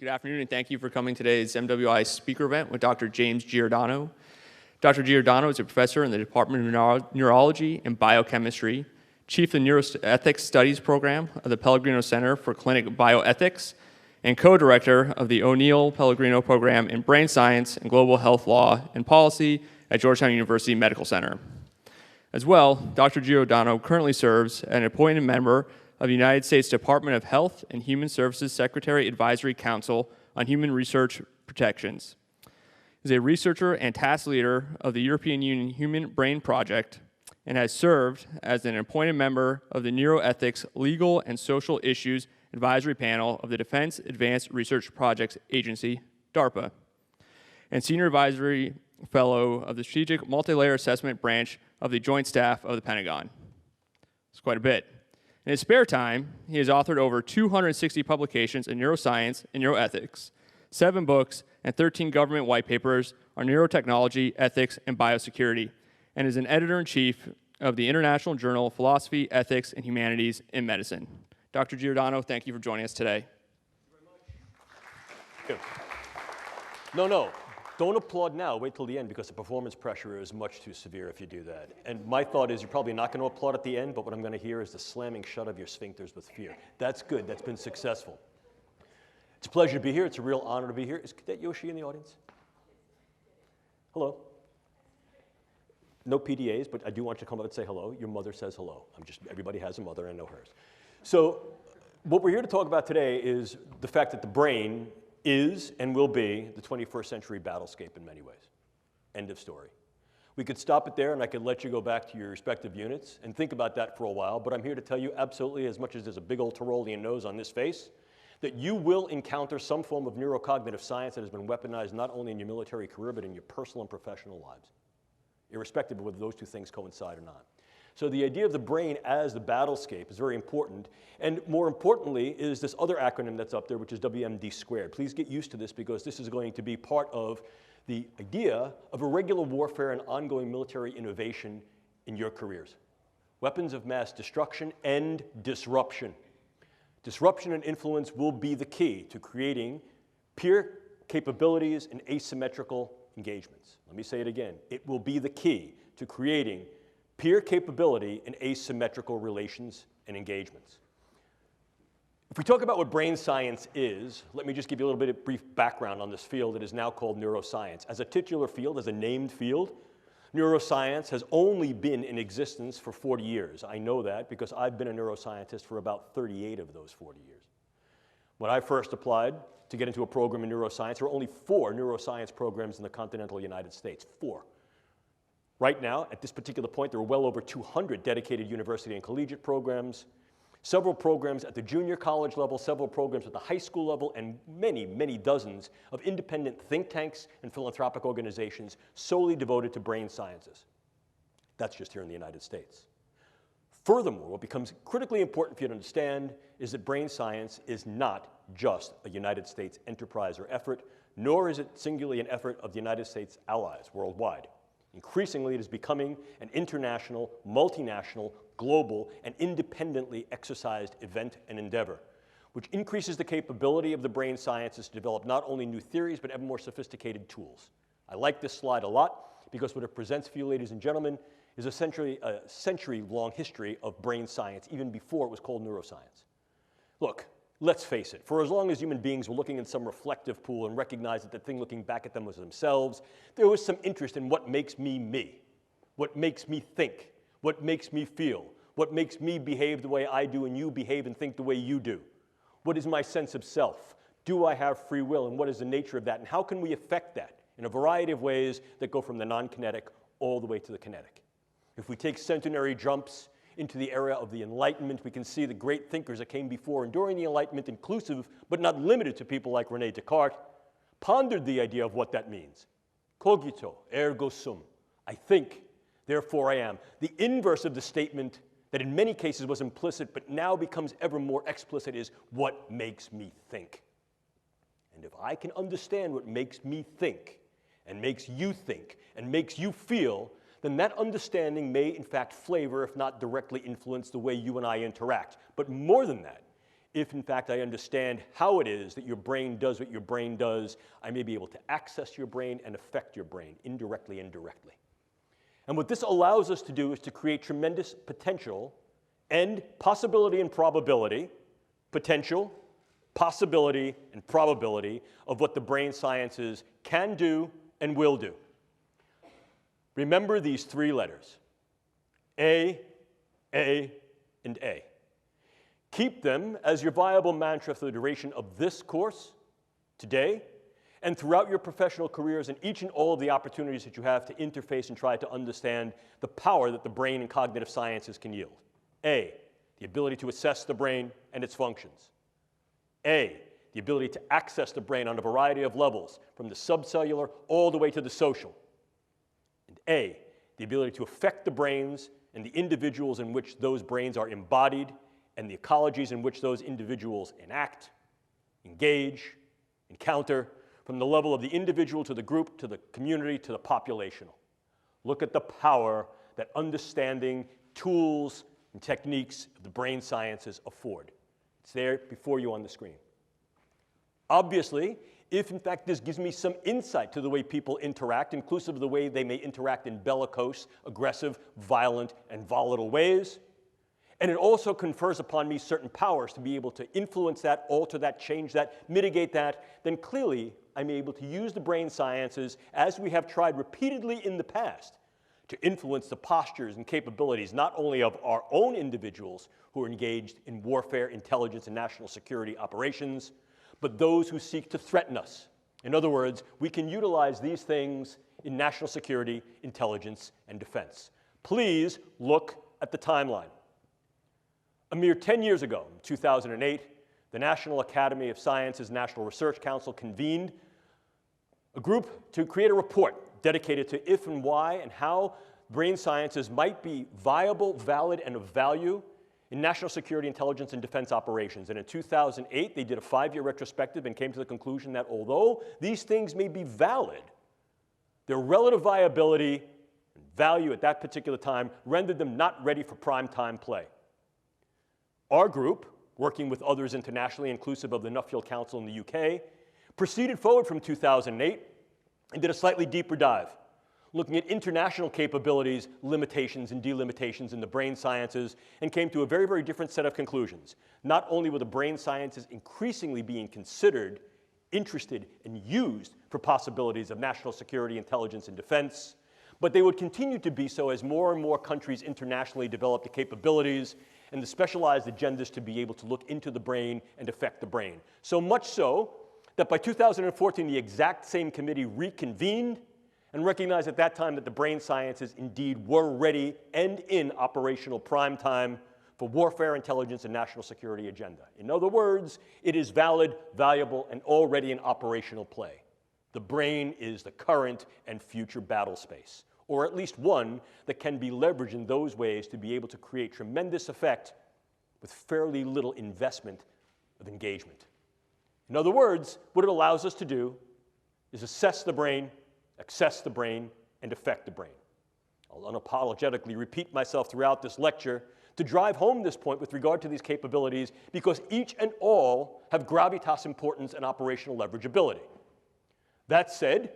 Good afternoon, and thank you for coming to today's MWI speaker event with Dr. James Giordano. Dr. Giordano is a professor in the Department of Neurology and Biochemistry, chief of the Neuroethics Studies Program of the Pellegrino Center for Clinic Bioethics, and co-director of the O'Neill Pellegrino Program in Brain Science and Global Health Law and Policy at Georgetown University Medical Center. As well, Dr. Giordano currently serves as an appointed member of the United States Department of Health and Human Services Secretary Advisory Council on Human Research Protections. He is a researcher and task leader of the European Union Human Brain Project and has served as an appointed member of the Neuroethics Legal and Social Issues Advisory Panel of the Defense Advanced Research Projects Agency, DARPA, and Senior Advisory Fellow of the Strategic Multilayer Assessment Branch of the Joint Staff of the Pentagon. It's quite a bit. In his spare time, he has authored over 260 publications in neuroscience and neuroethics, 7 books, and 13 government white papers on neurotechnology, ethics, and biosecurity, and is an editor-in-chief of the International Journal of Philosophy, Ethics, and Humanities in Medicine. Dr. Giordano, thank you for joining us today. Thank you very much. No. Don't applaud now. Wait till the end because the performance pressure is much too severe if you do that. And my thought is you're probably not going to applaud at the end, but what I'm going to hear is the slamming shut of your sphincters with fear. That's good. That's been successful. It's a pleasure to be here. It's a real honor to be here. Is Cadet Yoshi in the audience? Hello. No PDAs, but I do want you to come up and say hello. Your mother says hello. Everybody has a mother. I know hers. So what we're here to talk about today is the fact that the brain is and will be the 21st century battlescape in many ways. End of story. We could stop it there and I could let you go back to your respective units and think about that for a while, but I'm here to tell you absolutely, as much as there's a big old Tyrolean nose on this face, that you will encounter some form of neurocognitive science that has been weaponized not only in your military career, but in your personal and professional lives, irrespective of whether those two things coincide or not. So the idea of the brain as the battlescape is very important. And more importantly is this other acronym that's up there, which is WMD squared. Please get used to this because this is going to be part of the idea of irregular warfare and ongoing military innovation in your careers. Weapons of mass destruction and disruption. Disruption and influence will be the key to creating peer capabilities and asymmetrical engagements. Let me say it again. It will be the key to creating peer capability and asymmetrical relations and engagements. If we talk about what brain science is, let me just give you a little bit of brief background on this field that is now called neuroscience. As a titular field, as a named field, neuroscience has only been in existence for 40 years. I know that because I've been a neuroscientist for about 38 of those 40 years. When I first applied to get into a program in neuroscience, there were only 4 neuroscience programs in the continental United States. 4. Right now, at this particular point, there are well over 200 dedicated university and collegiate programs, several programs at the junior college level, several programs at the high school level, and many, many dozens of independent think tanks and philanthropic organizations solely devoted to brain sciences. That's just here in the United States. Furthermore, what becomes critically important for you to understand is that brain science is not just a United States enterprise or effort, nor is it singularly an effort of the United States allies worldwide. Increasingly, it is becoming an international, multinational, global, and independently exercised event and endeavor, which increases the capability of the brain sciences to develop not only new theories, but ever more sophisticated tools. I like this slide a lot because what it presents for you, ladies and gentlemen, is a century-long history of brain science, even before it was called neuroscience. Look, let's face it, for as long as human beings were looking in some reflective pool and recognized that the thing looking back at them was themselves, there was some interest in what makes me, what makes me think, what makes me feel, what makes me behave the way I do and you behave and think the way you do. What is my sense of self? Do I have free will, and what is the nature of that, and how can we affect that in a variety of ways that go from the non-kinetic all the way to the kinetic? If we take centenary jumps into the era of the Enlightenment, we can see the great thinkers that came before and during the Enlightenment, inclusive but not limited to people like René Descartes, pondered the idea of what that means. Cogito, ergo sum. I think, therefore I am. The inverse of the statement that in many cases was implicit but now becomes ever more explicit is what makes me think. And if I can understand what makes me think and makes you feel, then that understanding may in fact flavor, if not directly influence, the way you and I interact. But more than that, if in fact I understand how it is that your brain does what your brain does, I may be able to access your brain and affect your brain, indirectly and directly. And what this allows us to do is to create tremendous potential and possibility and probability, potential, possibility, and probability of what the brain sciences can do and will do. Remember these three letters, A, and A. Keep them as your viable mantra for the duration of this course, today, and throughout your professional careers and each and all of the opportunities that you have to interface and try to understand the power that the brain and cognitive sciences can yield. A, the ability to assess the brain and its functions. A, the ability to access the brain on a variety of levels, from the subcellular all the way to the social. And A, the ability to affect the brains and the individuals in which those brains are embodied and the ecologies in which those individuals enact, engage, encounter, from the level of the individual to the group, to the community, to the populational. Look at the power that understanding tools and techniques of the brain sciences afford. It's there before you on the screen. Obviously, if in fact this gives me some insight to the way people interact, inclusive of the way they may interact in bellicose, aggressive, violent, and volatile ways, and it also confers upon me certain powers to be able to influence that, alter that, change that, mitigate that, then clearly I'm able to use the brain sciences, as we have tried repeatedly in the past, to influence the postures and capabilities not only of our own individuals who are engaged in warfare, intelligence, and national security operations, but those who seek to threaten us. In other words, we can utilize these things in national security, intelligence, and defense. Please look at the timeline. A mere 10 years ago, in 2008, the National Academy of Sciences National Research Council convened a group to create a report dedicated to if and why and how brain sciences might be viable, valid, and of value in national security, intelligence, and defense operations. And in 2008, they did a 5-year retrospective and came to the conclusion that although these things may be valid, their relative viability and value at that particular time rendered them not ready for prime time play. Our group, working with others internationally, inclusive of the Nuffield Council in the UK, proceeded forward from 2008 and did a slightly deeper dive, looking at international capabilities, limitations, and delimitations in the brain sciences, and came to a very, very different set of conclusions. Not only were the brain sciences increasingly being considered, interested, and used for possibilities of national security, intelligence, and defense, but they would continue to be so as more and more countries internationally developed the capabilities and the specialized agendas to be able to look into the brain and affect the brain. So much so that by 2014, the exact same committee reconvened and recognized at that time that the brain sciences indeed were ready and in operational prime time for warfare, intelligence, and national security agenda. In other words, it is valid, valuable, and already in operational play. The brain is the current and future battle space, or at least one that can be leveraged in those ways to be able to create tremendous effect with fairly little investment of engagement. In other words, what it allows us to do is assess the brain, access the brain, and affect the brain. I'll unapologetically repeat myself throughout this lecture to drive home this point with regard to these capabilities because each and all have gravitas importance and operational leverageability. That said,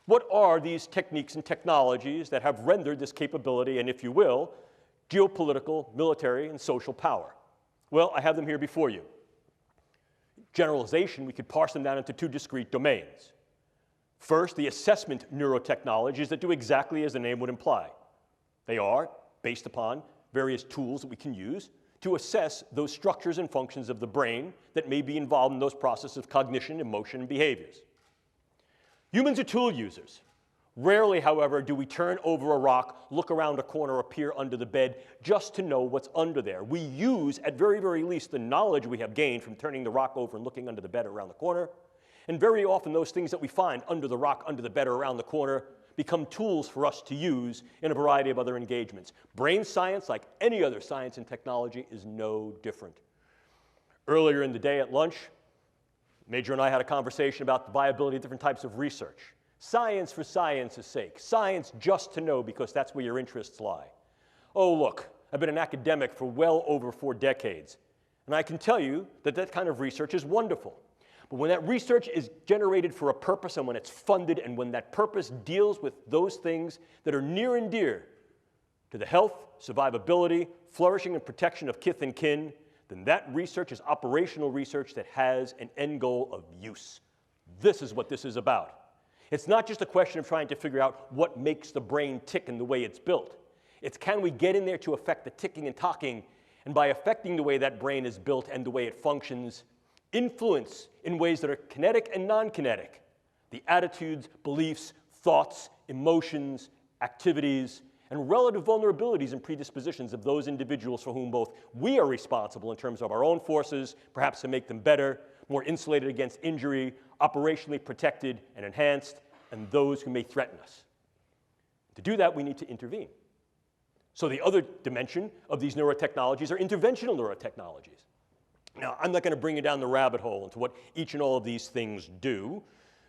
what are these techniques and technologies that have rendered this capability and, if you will, geopolitical, military, and social power? Well, I have them here before you. Generalization, we could parse them down into two discrete domains. First, the assessment neurotechnologies that do exactly as the name would imply. They are based upon various tools that we can use to assess those structures and functions of the brain that may be involved in those processes of cognition, emotion, and behaviors. Humans are tool users. Rarely, however, do we turn over a rock, look around a corner, or peer under the bed just to know what's under there. We use, at very, very least, the knowledge we have gained from turning the rock over and looking under the bed or around the corner. And very often, those things that we find under the rock, under the bed, or around the corner become tools for us to use in a variety of other engagements. Brain science, like any other science and technology, is no different. Earlier in the day at lunch, Major and I had a conversation about the viability of different types of research. Science for science's sake. Science just to know because that's where your interests lie. Oh, look, I've been an academic for well over 4 decades. And I can tell you that that kind of research is wonderful. But when that research is generated for a purpose and when it's funded and when that purpose deals with those things that are near and dear to the health, survivability, flourishing, and protection of kith and kin, then that research is operational research that has an end goal of use. This is what this is about. It's not just a question of trying to figure out what makes the brain tick and the way it's built. It's can we get in there to affect the ticking and talking, and by affecting the way that brain is built and the way it functions, influence in ways that are kinetic and non-kinetic, the attitudes, beliefs, thoughts, emotions, activities, and relative vulnerabilities and predispositions of those individuals for whom both we are responsible in terms of our own forces, perhaps to make them better, more insulated against injury, operationally protected and enhanced, and those who may threaten us. To do that, we need to intervene. So the other dimension of these neurotechnologies are interventional neurotechnologies. Now, I'm not going to bring you down the rabbit hole into what each and all of these things do,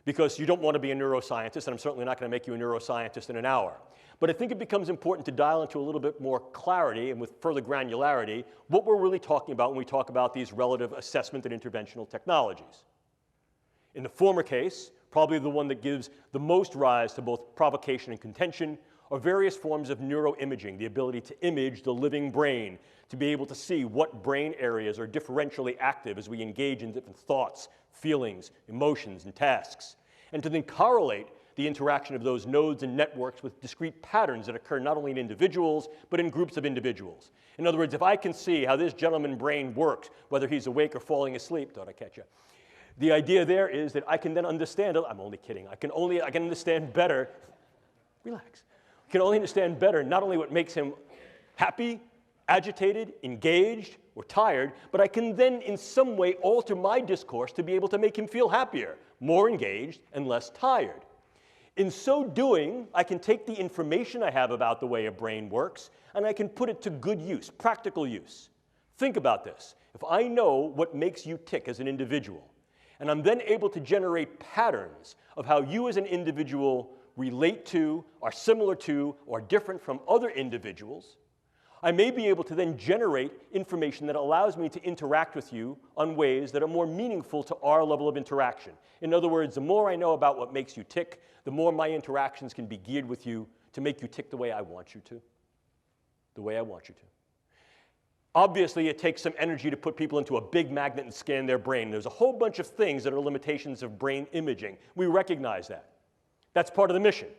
because you don't want to be a neuroscientist, and I'm certainly not going to make you a neuroscientist in an hour. But I think it becomes important to dial into a little bit more clarity and with further granularity what we're really talking about when we talk about these relative assessment and interventional technologies. In the former case, probably the one that gives the most rise to both provocation and contention, are various forms of neuroimaging, the ability to image the living brain, to be able to see what brain areas are differentially active as we engage in different thoughts, feelings, emotions, and tasks, and to then correlate the interaction of those nodes and networks with discrete patterns that occur not only in individuals, but in groups of individuals. In other words, if I can see how this gentleman's brain works, whether he's awake or falling asleep, thought I'd catch you. The idea there is that I can then understand, I'm only kidding, I can understand better, relax, I can only understand better not only what makes him happy, agitated, engaged, or tired, but I can then in some way alter my discourse to be able to make him feel happier, more engaged, and less tired. In so doing, I can take the information I have about the way a brain works, and I can put it to good use, practical use. Think about this. If I know what makes you tick as an individual, and I'm then able to generate patterns of how you as an individual relate to, are similar to, or different from other individuals, I may be able to then generate information that allows me to interact with you on ways that are more meaningful to our level of interaction. In other words, the more I know about what makes you tick, the more my interactions can be geared with you to make you tick the way I want you to. The way I want you to. Obviously, it takes some energy to put people into a big magnet and scan their brain. There's a whole bunch of things that are limitations of brain imaging. We recognize that. That's part of the mission.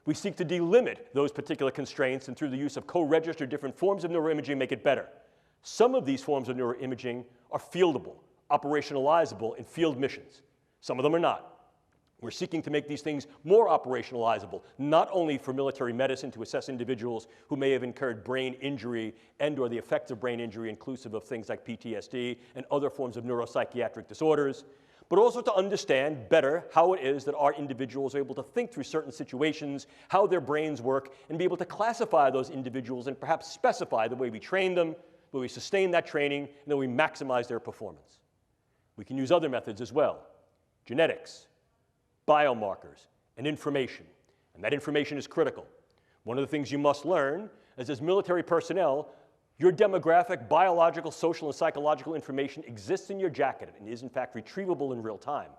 We seek to delimit those particular constraints and through the use of co-registered different forms of neuroimaging make it better. Some of these forms of neuroimaging are fieldable, operationalizable in field missions. Some of them are not. We're seeking to make these things more operationalizable, not only for military medicine to assess individuals who may have incurred brain injury and/or the effects of brain injury inclusive of things like PTSD and other forms of neuropsychiatric disorders, but also to understand better how it is that our individuals are able to think through certain situations, how their brains work, and be able to classify those individuals and perhaps specify the way we train them, the way we sustain that training, and then we maximize their performance. We can use other methods as well, genetics, biomarkers, and information. And that information is critical. One of the things you must learn is as military personnel, your demographic, biological, social, and psychological information exists in your jacket and is in fact retrievable in real time.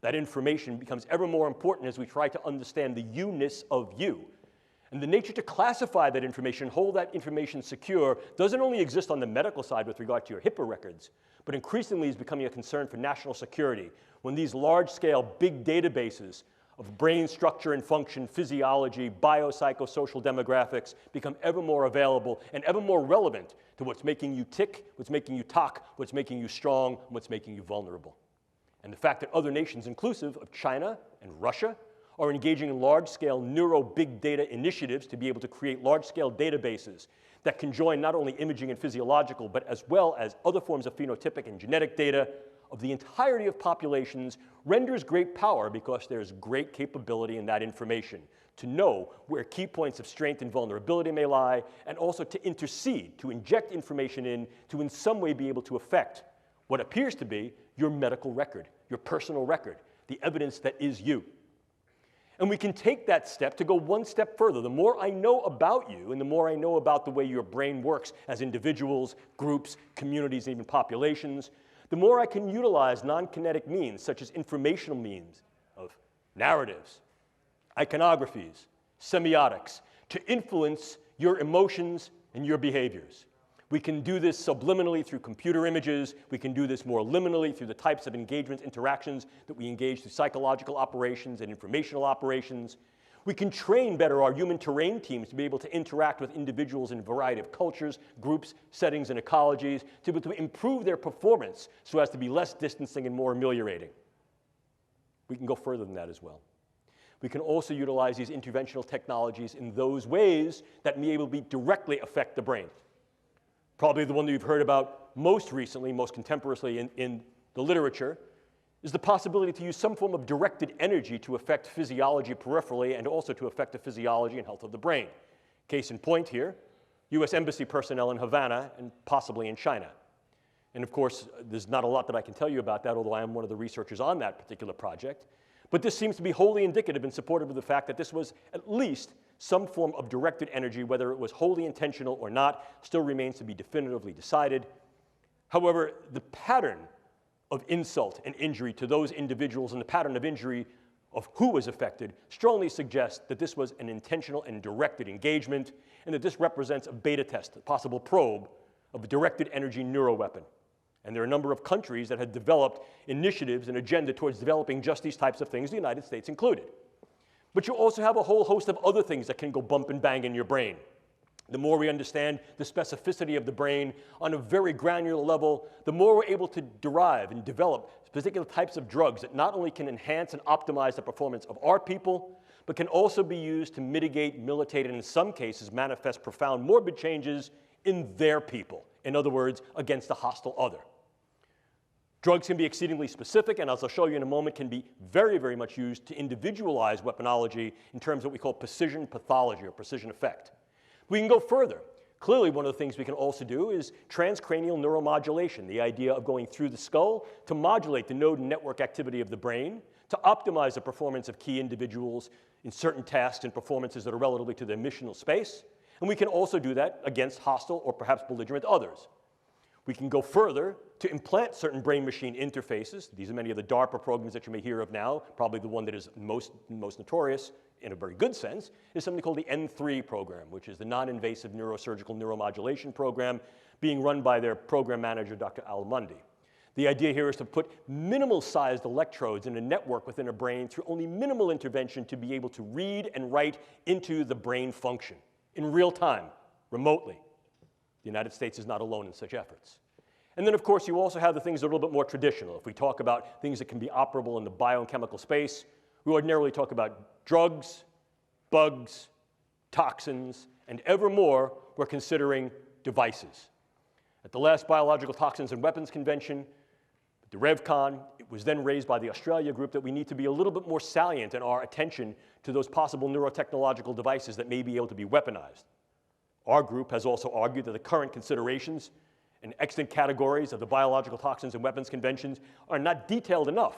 That information becomes ever more important as we try to understand the you-ness of you. And the nature to classify that information, hold that information secure, doesn't only exist on the medical side with regard to your HIPAA records, but increasingly is becoming a concern for national security when these large-scale big databases of brain structure and function, physiology, biopsychosocial demographics become ever more available and ever more relevant to what's making you tick, what's making you talk, what's making you strong, what's making you vulnerable. And the fact that other nations, inclusive of China and Russia, are engaging in large-scale neuro-big data initiatives to be able to create large-scale databases that can join not only imaging and physiological, but as well as other forms of phenotypic and genetic data of the entirety of populations renders great power because there's great capability in that information to know where key points of strength and vulnerability may lie, and also to intercede, to inject information in some way be able to affect what appears to be your medical record, your personal record, the evidence that is you. And we can take that step to go one step further. The more I know about you and the more I know about the way your brain works as individuals, groups, communities, and even populations, the more I can utilize non-kinetic means, such as informational means of narratives, iconographies, semiotics, to influence your emotions and your behaviors. We can do this subliminally through computer images. We can do this more liminally through the types of engagements, interactions that we engage through psychological operations and informational operations. We can train better our human terrain teams to be able to interact with individuals in a variety of cultures, groups, settings, and ecologies to be able to improve their performance so as to be less distancing and more ameliorating. We can go further than that as well. We can also utilize these interventional technologies in those ways that may able to directly affect the brain. Probably the one that you've heard about most recently, most contemporaneously in the literature, is the possibility to use some form of directed energy to affect physiology peripherally and also to affect the physiology and health of the brain. Case in point here, US Embassy personnel in Havana and possibly in China. And of course, there's not a lot that I can tell you about that, although I am one of the researchers on that particular project. But this seems to be wholly indicative and supportive of the fact that this was at least some form of directed energy, whether it was wholly intentional or not, still remains to be definitively decided. However, the pattern of insult and injury to those individuals and the pattern of injury of who was affected strongly suggests that this was an intentional and directed engagement, and that this represents a beta test, a possible probe of a directed energy neuroweapon. And there are a number of countries that had developed initiatives and agenda towards developing just these types of things, the United States included. But you also have a whole host of other things that can go bump and bang in your brain. The more we understand the specificity of the brain on a very granular level, the more we're able to derive and develop particular types of drugs that not only can enhance and optimize the performance of our people, but can also be used to mitigate, militate, and in some cases manifest profound morbid changes in their people. In other words, against a hostile other. Drugs can be exceedingly specific, and as I'll show you in a moment, can be very, very much used to individualize weaponology in terms of what we call precision pathology or precision effect. We can go further. Clearly, one of the things we can also do is transcranial neuromodulation, the idea of going through the skull to modulate the node and network activity of the brain, to optimize the performance of key individuals in certain tasks and performances that are relative to their missional space. And we can also do that against hostile or perhaps belligerent others. We can go further to implant certain brain-machine interfaces. These are many of the DARPA programs that you may hear of now. Probably the one that is most notorious, in a very good sense, is something called the N3 program, which is the non-invasive neurosurgical neuromodulation program being run by their program manager, Dr. Al Mundi. The idea here is to put minimal-sized electrodes in a network within a brain through only minimal intervention to be able to read and write into the brain function in real time, remotely. The United States is not alone in such efforts. And then, of course, you also have the things that are a little bit more traditional. If we talk about things that can be operable in the biochemical space, we ordinarily talk about drugs, bugs, toxins, and ever more, we're considering devices. At the last Biological Toxins and Weapons Convention, the RevCon, it was then raised by the Australia group that we need to be a little bit more salient in our attention to those possible neurotechnological devices that may be able to be weaponized. Our group has also argued that the current considerations and extant categories of the Biological Toxins and Weapons Conventions are not detailed enough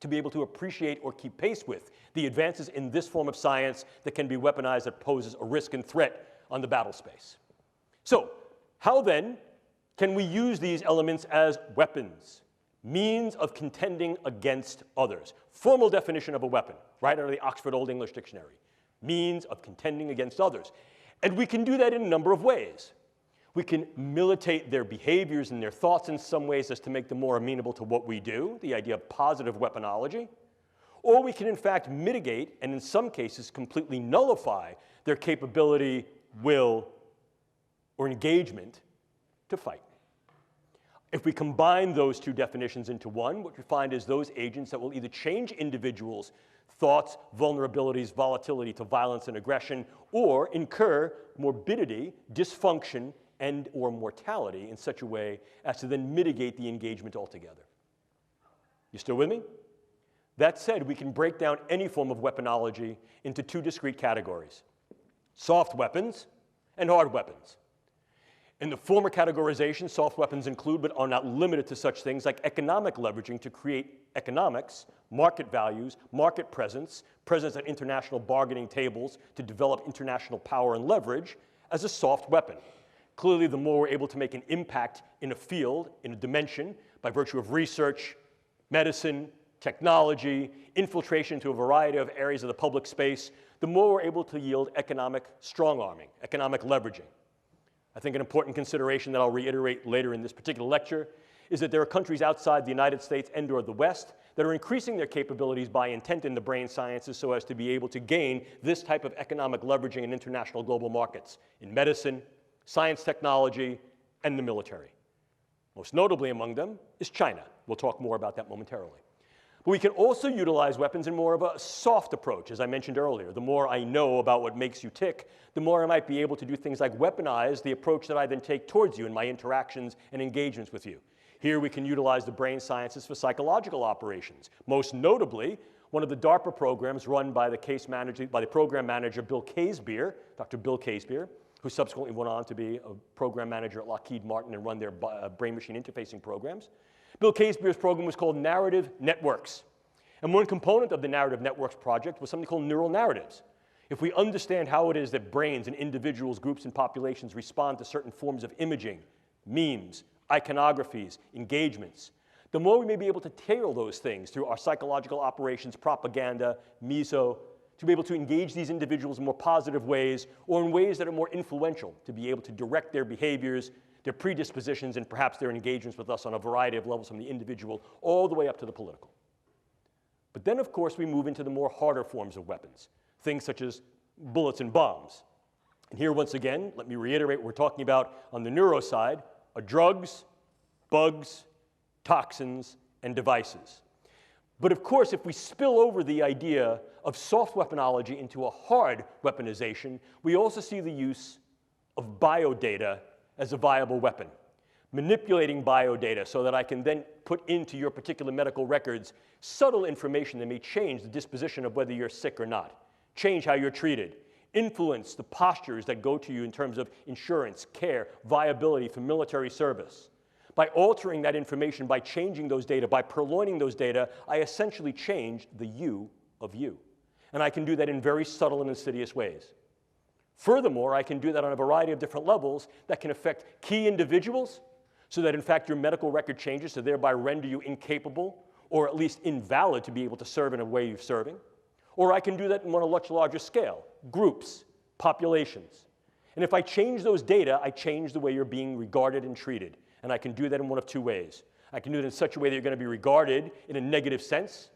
to be able to appreciate or keep pace with the advances in this form of science that can be weaponized that poses a risk and threat on the battle space. So, how then can we use these elements as weapons, means of contending against others? Formal definition of a weapon, right out of the Oxford Old English Dictionary. Means of contending against others. And we can do that in a number of ways. We can militate their behaviors and their thoughts in some ways as to make them more amenable to what we do, the idea of positive weaponology. Or we can, in fact, mitigate and in some cases completely nullify their capability, will, or engagement to fight. If we combine those two definitions into one, what we find is those agents that will either change individuals' thoughts, vulnerabilities, volatility to violence and aggression, or incur morbidity, dysfunction, and or mortality in such a way as to then mitigate the engagement altogether. You still with me? That said, we can break down any form of weaponology into two discrete categories: soft weapons and hard weapons. In the former categorization, soft weapons include but are not limited to such things like economic leveraging to create economics, market values, market presence, presence at international bargaining tables to develop international power and leverage as a soft weapon. Clearly, the more we're able to make an impact in a field, in a dimension, by virtue of research, medicine, technology, infiltration into a variety of areas of the public space, the more we're able to yield economic strong-arming, economic leveraging. I think an important consideration that I'll reiterate later in this particular lecture is that there are countries outside the United States and or the West that are increasing their capabilities by intent in the brain sciences so as to be able to gain this type of economic leveraging in international global markets, in medicine, science technology, and the military. Most notably among them is China. We'll talk more about that momentarily. But we can also utilize weapons in more of a soft approach, as I mentioned earlier. The more I know about what makes you tick, the more I might be able to do things like weaponize the approach that I then take towards you in my interactions and engagements with you. Here we can utilize the brain sciences for psychological operations. Most notably, one of the DARPA programs run by the program manager Bill Casebeer, Dr. Bill Casebeer, who subsequently went on to be a program manager at Lockheed Martin and run their brain-machine interfacing programs. Bill Casebeer's program was called Narrative Networks. And one component of the Narrative Networks project was something called neural narratives. If we understand how it is that brains and individuals, groups, and populations respond to certain forms of imaging, memes, iconographies, engagements, the more we may be able to tailor those things through our psychological operations, propaganda, meso, to be able to engage these individuals in more positive ways or in ways that are more influential, to be able to direct their behaviors, their predispositions, and perhaps their engagements with us on a variety of levels from the individual all the way up to the political. But then, of course, we move into the more harder forms of weapons, things such as bullets and bombs. And here, once again, let me reiterate what we're talking about on the neuro side are drugs, bugs, toxins, and devices. But of course, if we spill over the idea of soft weaponology into a hard weaponization, we also see the use of biodata as a viable weapon. Manipulating biodata so that I can then put into your particular medical records subtle information that may change the disposition of whether you're sick or not, change how you're treated, influence the postures that go to you in terms of insurance, care, viability for military service. By altering that information, by changing those data, by purloining those data, I essentially change the you of you. And I can do that in very subtle and insidious ways. Furthermore, I can do that on a variety of different levels that can affect key individuals so that, in fact, your medical record changes to thereby render you incapable or at least invalid to be able to serve in a way you're serving. Or I can do that on a much larger scale, groups, populations. And if I change those data, I change the way you're being regarded and treated. And I can do that in one of two ways. I can do it in such a way that you're going to be regarded in a negative sense,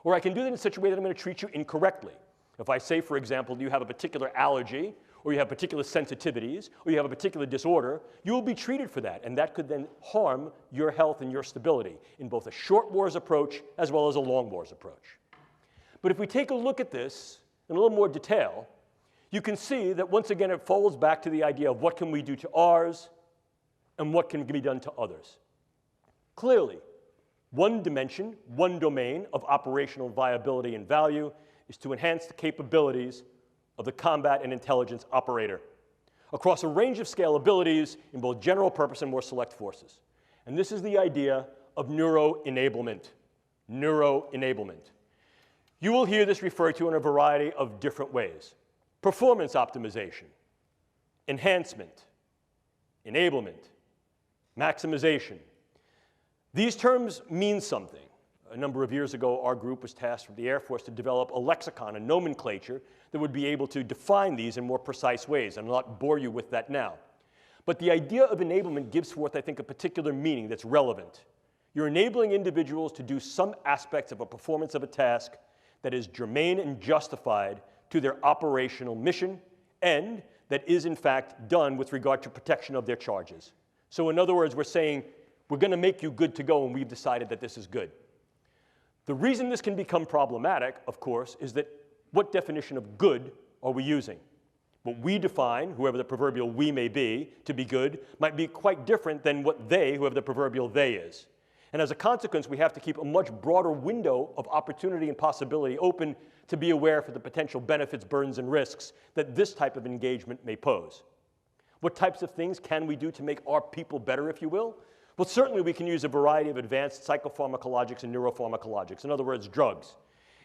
or I can do that in such a way that I'm going to treat you incorrectly. If I say, for example, you have a particular allergy, or you have particular sensitivities, or you have a particular disorder, you will be treated for that, and that could then harm your health and your stability in both a short wars approach as well as a long wars approach. But if we take a look at this in a little more detail, you can see that once again it folds back to the idea of what can we do to ours and what can be done to others. Clearly, one dimension, one domain of operational viability and value is to enhance the capabilities of the combat and intelligence operator across a range of scalabilities in both general purpose and more select forces. And this is the idea of neuroenablement. Neuroenablement. You will hear this referred to in a variety of different ways. Performance optimization, enhancement, enablement, maximization. These terms mean something. A number of years ago, our group was tasked with the Air Force to develop a lexicon, a nomenclature, that would be able to define these in more precise ways. I'll not bore you with that now. But the idea of enablement gives forth, I think, a particular meaning that's relevant. You're enabling individuals to do some aspects of a performance of a task that is germane and justified to their operational mission and that is, in fact, done with regard to protection of their charges. So in other words, we're saying, we're going to make you good to go, and we've decided that this is good. The reason this can become problematic, of course, is that what definition of good are we using? What we define, whoever the proverbial we may be, to be good, might be quite different than what they, whoever the proverbial they is. And as a consequence, we have to keep a much broader window of opportunity and possibility open to be aware for the potential benefits, burdens, and risks that this type of engagement may pose. What types of things can we do to make our people better, if you will? Well, certainly we can use a variety of advanced psychopharmacologics and neuropharmacologics, in other words, drugs.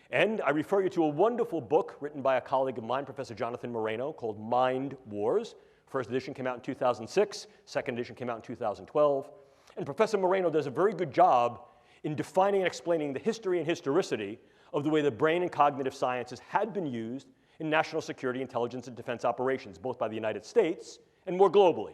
And I refer you to a wonderful book written by a colleague of mine, Professor Jonathan Moreno, called Mind Wars. First edition came out in 2006, second edition came out in 2012. And Professor Moreno does a very good job in defining and explaining the history and historicity of the way the brain and cognitive sciences had been used in national security, intelligence, and defense operations, both by the United States and more globally.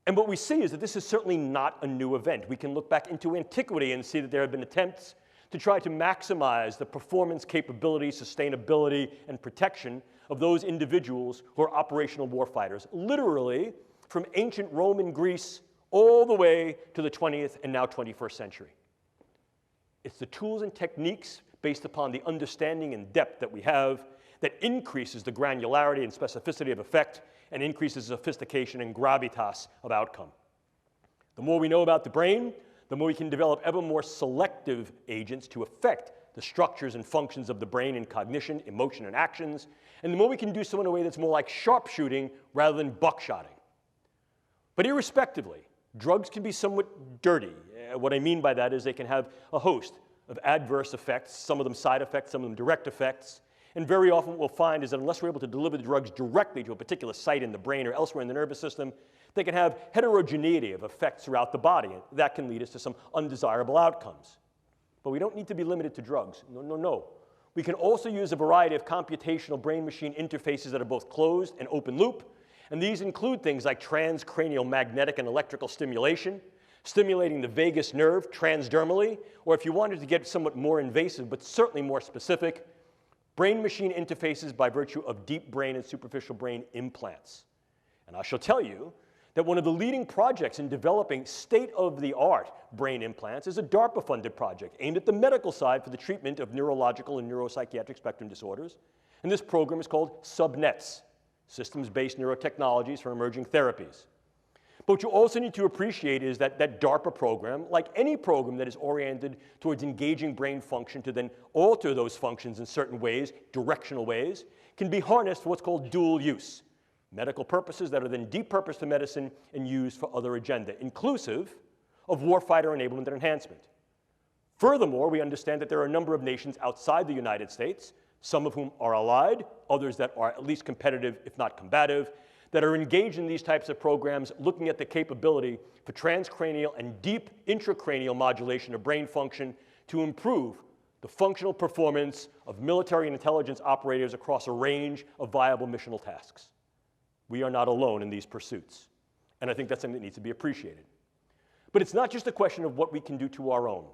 And what we see is that this is certainly not a new event. We can look back into antiquity and see that there have been attempts to try to maximize the performance, capability, sustainability, and protection of those individuals who are operational warfighters, literally from ancient Rome and Greece all the way to the 20th and now 21st century. It's the tools and techniques based upon the understanding and depth that we have that increases the granularity and specificity of effect and increases sophistication and gravitas of outcome. The more we know about the brain, the more we can develop ever more selective agents to affect the structures and functions of the brain in cognition, emotion, and actions, and the more we can do so in a way that's more like sharpshooting rather than buckshotting. But irrespectively, drugs can be somewhat dirty. What I mean by that is they can have a host of adverse effects, some of them side effects, some of them direct effects. And very often what we'll find is that unless we're able to deliver the drugs directly to a particular site in the brain or elsewhere in the nervous system, they can have heterogeneity of effects throughout the body. And that can lead us to some undesirable outcomes. But we don't need to be limited to drugs. No, no, no. We can also use a variety of computational brain-machine interfaces that are both closed and open loop. And these include things like transcranial magnetic and electrical stimulation, stimulating the vagus nerve transdermally, or if you wanted to get somewhat more invasive but certainly more specific, brain-machine interfaces by virtue of deep brain and superficial brain implants. And I shall tell you that one of the leading projects in developing state-of-the-art brain implants is a DARPA-funded project aimed at the medical side for the treatment of neurological and neuropsychiatric spectrum disorders. And this program is called SubNets, Systems-Based Neurotechnologies for Emerging Therapies. But what you also need to appreciate is that that DARPA program, like any program that is oriented towards engaging brain function to then alter those functions in certain ways, directional ways, can be harnessed for what's called dual use. Medical purposes that are then depurposed to medicine and used for other agenda, inclusive of warfighter enablement and enhancement. Furthermore, we understand that there are a number of nations outside the United States, some of whom are allied, others that are at least competitive, if not combative, that are engaged in these types of programs looking at the capability for transcranial and deep intracranial modulation of brain function to improve the functional performance of military and intelligence operators across a range of viable missional tasks. We are not alone in these pursuits, and I think that's something that needs to be appreciated. But it's not just a question of what we can do to our own,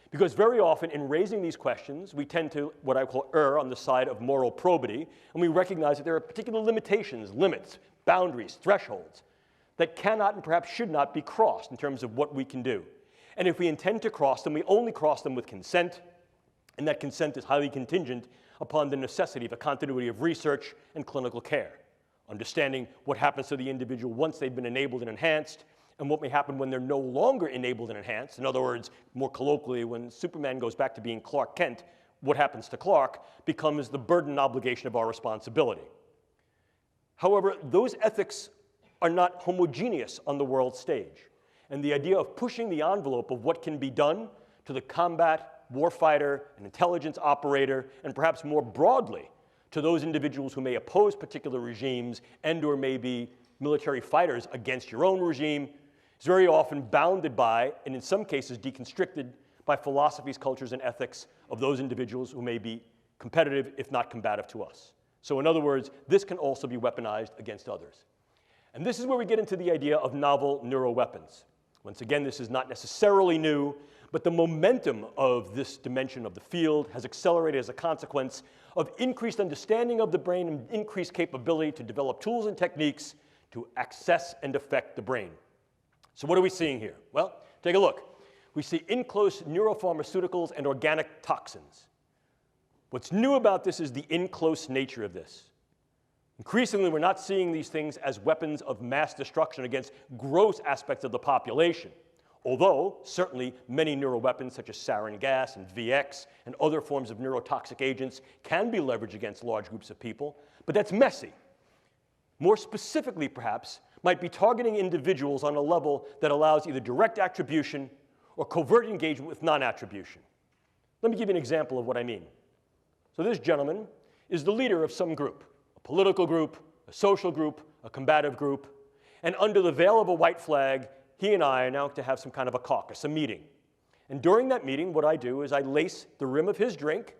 because very often in raising these questions, we tend to, what I call, err on the side of moral probity, and we recognize that there are particular limitations, limits, boundaries, thresholds that cannot and perhaps should not be crossed in terms of what we can do. And if we intend to cross them, we only cross them with consent, and that consent is highly contingent upon the necessity of a continuity of research and clinical care, understanding what happens to the individual once they've been enabled and enhanced, and what may happen when they're no longer enabled and enhanced. In other words, more colloquially, when Superman goes back to being Clark Kent, what happens to Clark becomes the burden and obligation of our responsibility. However, those ethics are not homogeneous on the world stage. And the idea of pushing the envelope of what can be done to the combat, warfighter, and intelligence operator, and perhaps more broadly, to those individuals who may oppose particular regimes and or may be military fighters against your own regime, is very often bounded by, and in some cases deconstricted by philosophies, cultures, and ethics of those individuals who may be competitive, if not combative to us. So in other words, this can also be weaponized against others. And this is where we get into the idea of novel neuroweapons. Once again, this is not necessarily new, but the momentum of this dimension of the field has accelerated as a consequence of increased understanding of the brain and increased capability to develop tools and techniques to access and affect the brain. So what are we seeing here? Well, take a look. We see in-close neuropharmaceuticals and organic toxins. What's new about this is the in-close nature of this. Increasingly, we're not seeing these things as weapons of mass destruction against gross aspects of the population, although certainly many neuroweapons such as sarin gas and VX and other forms of neurotoxic agents can be leveraged against large groups of people, but that's messy. More specifically, perhaps, might be targeting individuals on a level that allows either direct attribution or covert engagement with non-attribution. Let me give you an example of what I mean. So this gentleman is the leader of some group, a political group, a social group, a combative group, and under the veil of a white flag, he and I are now to have some kind of a caucus, a meeting. And during that meeting, what I do is I lace the rim of his drink,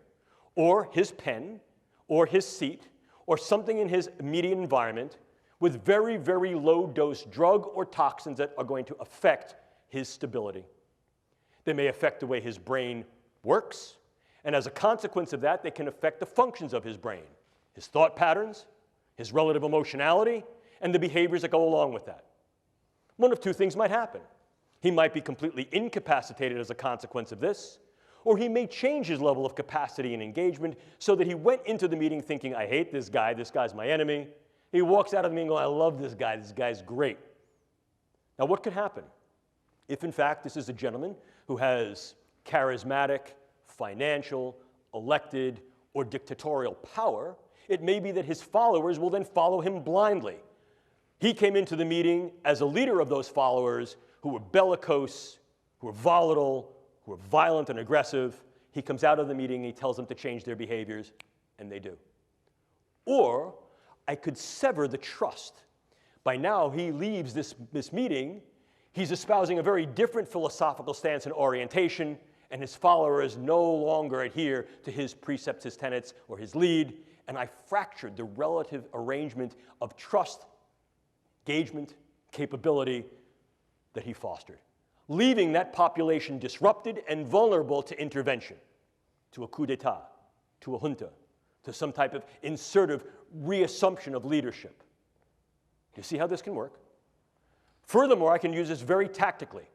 or his pen, or his seat, or something in his immediate environment with very, very low-dose drug or toxins that are going to affect his stability. They may affect the way his brain works, and as a consequence of that, they can affect the functions of his brain, his thought patterns, his relative emotionality, and the behaviors that go along with that. One of two things might happen. He might be completely incapacitated as a consequence of this, or he may change his level of capacity and engagement so that he went into the meeting thinking, I hate this guy's my enemy. He walks out of the meeting going, I love this guy's great. Now what could happen? If in fact this is a gentleman who has charismatic, financial, elected, or dictatorial power, it may be that his followers will then follow him blindly. He came into the meeting as a leader of those followers who were bellicose, who were volatile, who were violent and aggressive. He comes out of the meeting and he tells them to change their behaviors, and they do. Or I could sever the trust. By now, he leaves this meeting, he's espousing a very different philosophical stance and orientation, and his followers no longer adhere to his precepts, his tenets, or his lead, and I fractured the relative arrangement of trust, engagement, capability that he fostered, leaving that population disrupted and vulnerable to intervention, to a coup d'etat, to a junta, to some type of insertive reassumption of leadership. You see how this can work? Furthermore, I can use this very tactically.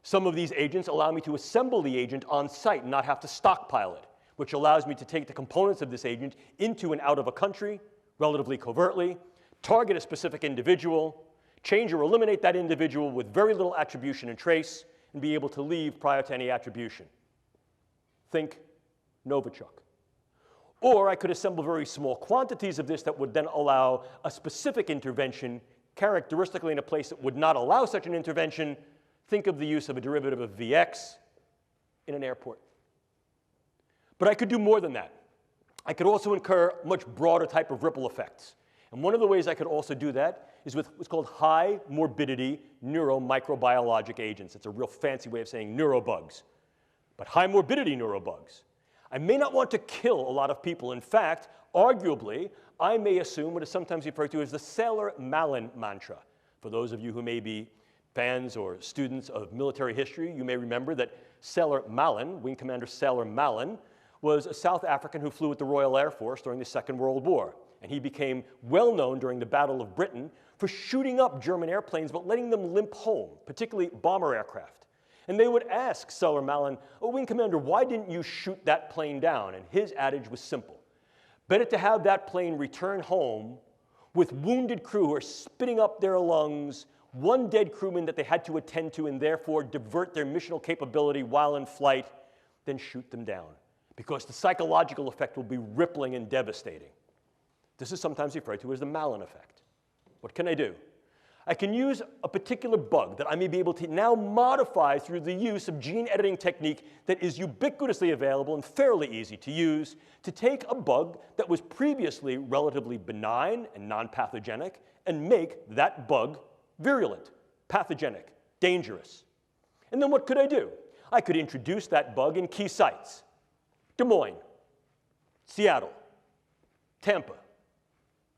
Some of these agents allow me to assemble the agent on site and not have to stockpile it, which allows me to take the components of this agent into and out of a country relatively covertly, target a specific individual, change or eliminate that individual with very little attribution and trace, and be able to leave prior to any attribution. Think Novichok. Or I could assemble very small quantities of this that would then allow a specific intervention, characteristically in a place that would not allow such an intervention. Think of the use of a derivative of Vx in an airport. But I could do more than that. I could also incur much broader type of ripple effects. And one of the ways I could also do that is with what's called high morbidity neuromicrobiologic agents. It's a real fancy way of saying neurobugs. But high morbidity neurobugs. I may not want to kill a lot of people. In fact, arguably, I may assume what is sometimes referred to as the Sailor-Malin mantra. For those of you who may be fans or students of military history, you may remember that Sailor-Malin, Wing Commander Sailor-Malin, was a South African who flew with the Royal Air Force during the Second World War. And he became well known during the Battle of Britain for shooting up German airplanes but letting them limp home, particularly bomber aircraft. And they would ask Sailor-Malin, oh, Wing Commander, why didn't you shoot that plane down? And his adage was simple. Better to have that plane return home with wounded crew who are spitting up their lungs, one dead crewman that they had to attend to and therefore divert their missional capability while in flight, than shoot them down. Because the psychological effect will be rippling and devastating. This is sometimes referred to as the Malin effect. What can I do? I can use a particular bug that I may be able to now modify through the use of gene editing technique that is ubiquitously available and fairly easy to use to take a bug that was previously relatively benign and non-pathogenic and make that bug virulent, pathogenic, dangerous. And then what could I do? I could introduce that bug in key sites. Des Moines, Seattle, Tampa,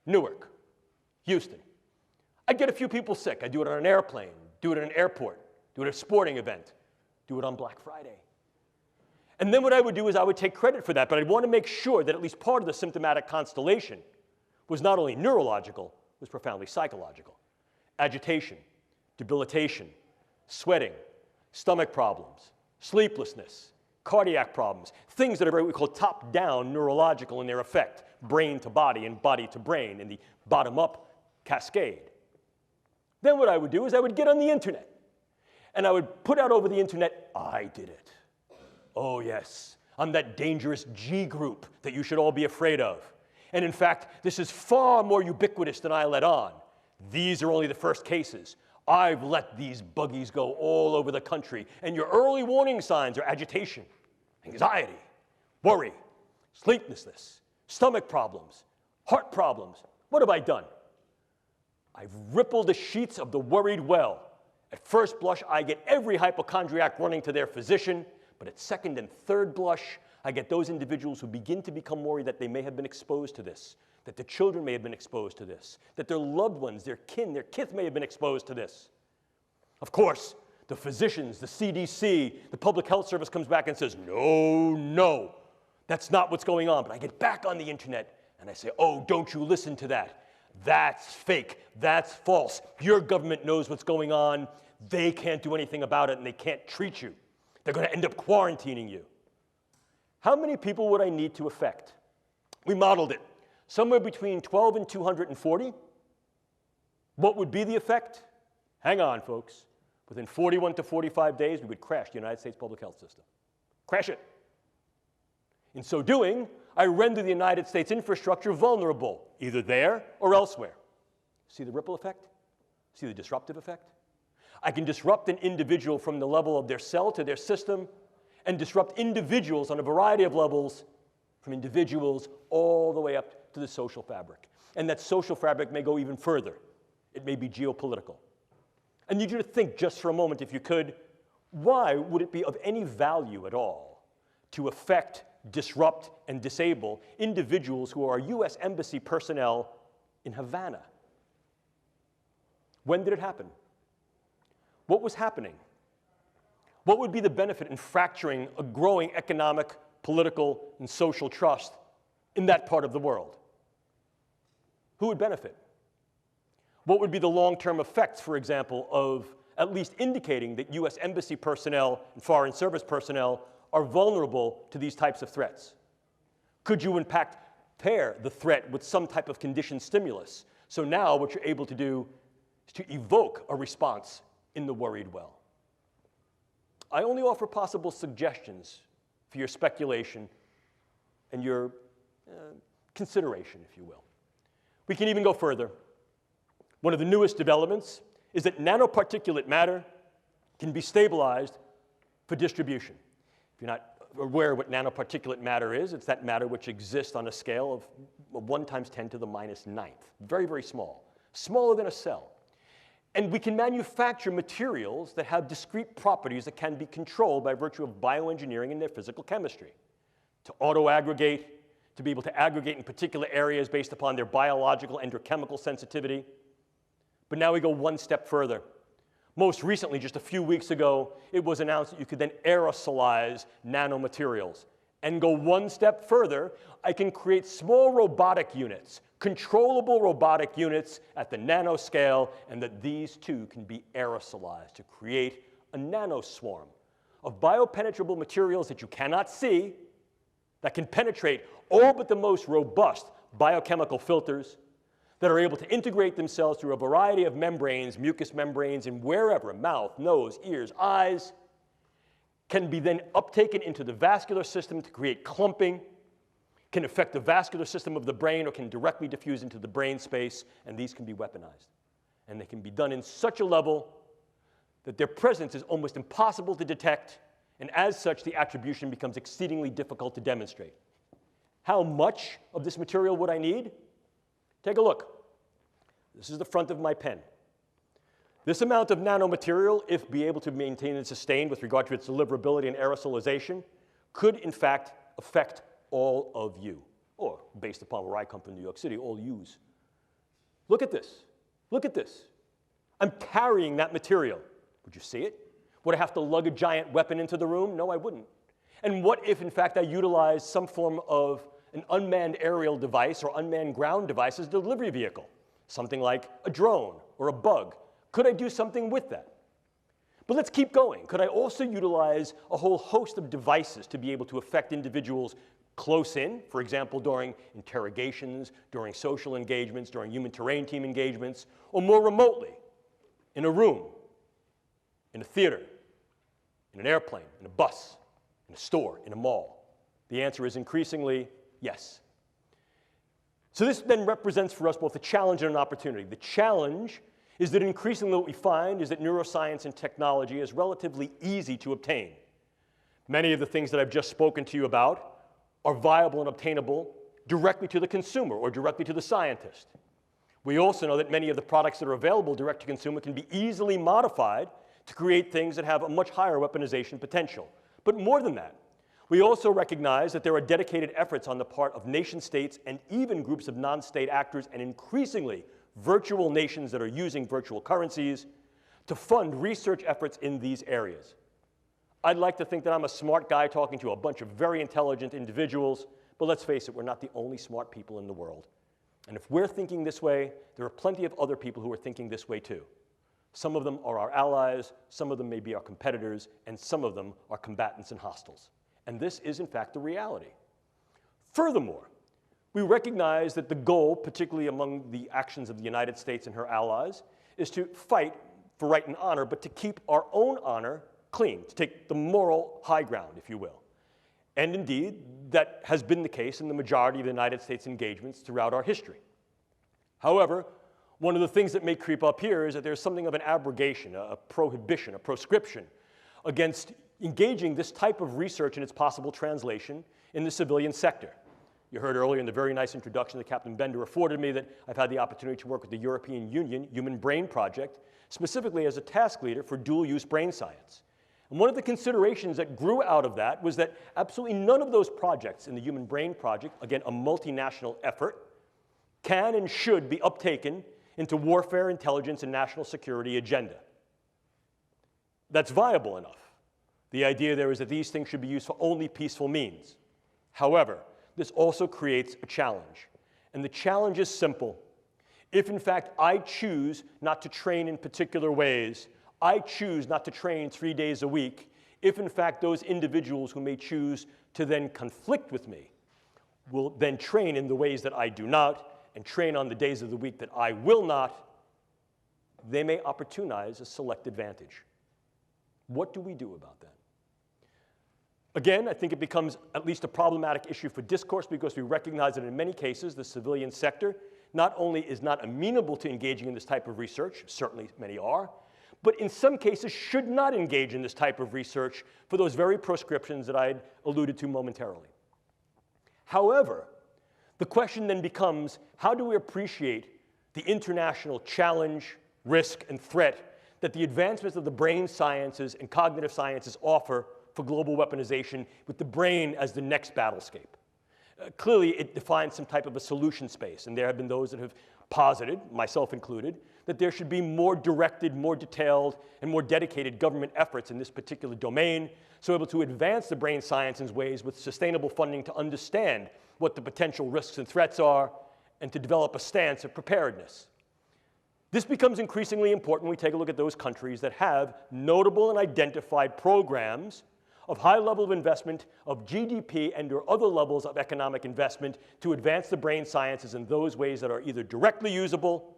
Newark, Houston. I'd get a few people sick. I'd do it on an airplane, do it at an airport, do it at a sporting event, do it on Black Friday. And then what I would do is I would take credit for that, but I'd want to make sure that at least part of the symptomatic constellation was not only neurological, was profoundly psychological. Agitation, debilitation, sweating, stomach problems, sleeplessness, cardiac problems, things that are what we call top-down neurological in their effect, brain to body and body to brain in the bottom-up cascade. Then what I would do is I would get on the internet, and I would put out over the internet, I did it. Oh yes, I'm that dangerous G group that you should all be afraid of. And in fact, this is far more ubiquitous than I let on. These are only the first cases. I've let these buggies go all over the country, and your early warning signs are agitation, anxiety, worry, sleeplessness, stomach problems, heart problems. What have I done? I've rippled the sheets of the worried well. At first blush, I get every hypochondriac running to their physician, but at second and third blush, I get those individuals who begin to become worried that they may have been exposed to this, that their children may have been exposed to this, that their loved ones, their kin, their kith may have been exposed to this. Of course, the physicians, the CDC, the Public Health Service comes back and says, no, that's not what's going on. But I get back on the internet and I say, oh, don't you listen to that. That's fake. That's false. Your government knows what's going on. They can't do anything about it and they can't treat you. They're going to end up quarantining you. How many people would I need to affect? We modeled it. Somewhere between 12 and 240. What would be the effect? Hang on, folks. Within 41 to 45 days, we would crash the United States public health system. Crash it. In so doing, I render the United States infrastructure vulnerable, either there or elsewhere. See the ripple effect? See the disruptive effect? I can disrupt an individual from the level of their cell to their system, and disrupt individuals on a variety of levels, from individuals all the way up to the social fabric. And that social fabric may go even further. It may be geopolitical. I need you to think just for a moment, if you could, why would it be of any value at all to affect, disrupt, and disable individuals who are U.S. Embassy personnel in Havana? When did it happen? What was happening? What would be the benefit in fracturing a growing economic, political, and social trust in that part of the world? Who would benefit? What would be the long-term effects, for example, of at least indicating that U.S. Embassy personnel and Foreign Service personnel are vulnerable to these types of threats? Could you, in fact, pair the threat with some type of conditioned stimulus? So now what you're able to do is to evoke a response in the worried well. I only offer possible suggestions for your speculation and your consideration, if you will. We can even go further. One of the newest developments is that nanoparticulate matter can be stabilized for distribution. If you're not aware of what nanoparticulate matter is, it's that matter which exists on a scale of 1 × 10⁹. Very, very small. Smaller than a cell. And we can manufacture materials that have discrete properties that can be controlled by virtue of bioengineering and their physical chemistry. To auto-aggregate, to be able to aggregate in particular areas based upon their biological and or chemical sensitivity. But now we go one step further. Most recently, just a few weeks ago, it was announced that you could then aerosolize nanomaterials. And go one step further, I can create small robotic units, controllable robotic units at the nanoscale, and that these too can be aerosolized to create a nanoswarm of biopenetrable materials that you cannot see, that can penetrate all but the most robust biochemical filters, that are able to integrate themselves through a variety of membranes, mucous membranes, and wherever, mouth, nose, ears, eyes, can be then uptaken into the vascular system to create clumping, can affect the vascular system of the brain, or can directly diffuse into the brain space, and these can be weaponized. And they can be done in such a level that their presence is almost impossible to detect, and as such, the attribution becomes exceedingly difficult to demonstrate. How much of this material would I need? Take a look. This is the front of my pen. This amount of nanomaterial, if be able to maintain and sustain with regard to its deliverability and aerosolization, could in fact affect all of you, or based upon where I come from, New York City, all yous. Look at this. Look at this. I'm carrying that material. Would you see it? Would I have to lug a giant weapon into the room? No, I wouldn't. And what if, in fact, I utilized some form of an unmanned aerial device or unmanned ground device as a delivery vehicle? Something like a drone or a bug. Could I do something with that? But let's keep going. Could I also utilize a whole host of devices to be able to affect individuals close in, for example, during interrogations, during social engagements, during human terrain team engagements, or more remotely, in a room, in a theater, in an airplane, in a bus, in a store, in a mall? The answer is increasingly yes. So this then represents for us both a challenge and an opportunity. The challenge is that increasingly what we find is that neuroscience and technology is relatively easy to obtain. Many of the things that I've just spoken to you about are viable and obtainable directly to the consumer or directly to the scientist. We also know that many of the products that are available direct to consumer can be easily modified to create things that have a much higher weaponization potential. But more than that, we also recognize that there are dedicated efforts on the part of nation states and even groups of non-state actors and increasingly virtual nations that are using virtual currencies to fund research efforts in these areas. I'd like to think that I'm a smart guy talking to a bunch of very intelligent individuals, but let's face it, we're not the only smart people in the world. And if we're thinking this way, there are plenty of other people who are thinking this way too. Some of them are our allies, some of them may be our competitors, and some of them are combatants and hostiles. And this is, in fact, the reality. Furthermore, we recognize that the goal, particularly among the actions of the United States and her allies, is to fight for right and honor, but to keep our own honor clean, to take the moral high ground, if you will. And indeed, that has been the case in the majority of the United States engagements throughout our history. However, one of the things that may creep up here is that there's something of an abrogation, a prohibition, a proscription against engaging this type of research and its possible translation in the civilian sector. You heard earlier in the very nice introduction that Captain Bender afforded me that I've had the opportunity to work with the European Union Human Brain Project, specifically as a task leader for dual-use brain science. And one of the considerations that grew out of that was that absolutely none of those projects in the Human Brain Project, again, a multinational effort, can and should be uptaken into warfare, intelligence, and national security agenda. That's viable enough. The idea there is that these things should be used for only peaceful means. However, this also creates a challenge. And the challenge is simple. If, in fact, I choose not to train in particular ways, I choose not to train 3 days a week, if, in fact, those individuals who may choose to then conflict with me will then train in the ways that I do not and train on the days of the week that I will not, they may opportunize a select advantage. What do we do about that? Again, I think it becomes at least a problematic issue for discourse because we recognize that in many cases the civilian sector not only is not amenable to engaging in this type of research, certainly many are, but in some cases should not engage in this type of research for those very proscriptions that I alluded to momentarily. However, the question then becomes, how do we appreciate the international challenge, risk, and threat that the advancements of the brain sciences and cognitive sciences offer for global weaponization with the brain as the next battlescape? Clearly, it defines some type of a solution space, and there have been those that have posited, myself included, that there should be more directed, more detailed, and more dedicated government efforts in this particular domain, so able to advance the brain science in ways with sustainable funding to understand what the potential risks and threats are, and to develop a stance of preparedness. This becomes increasingly important when we take a look at those countries that have notable and identified programs of high level of investment of GDP and or other levels of economic investment to advance the brain sciences in those ways that are either directly usable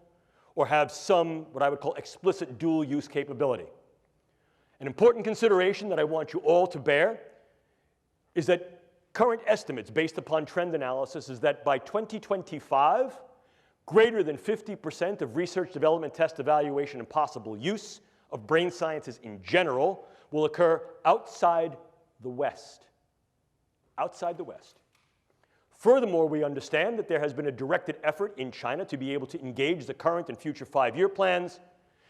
or have some, what I would call, explicit dual use capability. An important consideration that I want you all to bear is that current estimates based upon trend analysis is that by 2025, greater than 50% of research, development, test, evaluation, and possible use of brain sciences in general will occur outside the West. Outside the West. Furthermore, we understand that there has been a directed effort in China to be able to engage the current and future 5-year plans,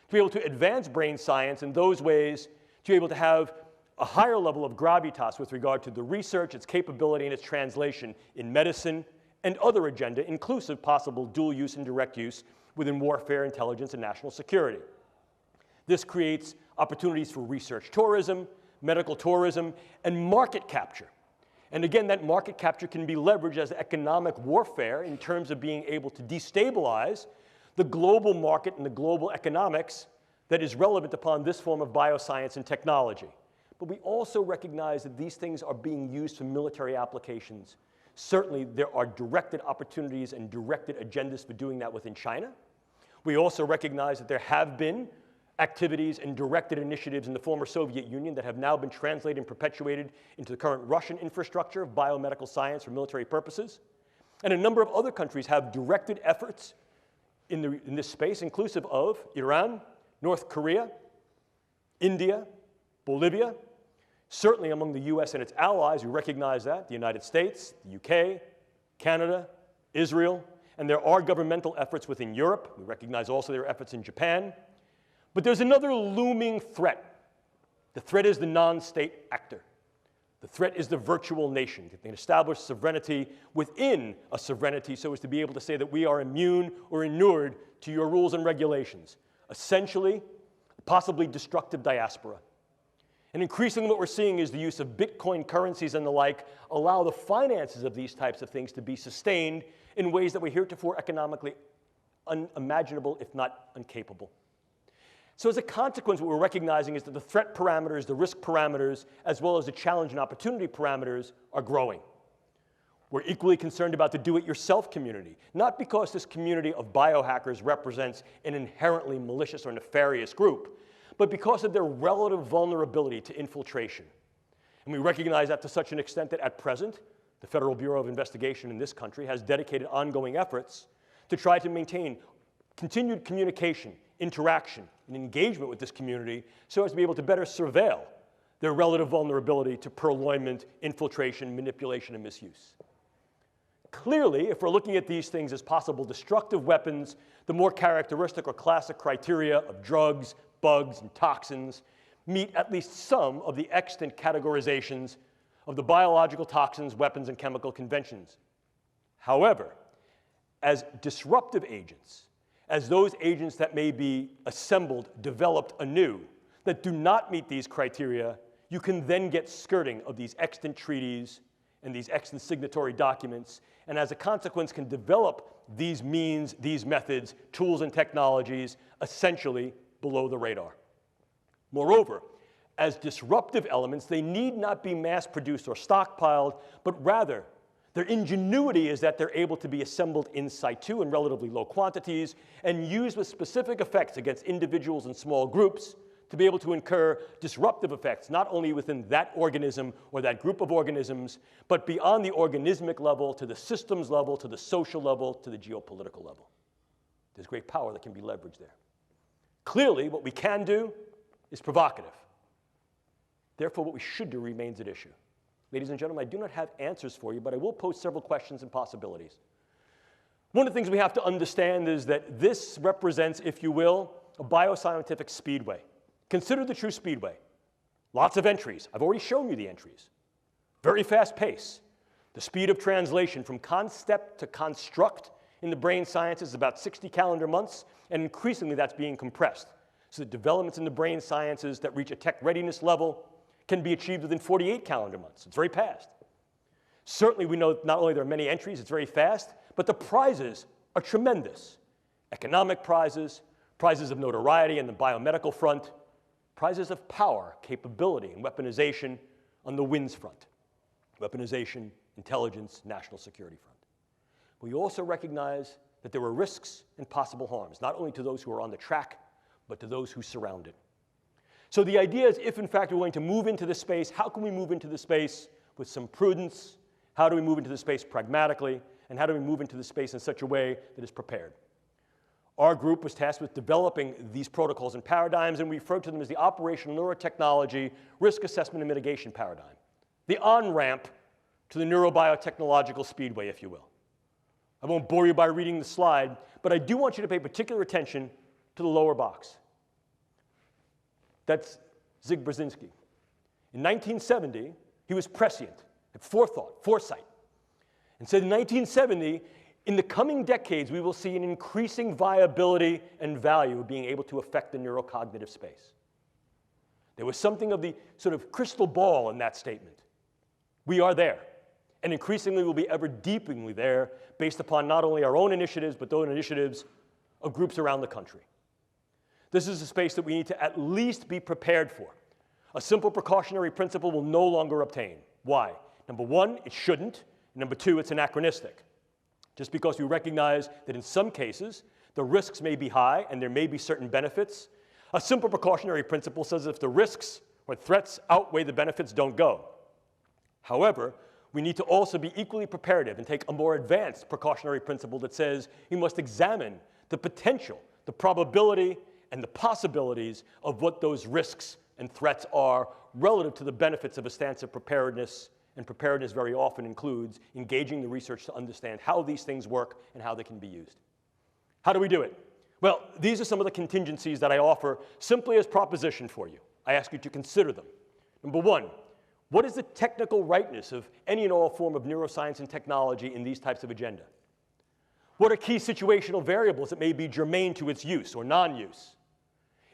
to be able to advance brain science in those ways, to be able to have a higher level of gravitas with regard to the research, its capability, and its translation in medicine and other agenda, inclusive possible dual use and direct use within warfare, intelligence, and national security. This creates opportunities for research tourism, medical tourism, and market capture. And again, that market capture can be leveraged as economic warfare in terms of being able to destabilize the global market and the global economics that is relevant upon this form of bioscience and technology. But we also recognize that these things are being used for military applications. Certainly, there are directed opportunities and directed agendas for doing that within China. We also recognize that there have been activities and directed initiatives in the former Soviet Union that have now been translated and perpetuated into the current Russian infrastructure of biomedical science for military purposes. And a number of other countries have directed efforts in this space, inclusive of Iran, North Korea, India, Bolivia. Certainly among the US and its allies, we recognize that, the United States, the UK, Canada, Israel, and there are governmental efforts within Europe. We recognize also there are efforts in Japan. But there's another looming threat. The threat is the non-state actor. The threat is the virtual nation. They can establish sovereignty within a sovereignty so as to be able to say that we are immune or inured to your rules and regulations. Essentially, possibly destructive diaspora. And increasingly what we're seeing is the use of Bitcoin currencies and the like allow the finances of these types of things to be sustained in ways that were heretofore economically unimaginable, if not incapable. So as a consequence, what we're recognizing is that the threat parameters, the risk parameters, as well as the challenge and opportunity parameters are growing. We're equally concerned about the do-it-yourself community, not because this community of biohackers represents an inherently malicious or nefarious group, but because of their relative vulnerability to infiltration. And we recognize that to such an extent that at present, the Federal Bureau of Investigation in this country has dedicated ongoing efforts to try to maintain continued communication, interaction, and engagement with this community so as to be able to better surveil their relative vulnerability to purloinment, infiltration, manipulation, and misuse. Clearly, if we're looking at these things as possible destructive weapons, the more characteristic or classic criteria of drugs, bugs, and toxins meet at least some of the extant categorizations of the biological toxins, weapons, and chemical conventions. However, as disruptive agents, as those agents that may be assembled, developed anew, that do not meet these criteria, you can then get skirting of these extant treaties and these extant signatory documents, and as a consequence can develop these means, these methods, tools, and technologies essentially below the radar. Moreover, as disruptive elements, they need not be mass-produced or stockpiled, but rather their ingenuity is that they're able to be assembled in situ in relatively low quantities and used with specific effects against individuals and small groups to be able to incur disruptive effects, not only within that organism or that group of organisms, but beyond the organismic level, to the systems level, to the social level, to the geopolitical level. There's great power that can be leveraged there. Clearly, what we can do is provocative. Therefore, what we should do remains at issue. Ladies and gentlemen, I do not have answers for you, but I will pose several questions and possibilities. One of the things we have to understand is that this represents, if you will, a bioscientific speedway. Consider the true speedway. Lots of entries. I've already shown you the entries. Very fast pace. The speed of translation from concept to construct in the brain sciences is about 60 calendar months, and increasingly that's being compressed. So the developments in the brain sciences that reach a tech readiness level can be achieved within 48 calendar months. It's very fast. Certainly we know not only there are many entries, it's very fast, but the prizes are tremendous. Economic prizes, prizes of notoriety on the biomedical front, prizes of power, capability, and weaponization on the WINS front. Weaponization, intelligence, national security front. We also recognize that there are risks and possible harms, not only to those who are on the track, but to those who surround it. So the idea is, if in fact we're going to move into this space, how can we move into the space with some prudence? How do we move into the space pragmatically? And how do we move into the space in such a way that is prepared? Our group was tasked with developing these protocols and paradigms, and we refer to them as the operational neurotechnology risk assessment and mitigation paradigm. The on-ramp to the neurobiotechnological speedway, if you will. I won't bore you by reading the slide, but I do want you to pay particular attention to the lower box. That's Zig Brzezinski. In 1970, he was prescient, had forethought, foresight, and said in 1970, in the coming decades, we will see an increasing viability and value of being able to affect the neurocognitive space. There was something of the sort of crystal ball in that statement. We are there, and increasingly will be ever deepeningly there based upon not only our own initiatives, but those initiatives of groups around the country. This is a space that we need to at least be prepared for. A simple precautionary principle will no longer obtain. Why? Number one, it shouldn't. Number two, it's anachronistic. Just because we recognize that in some cases, the risks may be high and there may be certain benefits, a simple precautionary principle says if the risks or threats outweigh the benefits, don't go. However, we need to also be equally preparative and take a more advanced precautionary principle that says we must examine the potential, the probability, and the possibilities of what those risks and threats are relative to the benefits of a stance of preparedness. And preparedness very often includes engaging the research to understand how these things work and how they can be used. How do we do it? Well, these are some of the contingencies that I offer simply as proposition for you. I ask you to consider them. Number one, what is the technical rightness of any and all form of neuroscience and technology in these types of agenda? What are key situational variables that may be germane to its use or non-use?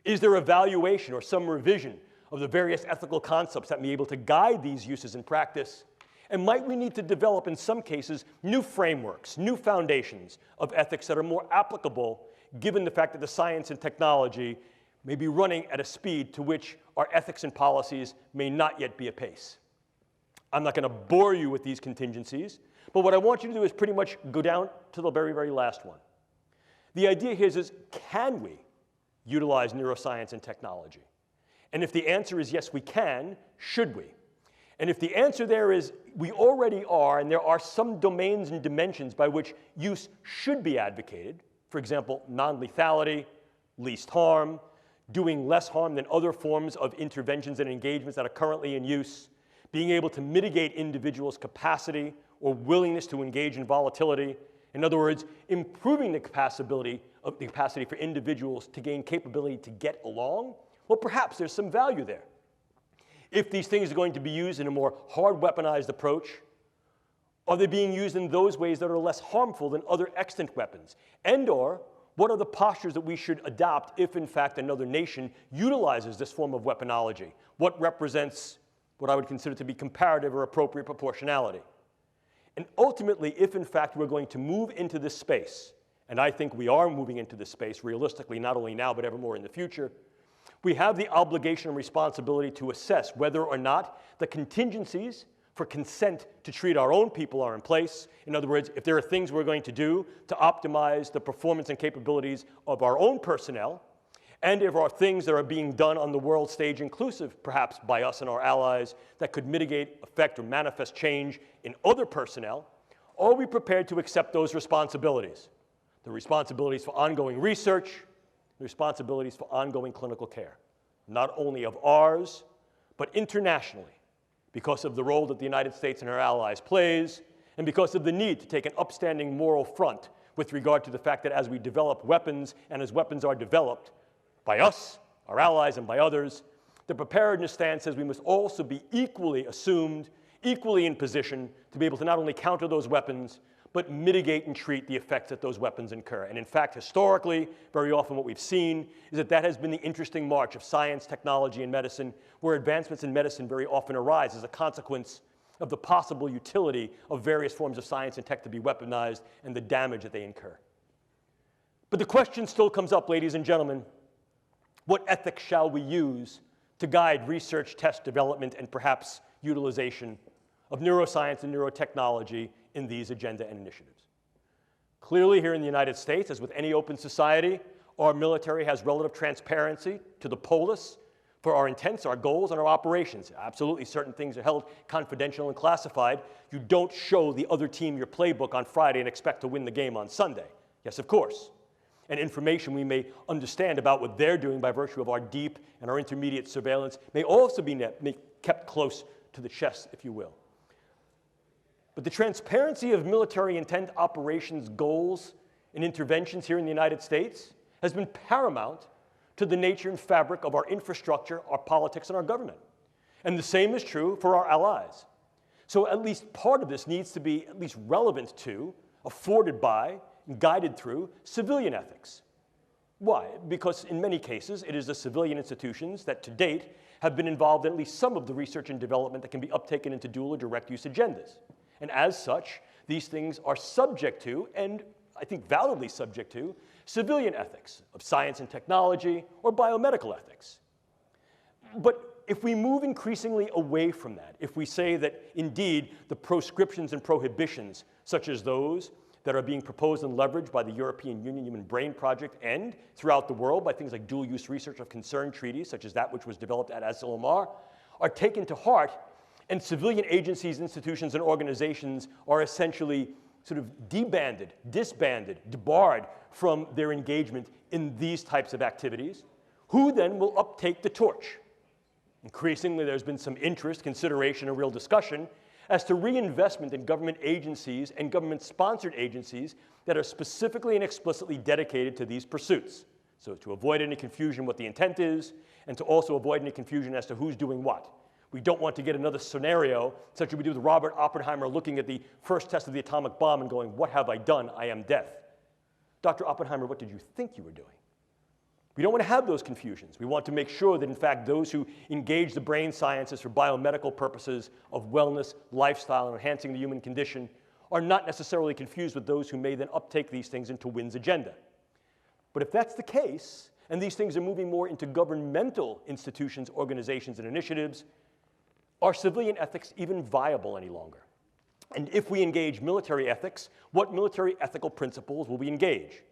Is there evaluation or some revision of the various ethical concepts that may be able to guide these uses in practice? And might we need to develop, in some cases, new frameworks, new foundations of ethics that are more applicable, given the fact that the science and technology may be running at a speed to which our ethics and policies may not yet be apace? I'm not going to bore you with these contingencies, but what I want you to do is pretty much go down to the very, very last one. The idea here is can we utilize neuroscience and technology? And if the answer is yes, we can, should we? And if the answer there is we already are, and there are some domains and dimensions by which use should be advocated, for example, non-lethality, least harm, doing less harm than other forms of interventions and engagements that are currently in use, being able to mitigate individuals' capacity or willingness to engage in volatility. In other words, improving the capacity for individuals to gain capability to get along, well, perhaps there's some value there. If these things are going to be used in a more hard weaponized approach, are they being used in those ways that are less harmful than other extant weapons? And/or what are the postures that we should adopt if, in fact, another nation utilizes this form of weaponology? What represents what I would consider to be comparative or appropriate proportionality? And ultimately, if, in fact, we're going to move into this space, and I think we are moving into this space realistically, not only now but ever more in the future, we have the obligation and responsibility to assess whether or not the contingencies for consent to treat our own people are in place. In other words, if there are things we're going to do to optimize the performance and capabilities of our own personnel, and if there are things that are being done on the world stage, inclusive perhaps by us and our allies, that could mitigate, affect, or manifest change in other personnel, are we prepared to accept those responsibilities? The responsibilities for ongoing research, the responsibilities for ongoing clinical care, not only of ours, but internationally, because of the role that the United States and our allies plays, and because of the need to take an upstanding moral front with regard to the fact that as we develop weapons, and as weapons are developed by us, our allies, and by others, the preparedness stance says we must also be equally assumed, equally in position to be able to not only counter those weapons, but mitigate and treat the effects that those weapons incur. And in fact, historically, very often what we've seen is that that has been the interesting march of science, technology, and medicine, where advancements in medicine very often arise as a consequence of the possible utility of various forms of science and tech to be weaponized and the damage that they incur. But the question still comes up, ladies and gentlemen, what ethics shall we use to guide research, test, development, and perhaps utilization of neuroscience and neurotechnology in these agenda and initiatives? Clearly, here in the United States, as with any open society, our military has relative transparency to the polis for our intents, our goals, and our operations. Absolutely, certain things are held confidential and classified. You don't show the other team your playbook on Friday and expect to win the game on Sunday. Yes, of course. And information we may understand about what they're doing by virtue of our deep and our intermediate surveillance may also be kept close to the chest, if you will. But the transparency of military intent operations, goals, and interventions here in the United States has been paramount to the nature and fabric of our infrastructure, our politics, and our government. And the same is true for our allies. So at least part of this needs to be at least relevant to, afforded by, and guided through civilian ethics. Why? Because in many cases, it is the civilian institutions that to date have been involved in at least some of the research and development that can be uptaken into dual or direct use agendas. And as such, these things are subject to, and I think validly subject to, civilian ethics of science and technology or biomedical ethics. But if we move increasingly away from that, if we say that indeed the proscriptions and prohibitions, such as those that are being proposed and leveraged by the European Union Human Brain Project and throughout the world by things like dual-use research of concern treaties, such as that which was developed at ASILMR, are taken to heart, And civilian agencies, institutions, and organizations are essentially sort of debanded, disbanded, debarred from their engagement in these types of activities. Who then will uptake the torch? Increasingly, there's been some interest, consideration, and real discussion as to reinvestment in government agencies and government-sponsored agencies that are specifically and explicitly dedicated to these pursuits. So to avoid any confusion what the intent is, and to also avoid any confusion as to who's doing what. We don't want to get another scenario, such as we do with Robert Oppenheimer looking at the first test of the atomic bomb and going, "What have I done? I am death." Dr. Oppenheimer, what did you think you were doing? We don't want to have those confusions. We want to make sure that, in fact, those who engage the brain sciences for biomedical purposes of wellness, lifestyle, and enhancing the human condition are not necessarily confused with those who may then uptake these things into WIN's agenda. But if that's the case, and these things are moving more into governmental institutions, organizations, and initiatives, are civilian ethics even viable any longer? And if we engage military ethics, what military ethical principles will we engage?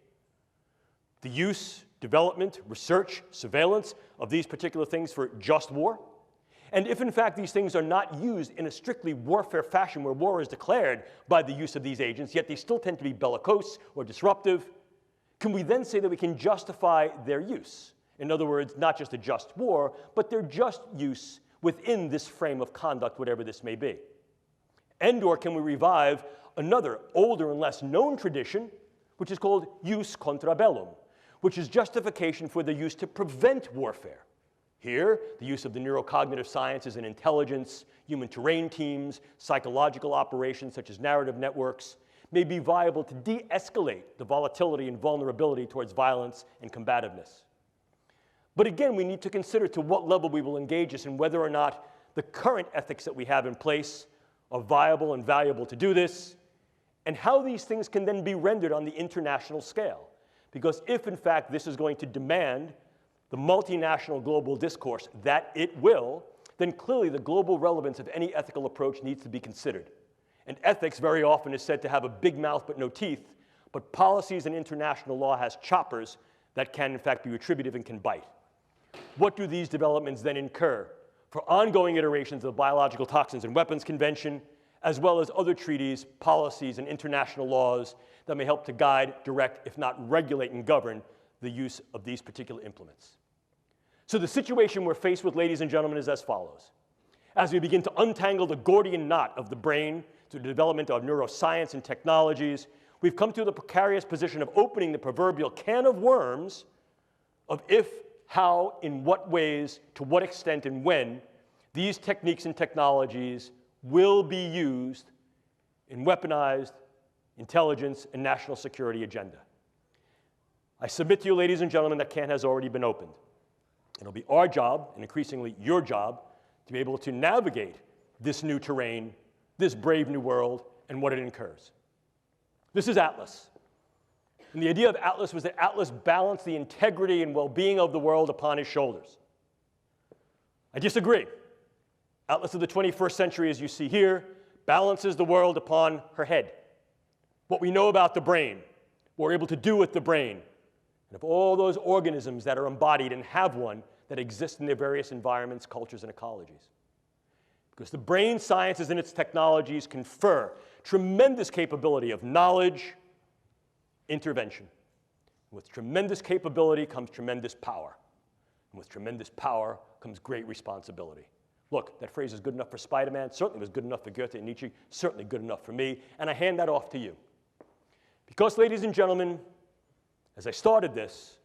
The use, development, research, surveillance of these particular things for just war? And if, in fact, these things are not used in a strictly warfare fashion where war is declared by the use of these agents, yet they still tend to be bellicose or disruptive, can we then say that we can justify their use? In other words, not just a just war, but their just use within this frame of conduct, whatever this may be. And/or can we revive another older and less known tradition, which is called jus contra bellum, which is justification for the use to prevent warfare. Here, the use of the neurocognitive sciences and intelligence, human terrain teams, psychological operations such as narrative networks, may be viable to de-escalate the volatility and vulnerability towards violence and combativeness. But again, we need to consider to what level we will engage this and whether or not the current ethics that we have in place are viable and valuable to do this, and how these things can then be rendered on the international scale. Because if, in fact, this is going to demand the multinational global discourse that it will, then clearly the global relevance of any ethical approach needs to be considered. And ethics very often is said to have a big mouth but no teeth, but policies and international law has choppers that can, in fact, be retributive and can bite. What do these developments then incur for ongoing iterations of the Biological Toxins and Weapons Convention, as well as other treaties, policies, and international laws that may help to guide, direct, if not regulate and govern the use of these particular implements? So the situation we're faced with, ladies and gentlemen, is as follows. As we begin to untangle the Gordian knot of the brain through the development of neuroscience and technologies, we've come to the precarious position of opening the proverbial can of worms of if, how, in what ways, to what extent, and when these techniques and technologies will be used in weaponized intelligence and national security agenda. I submit to you, ladies and gentlemen, that can has already been opened. It'll be our job, and increasingly your job, to be able to navigate this new terrain, this brave new world, and what it incurs. This is Atlas. And the idea of Atlas was that Atlas balanced the integrity and well-being of the world upon his shoulders. I disagree. Atlas of the 21st century, as you see here, balances the world upon her head. What we know about the brain, what we're able to do with the brain, and of all those organisms that are embodied and have one that exist in their various environments, cultures, and ecologies. Because the brain sciences and its technologies confer tremendous capability of knowledge, intervention. With tremendous capability comes tremendous power. And with tremendous power comes great responsibility. Look, that phrase is good enough for Spider-Man, certainly was good enough for Goethe and Nietzsche, certainly good enough for me, and I hand that off to you. Because, ladies and gentlemen, as I started this,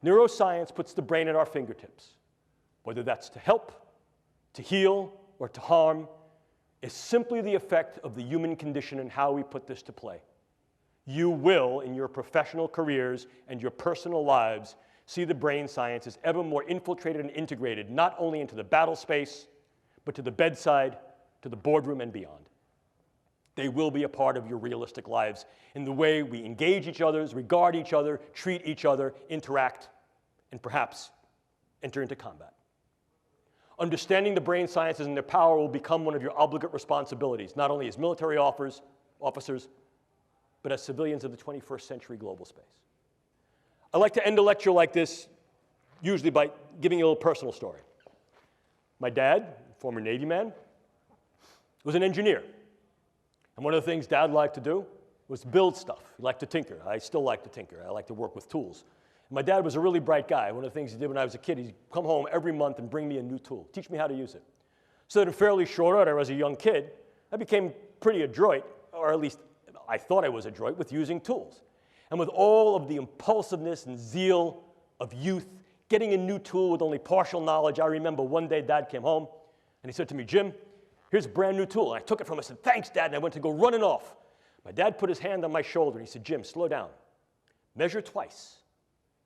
neuroscience puts the brain at our fingertips. Whether that's to help, to heal, or to harm, is simply the effect of the human condition and how we put this to play. You will, in your professional careers and your personal lives, see the brain sciences ever more infiltrated and integrated, not only into the battle space, but to the bedside, to the boardroom, and beyond. They will be a part of your realistic lives in the way we engage each other, regard each other, treat each other, interact, and perhaps enter into combat. Understanding the brain sciences and their power will become one of your obligate responsibilities, not only as military officers, but as civilians of the 21st century global space. I like to end a lecture like this usually by giving you a little personal story. My dad, former Navy man, was an engineer. And one of the things Dad liked to do was build stuff. He liked to tinker. I still like to tinker. I like to work with tools. And my dad was a really bright guy. One of the things he did when I was a kid, he'd come home every month and bring me a new tool, teach me how to use it. So that in fairly short order, as a young kid, I became pretty adroit, or at least I thought I was adroit, with using tools. And with all of the impulsiveness and zeal of youth, getting a new tool with only partial knowledge, I remember one day Dad came home and he said to me, "Jim, here's a brand new tool." And I took it from him and said, "Thanks, Dad," and I went to go running off. My dad put his hand on my shoulder and he said, "Jim, slow down. Measure twice.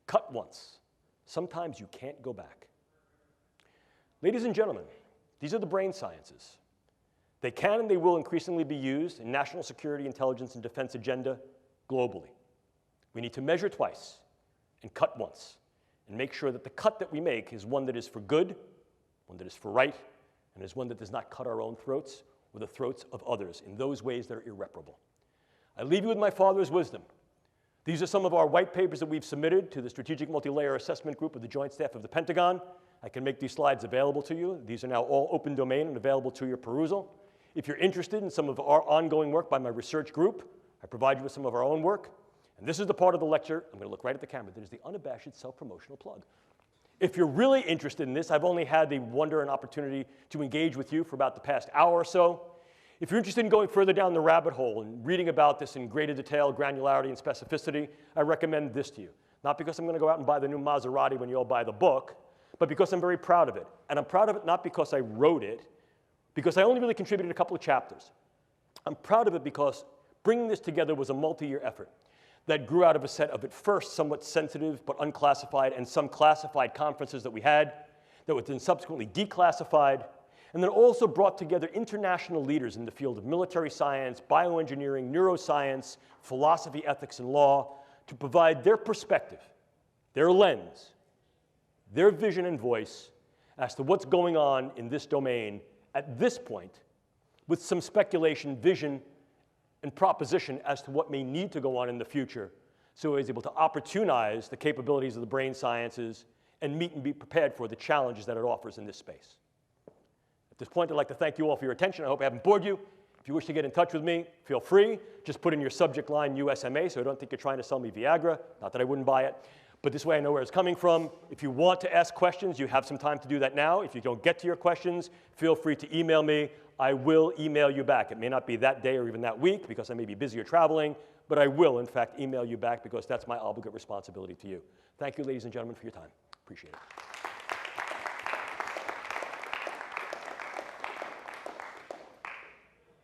Cut once. Sometimes you can't go back." Ladies and gentlemen, these are the brain sciences. They can and they will increasingly be used in national security, intelligence, and defense agenda globally. We need to measure twice and cut once and make sure that the cut that we make is one that is for good, one that is for right, and is one that does not cut our own throats or the throats of others in those ways that are irreparable. I leave you with my father's wisdom. These are some of our white papers that we've submitted to the Strategic Multi-Layer Assessment Group of the Joint Staff of the Pentagon. I can make these slides available to you. These are now all open domain and available to your perusal. If you're interested in some of our ongoing work by my research group, I provide you with some of our own work. And this is the part of the lecture, I'm going to look right at the camera, that is the unabashed self-promotional plug. If you're really interested in this, I've only had the wonder and opportunity to engage with you for about the past hour or so. If you're interested in going further down the rabbit hole and reading about this in greater detail, granularity, and specificity, I recommend this to you. Not because I'm going to go out and buy the new Maserati when you all buy the book, but because I'm very proud of it. And I'm proud of it not because I wrote it, because I only really contributed a couple of chapters. I'm proud of it because bringing this together was a multi-year effort that grew out of a set of, at first, somewhat sensitive but unclassified and some classified conferences that we had that were then subsequently declassified, and then also brought together international leaders in the field of military science, bioengineering, neuroscience, philosophy, ethics, and law to provide their perspective, their lens, their vision and voice as to what's going on in this domain at this point, with some speculation, vision, and proposition as to what may need to go on in the future, so he's able to opportunize the capabilities of the brain sciences and meet and be prepared for the challenges that it offers in this space. At this point, I'd like to thank you all for your attention. I hope I haven't bored you. If you wish to get in touch with me, feel free. Just put in your subject line USMA, so I don't think you're trying to sell me Viagra. Not that I wouldn't buy it, but this way I know where it's coming from. If you want to ask questions, you have some time to do that now. If you don't get to your questions, feel free to email me. I will email you back. It may not be that day or even that week because I may be busy or traveling, but I will, in fact, email you back because that's my obligate responsibility to you. Thank you, ladies and gentlemen, for your time. Appreciate it.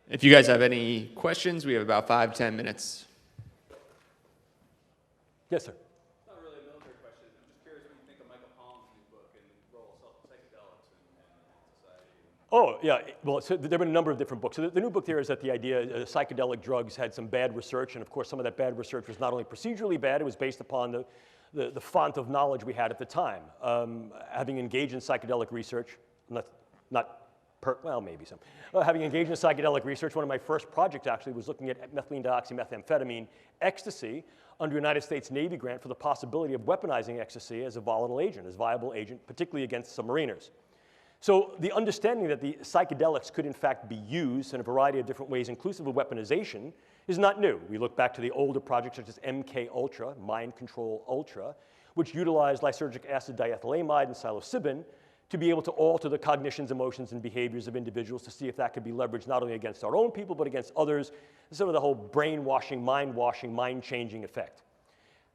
If you guys have any questions, we have about 5-10 minutes. Yes, sir. It's not really a military question. I'm just curious what you think of Michael Pollan's new book and the role of psychedelics in society. Oh, yeah. Well, so there have been a number of different books. So the new book there is that the idea psychedelic drugs had some bad research, and of course some of that bad research was not only procedurally bad, it was based upon the font of knowledge we had at the time. Having engaged in psychedelic research, well, maybe some. Having engaged in psychedelic research, one of my first projects actually was looking at methylene dioxymethamphetamine ecstasy under United States Navy grant for the possibility of weaponizing ecstasy as a volatile agent, as a viable agent, particularly against submariners. So the understanding that the psychedelics could in fact be used in a variety of different ways, inclusive of weaponization, is not new. We look back to the older projects such as MK Ultra, Mind Control Ultra, which utilized lysergic acid diethylamide and psilocybin to be able to alter the cognitions, emotions, and behaviors of individuals to see if that could be leveraged not only against our own people, but against others, sort of the whole brainwashing, mind-changing effect.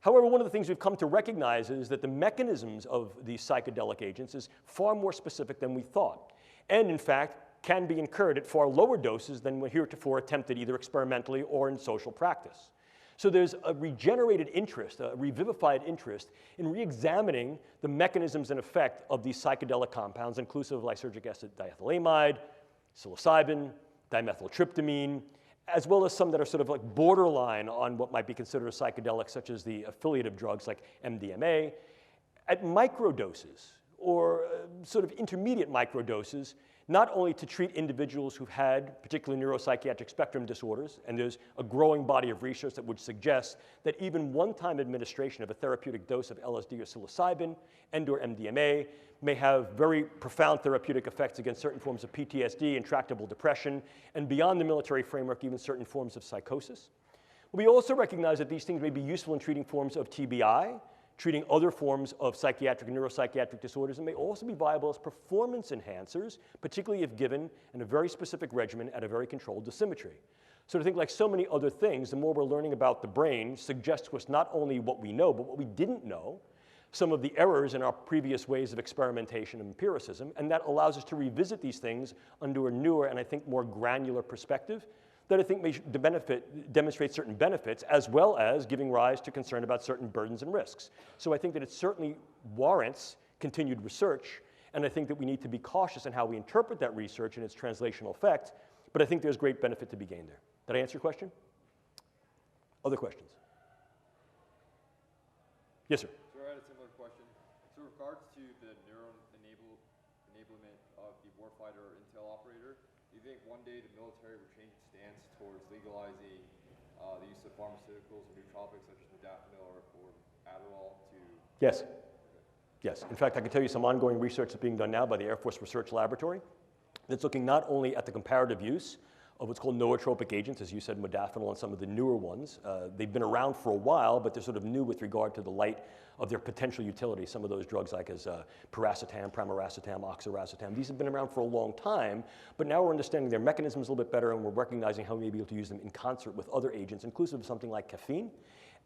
However, one of the things we've come to recognize is that the mechanisms of these psychedelic agents is far more specific than we thought, and in fact, can be incurred at far lower doses than were heretofore attempted either experimentally or in social practice. So there's a regenerated interest, a revivified interest in re-examining the mechanisms and effect of these psychedelic compounds, inclusive of lysergic acid diethylamide, psilocybin, dimethyltryptamine, as well as some that are sort of like borderline on what might be considered a psychedelic, such as the affiliative drugs like MDMA, at microdoses or sort of intermediate microdoses, not only to treat individuals who've had particular neuropsychiatric spectrum disorders, and there's a growing body of research that would suggest that even one-time administration of a therapeutic dose of LSD or psilocybin and/or MDMA may have very profound therapeutic effects against certain forms of PTSD, intractable depression, and beyond the military framework, even certain forms of psychosis. We also recognize that these things may be useful in treating forms of TBI, treating other forms of psychiatric and neuropsychiatric disorders, and may also be viable as performance enhancers, particularly if given in a very specific regimen at a very controlled dosimetry. So to think like so many other things, the more we're learning about the brain suggests to us not only what we know, but what we didn't know, some of the errors in our previous ways of experimentation and empiricism, and that allows us to revisit these things under a newer and I think more granular perspective that I think may demonstrate certain benefits, as well as giving rise to concern about certain burdens and risks. So I think that it certainly warrants continued research, and I think that we need to be cautious in how we interpret that research and its translational effect, but I think there's great benefit to be gained there. Did I answer your question? Other questions? Yes, sir. So I had a similar question. So in regards to the enablement of the warfighter or intel operator, do you think one day the military would change its stance towards legalizing the use of pharmaceuticals or nootropics such as modafinil or Adderall to... Yes. Yes. In fact, I can tell you some ongoing research that's being done now by the Air Force Research Laboratory that's looking not only at the comparative use of what's called nootropic agents, as you said, modafinil and some of the newer ones. They've been around for a while, but they're sort of new with regard to the light of their potential utility. Some of those drugs like as piracetam, pramiracetam, oxiracetam, these have been around for a long time, but now we're understanding their mechanisms a little bit better, and we're recognizing how we may be able to use them in concert with other agents, inclusive of something like caffeine,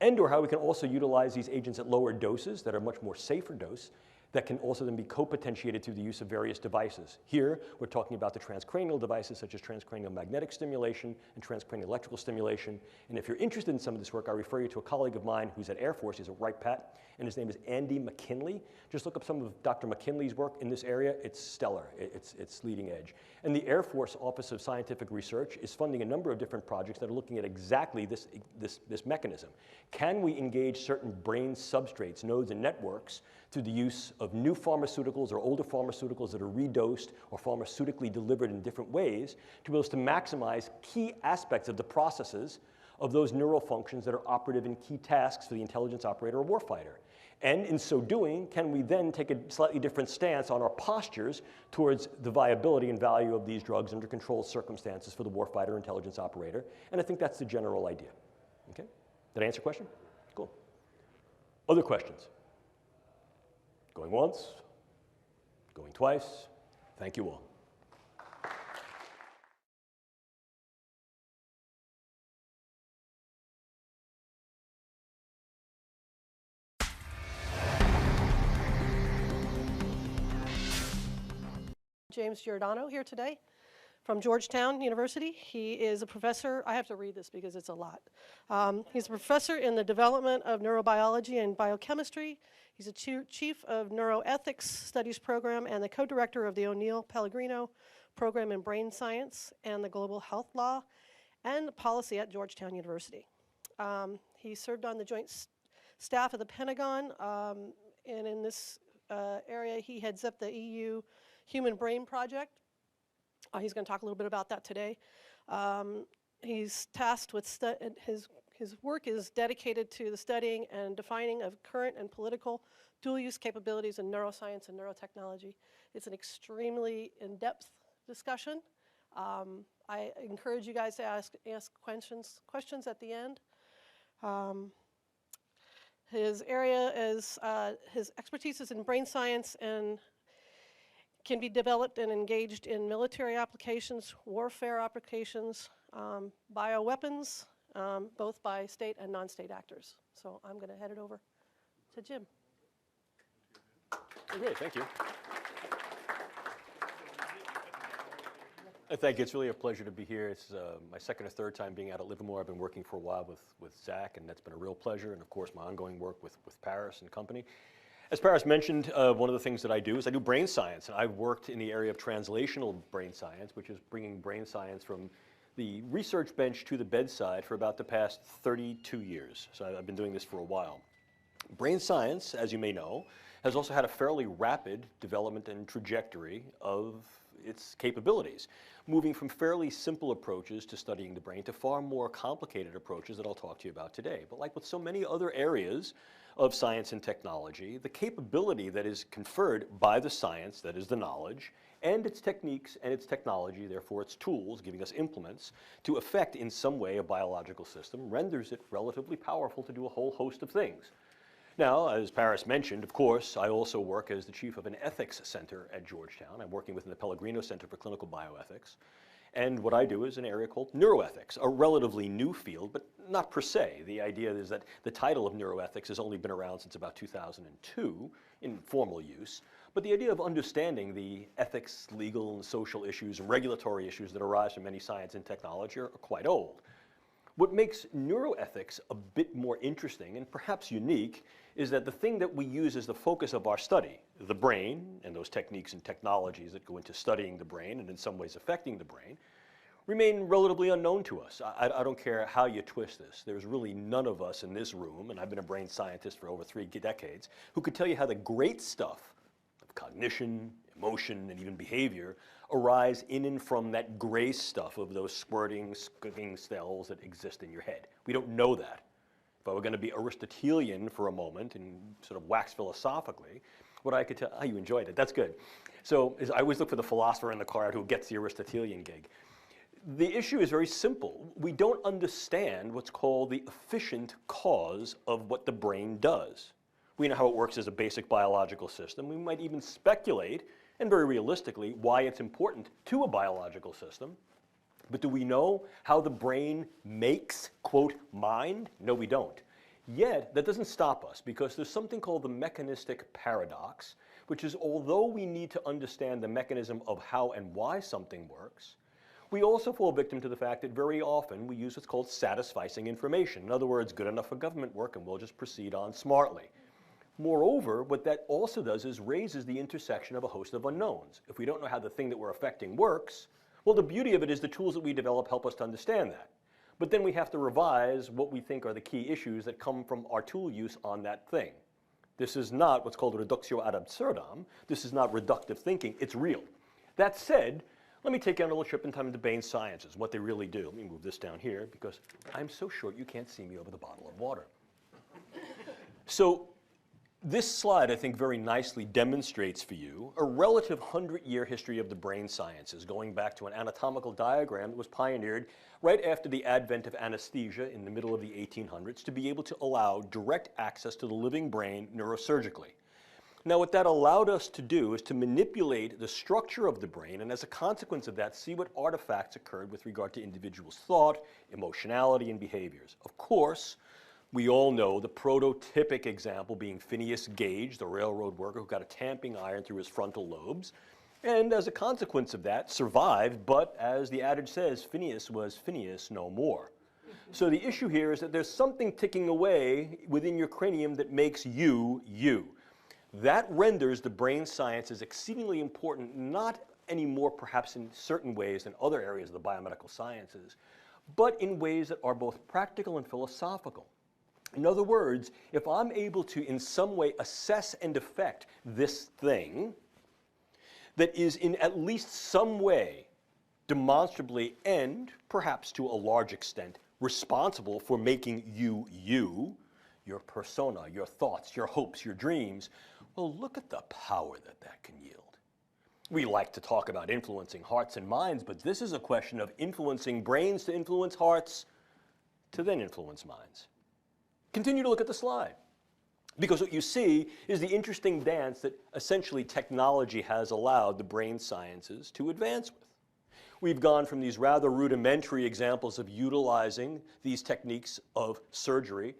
and or how we can also utilize these agents at lower doses that are much more safer dose, that can also then be co-potentiated through the use of various devices. Here, we're talking about the transcranial devices such as transcranial magnetic stimulation and transcranial electrical stimulation. And if you're interested in some of this work, I refer you to a colleague of mine who's at Air Force. He's a Wright Pat, and his name is Andy McKinley. Just look up some of Dr. McKinley's work in this area. It's stellar. It's leading edge. And the Air Force Office of Scientific Research is funding a number of different projects that are looking at exactly this mechanism. Can we engage certain brain substrates, nodes, and networks through the use of new pharmaceuticals or older pharmaceuticals that are redosed or pharmaceutically delivered in different ways to be able to maximize key aspects of the processes of those neural functions that are operative in key tasks for the intelligence operator or warfighter. And in so doing, can we then take a slightly different stance on our postures towards the viability and value of these drugs under controlled circumstances for the warfighter or intelligence operator? And I think that's the general idea. Okay? Did I answer your question? Cool. Other questions? Going once, going twice. Thank you all. James Giordano here today from Georgetown University. He is a professor. I have to read this because it's a lot. He's a professor in the development of neurobiology and biochemistry. He's a chief of neuroethics studies program and the co-director of the O'Neill Pellegrino program in brain science and the global health law and policy at Georgetown University. He served on the joint staff of the Pentagon, and in this area he heads up the EU Human Brain Project. He's going to talk a little bit about that today. He's tasked with his work is dedicated to the studying and defining of current and political dual-use capabilities in neuroscience and neurotechnology. It's an extremely in-depth discussion. I encourage you guys to ask questions at the end. His area is, his expertise is in brain science and can be developed and engaged in military applications, warfare applications, bioweapons, both by state and non-state actors. So I'm going to head it over to Jim. Oh, great, thank you. Thank you. It's really a pleasure to be here. It's my second or third time being out at Livermore. I've been working for a while with Zach, and that's been a real pleasure. And of course, my ongoing work with Paris and company. As Paris mentioned, one of the things that I do is I do brain science, and I've worked in the area of translational brain science, which is bringing brain science from the research bench to the bedside for about the past 32 years. So I've been doing this for a while. Brain science, as you may know, has also had a fairly rapid development and trajectory of its capabilities, moving from fairly simple approaches to studying the brain to far more complicated approaches that I'll talk to you about today. But like with so many other areas of science and technology, the capability that is conferred by the science, that is the knowledge, and its techniques and its technology, therefore its tools, giving us implements, to affect in some way a biological system, renders it relatively powerful to do a whole host of things. Now, as Paris mentioned, of course, I also work as the chief of an ethics center at Georgetown. I'm working within the Pellegrino Center for Clinical Bioethics. And what I do is an area called neuroethics, a relatively new field, but not per se. The idea is that the title of neuroethics has only been around since about 2002 in formal use. But the idea of understanding the ethics, legal, and social issues and regulatory issues that arise from any science and technology are quite old. What makes neuroethics a bit more interesting and perhaps unique is that the thing that we use as the focus of our study, the brain and those techniques and technologies that go into studying the brain and in some ways affecting the brain, remain relatively unknown to us. I don't care how you twist this. There's really none of us in this room, and I've been a brain scientist for over 3 decades, who could tell you how the great stuff of cognition, emotion, and even behavior arise in and from that gray stuff of those squirting, squirting cells that exist in your head. We don't know that. If I were going to be Aristotelian for a moment and sort of wax philosophically, what I could tell, you enjoyed it, that's good. So I always look for the philosopher in the crowd who gets the Aristotelian gig. The issue is very simple. We don't understand what's called the efficient cause of what the brain does. We know how it works as a basic biological system. We might even speculate, and very realistically, why it's important to a biological system. But do we know how the brain makes, quote, mind? No, we don't. Yet, that doesn't stop us, because there's something called the mechanistic paradox, which is although we need to understand the mechanism of how and why something works, we also fall victim to the fact that very often we use what's called satisficing information. In other words, good enough for government work, and we'll just proceed on smartly. Moreover, what that also does is raises the intersection of a host of unknowns. If we don't know how the thing that we're affecting works, well, the beauty of it is the tools that we develop help us to understand that. But then we have to revise what we think are the key issues that come from our tool use on that thing. This is not what's called reductio ad absurdum. This is not reductive thinking. It's real. That said, let me take you on a little trip in time into brain sciences, what they really do. Let me move this down here because I'm so short you can't see me over the bottle of water. So this slide, I think, very nicely demonstrates for you a relative 100-year history of the brain sciences, going back to an anatomical diagram that was pioneered right after the advent of anesthesia in the middle of the 1800s to be able to allow direct access to the living brain neurosurgically. Now, what that allowed us to do is to manipulate the structure of the brain, and as a consequence of that, see what artifacts occurred with regard to individuals' thought, emotionality, and behaviors. Of course, we all know the prototypic example being Phineas Gage, the railroad worker who got a tamping iron through his frontal lobes, and as a consequence of that, survived, but as the adage says, Phineas was Phineas no more. So the issue here is that there's something ticking away within your cranium that makes you, you. That renders the brain sciences exceedingly important, not anymore perhaps in certain ways than other areas of the biomedical sciences, but in ways that are both practical and philosophical. In other words, if I'm able to in some way assess and affect this thing that is in at least some way demonstrably and perhaps to a large extent responsible for making you, you, your persona, your thoughts, your hopes, your dreams, well, look at the power that that can yield. We like to talk about influencing hearts and minds, but this is a question of influencing brains to influence hearts to then influence minds. Continue to look at the slide, because what you see is the interesting dance that essentially technology has allowed the brain sciences to advance with. We've gone from these rather rudimentary examples of utilizing these techniques of surgery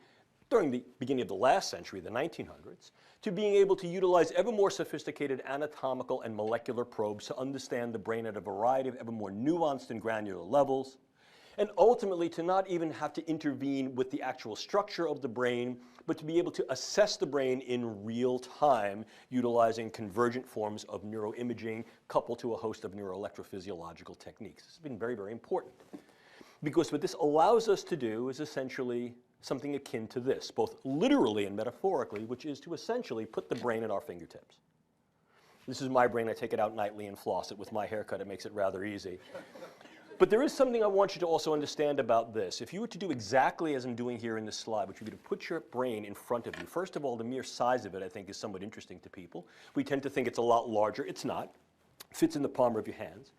during the beginning of the last century, the 1900s, to being able to utilize ever more sophisticated anatomical and molecular probes to understand the brain at a variety of ever more nuanced and granular levels, and ultimately to not even have to intervene with the actual structure of the brain, but to be able to assess the brain in real time, utilizing convergent forms of neuroimaging coupled to a host of neuroelectrophysiological techniques. This has been very, very important, because what this allows us to do is essentially something akin to this, both literally and metaphorically, which is to essentially put the brain at our fingertips. This is my brain. I take it out nightly and floss it. With my haircut, it makes it rather easy. But there is something I want you to also understand about this. If you were to do exactly as I'm doing here in this slide, which would be to put your brain in front of you, first of all, the mere size of it, I think, is somewhat interesting to people. We tend to think it's a lot larger. It's not. It fits in the palm of your hands.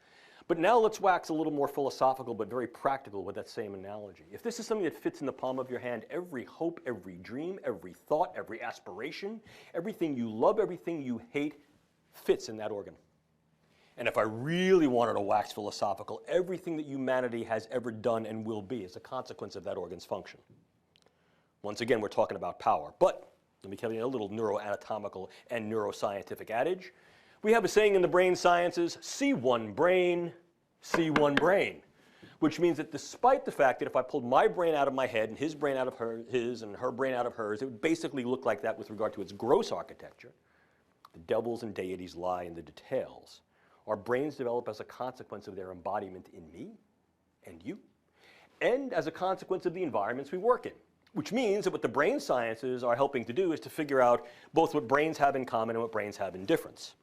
But now let's wax a little more philosophical but very practical with that same analogy. If this is something that fits in the palm of your hand, every hope, every dream, every thought, every aspiration, everything you love, everything you hate, fits in that organ. And if I really wanted to wax philosophical, everything that humanity has ever done and will be is a consequence of that organ's function. Once again, we're talking about power. But let me tell you a little neuroanatomical and neuroscientific adage. We have a saying in the brain sciences, see one brain, see one brain. Which means that despite the fact that if I pulled my brain out of my head and his brain out of his and her brain out of hers, it would basically look like that with regard to its gross architecture. The devils and deities lie in the details. Our brains develop as a consequence of their embodiment in me and you, and as a consequence of the environments we work in. Which means that what the brain sciences are helping to do is to figure out both what brains have in common and what brains have in difference.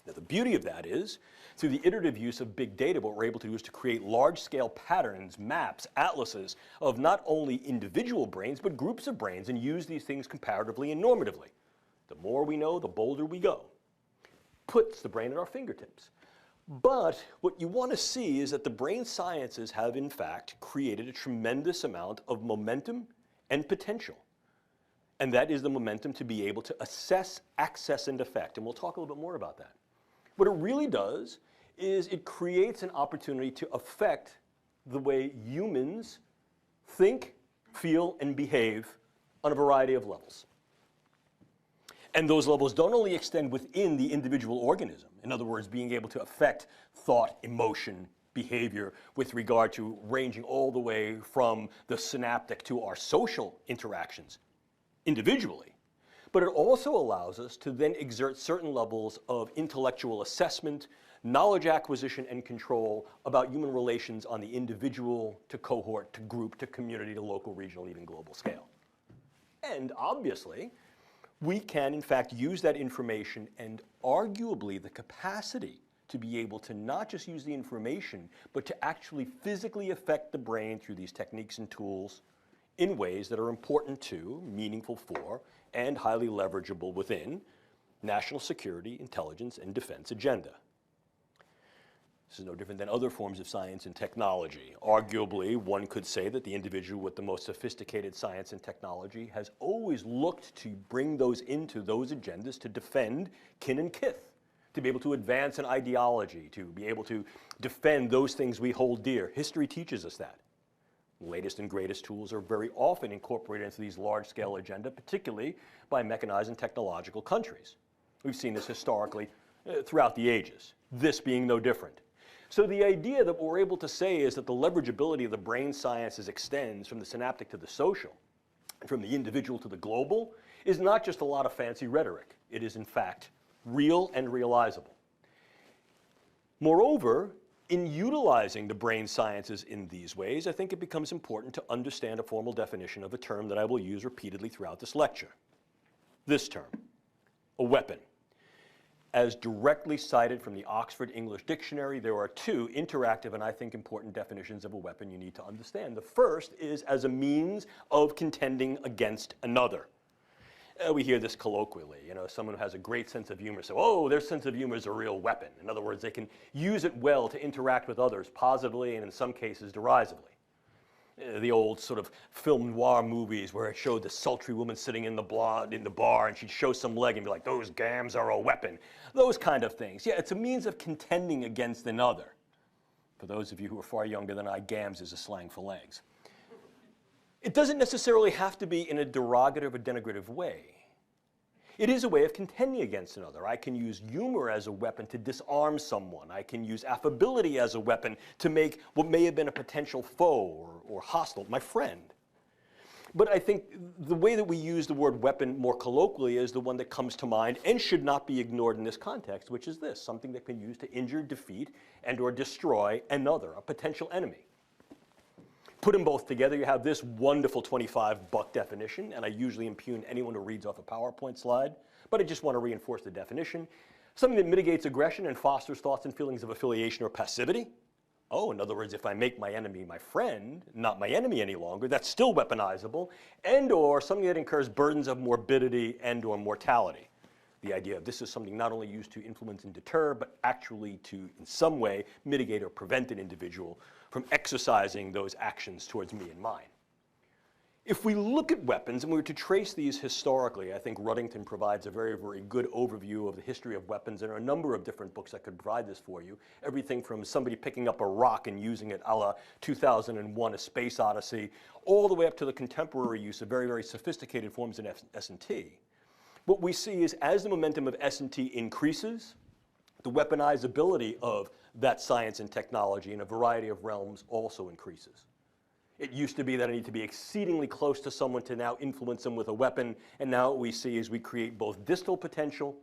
Now, the beauty of that is, through the iterative use of big data, what we're able to do is to create large-scale patterns, maps, atlases of not only individual brains, but groups of brains, and use these things comparatively and normatively. The more we know, the bolder we go. Puts the brain at our fingertips. But what you want to see is that the brain sciences have, in fact, created a tremendous amount of momentum and potential. And that is the momentum to be able to assess, access, and affect. And we'll talk a little bit more about that. What it really does is it creates an opportunity to affect the way humans think, feel, and behave on a variety of levels. And those levels don't only extend within the individual organism, in other words, being able to affect thought, emotion, behavior with regard to ranging all the way from the synaptic to our social interactions individually, but it also allows us to then exert certain levels of intellectual assessment, knowledge acquisition, and control about human relations on the individual to cohort to group to community to local, regional, even global scale. And obviously, we can in fact use that information and arguably the capacity to be able to not just use the information, but to actually physically affect the brain through these techniques and tools in ways that are important to, meaningful for, and highly leverageable within national security, intelligence, and defense agenda. This is no different than other forms of science and technology. Arguably, one could say that the individual with the most sophisticated science and technology has always looked to bring those into those agendas to defend kin and kith, to be able to advance an ideology, to be able to defend those things we hold dear. History teaches us that. The latest and greatest tools are very often incorporated into these large-scale agenda, particularly by mechanized and technological countries. We've seen this historically throughout the ages, this being no different. So the idea that what we're able to say is that the leverageability of the brain sciences extends from the synaptic to the social, and from the individual to the global, is not just a lot of fancy rhetoric. It is, in fact, real and realizable. Moreover, in utilizing the brain sciences in these ways, I think it becomes important to understand a formal definition of a term that I will use repeatedly throughout this lecture. This term, a weapon. As directly cited from the Oxford English Dictionary, there are two interactive and I think important definitions of a weapon you need to understand. The first is as a means of contending against another. We hear this colloquially, someone who has a great sense of humor, so, oh, their sense of humor is a real weapon. In other words, they can use it well to interact with others positively and in some cases derisively. The old sort of film noir movies where it showed the sultry woman sitting in the bar and she'd show some leg and be like, those gams are a weapon. Those kind of things. Yeah, it's a means of contending against another. For those of you who are far younger than I, gams is a slang for legs. It doesn't necessarily have to be in a derogative or denigrative way. It is a way of contending against another. I can use humor as a weapon to disarm someone. I can use affability as a weapon to make what may have been a potential foe or hostile my friend. But I think the way that we use the word weapon more colloquially is the one that comes to mind and should not be ignored in this context, which is this, something that can be used to injure, defeat, and or destroy another, a potential enemy. Put them both together, you have this wonderful 25-buck definition, and I usually impugn anyone who reads off a PowerPoint slide, but I just want to reinforce the definition. Something that mitigates aggression and fosters thoughts and feelings of affiliation or passivity. Oh, in other words, if I make my enemy my friend, not my enemy any longer, that's still weaponizable. And or something that incurs burdens of morbidity and or mortality. The idea of this is something not only used to influence and deter, but actually to, in some way, mitigate or prevent an individual from exercising those actions towards me and mine. If we look at weapons and we were to trace these historically, I think Ruddington provides a very, very good overview of the history of weapons. There are a number of different books that could provide this for you. Everything from somebody picking up a rock and using it a la 2001: A Space Odyssey, all the way up to the contemporary use of very, very sophisticated forms in S&T. What we see is as the momentum of S&T increases, the weaponizability of that science and technology in a variety of realms also increases. It used to be that I need to be exceedingly close to someone to now influence them with a weapon, and now what we see is we create both distal potential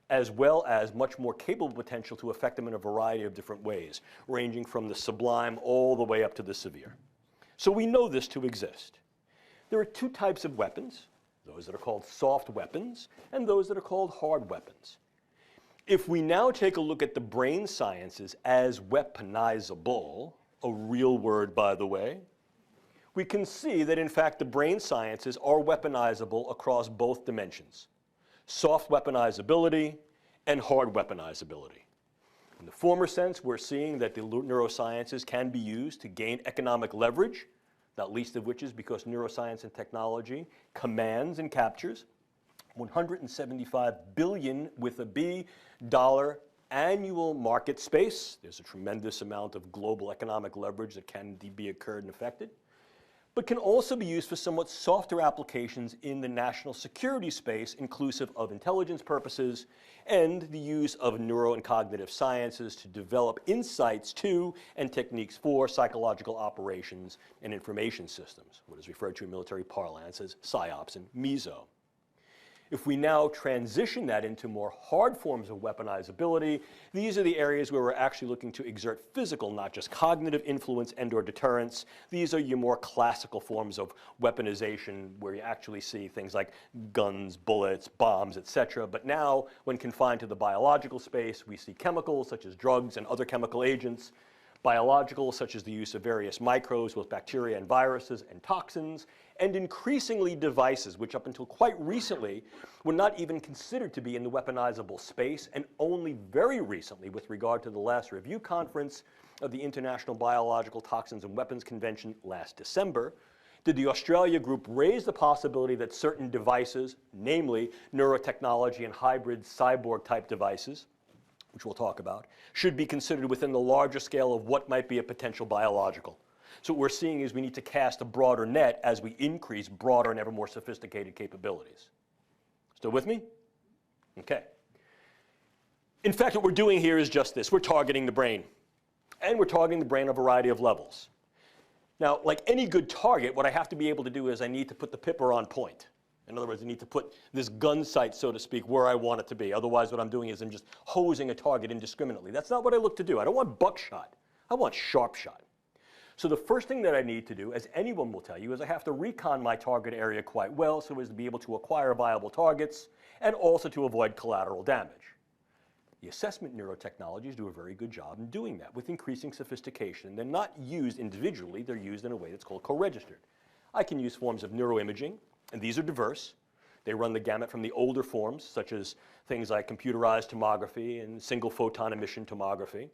as well as much more capable potential to affect them in a variety of different ways, ranging from the sublime all the way up to the severe. So we know this to exist. There are two types of weapons, those that are called soft weapons and those that are called hard weapons. If we now take a look at the brain sciences as weaponizable, a real word, by the way, we can see that, in fact, the brain sciences are weaponizable across both dimensions: soft weaponizability and hard weaponizability. In the former sense, we're seeing that the neurosciences can be used to gain economic leverage, not least of which is because neuroscience and technology commands and captures $175 billion with a B dollar annual market space. There's a tremendous amount of global economic leverage that can be occurred and affected, but can also be used for somewhat softer applications in the national security space, inclusive of intelligence purposes and the use of neuro and cognitive sciences to develop insights to and techniques for psychological operations and information systems, what is referred to in military parlance as PSYOPs and MESO. If we now transition that into more hard forms of weaponizability, these are the areas where we're actually looking to exert physical, not just cognitive influence and or deterrence. These are your more classical forms of weaponization where you actually see things like guns, bullets, bombs, etc. But now, when confined to the biological space, we see chemicals such as drugs and other chemical agents, biological such as the use of various microbes, both bacteria and viruses and toxins, and increasingly devices, which up until quite recently were not even considered to be in the weaponizable space, and only very recently, with regard to the last review conference of the International Biological Toxins and Weapons Convention last December, did the Australia group raise the possibility that certain devices, namely neurotechnology and hybrid cyborg type devices, which we'll talk about, should be considered within the larger scale of what might be a potential biological. So what we're seeing is we need to cast a broader net as we increase broader and ever more sophisticated capabilities. Still with me? Okay. In fact, what we're doing here is just this. We're targeting the brain. And we're targeting the brain on a variety of levels. Now, like any good target, what I have to be able to do is I need to put the pipper on point. In other words, I need to put this gun sight, so to speak, where I want it to be. Otherwise, what I'm doing is I'm just hosing a target indiscriminately. That's not what I look to do. I don't want buckshot. I want sharp shot. So the first thing that I need to do, as anyone will tell you, is I have to recon my target area quite well so as to be able to acquire viable targets and also to avoid collateral damage. The assessment neurotechnologies do a very good job in doing that with increasing sophistication. They're not used individually. They're used in a way that's called co-registered. I can use forms of neuroimaging, and these are diverse. They run the gamut from the older forms, such as things like computerized tomography and single photon emission tomography,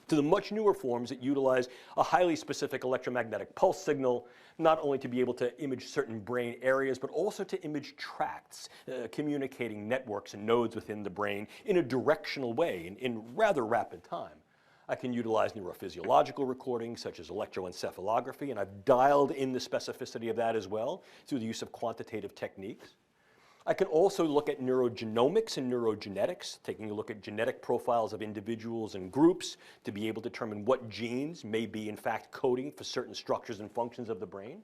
to the much newer forms that utilize a highly specific electromagnetic pulse signal, not only to be able to image certain brain areas, but also to image tracts, communicating networks and nodes within the brain in a directional way in rather rapid time. I can utilize neurophysiological recordings such as electroencephalography, and I've dialed in the specificity of that as well through the use of quantitative techniques. I can also look at neurogenomics and neurogenetics, taking a look at genetic profiles of individuals and groups to be able to determine what genes may be in fact coding for certain structures and functions of the brain.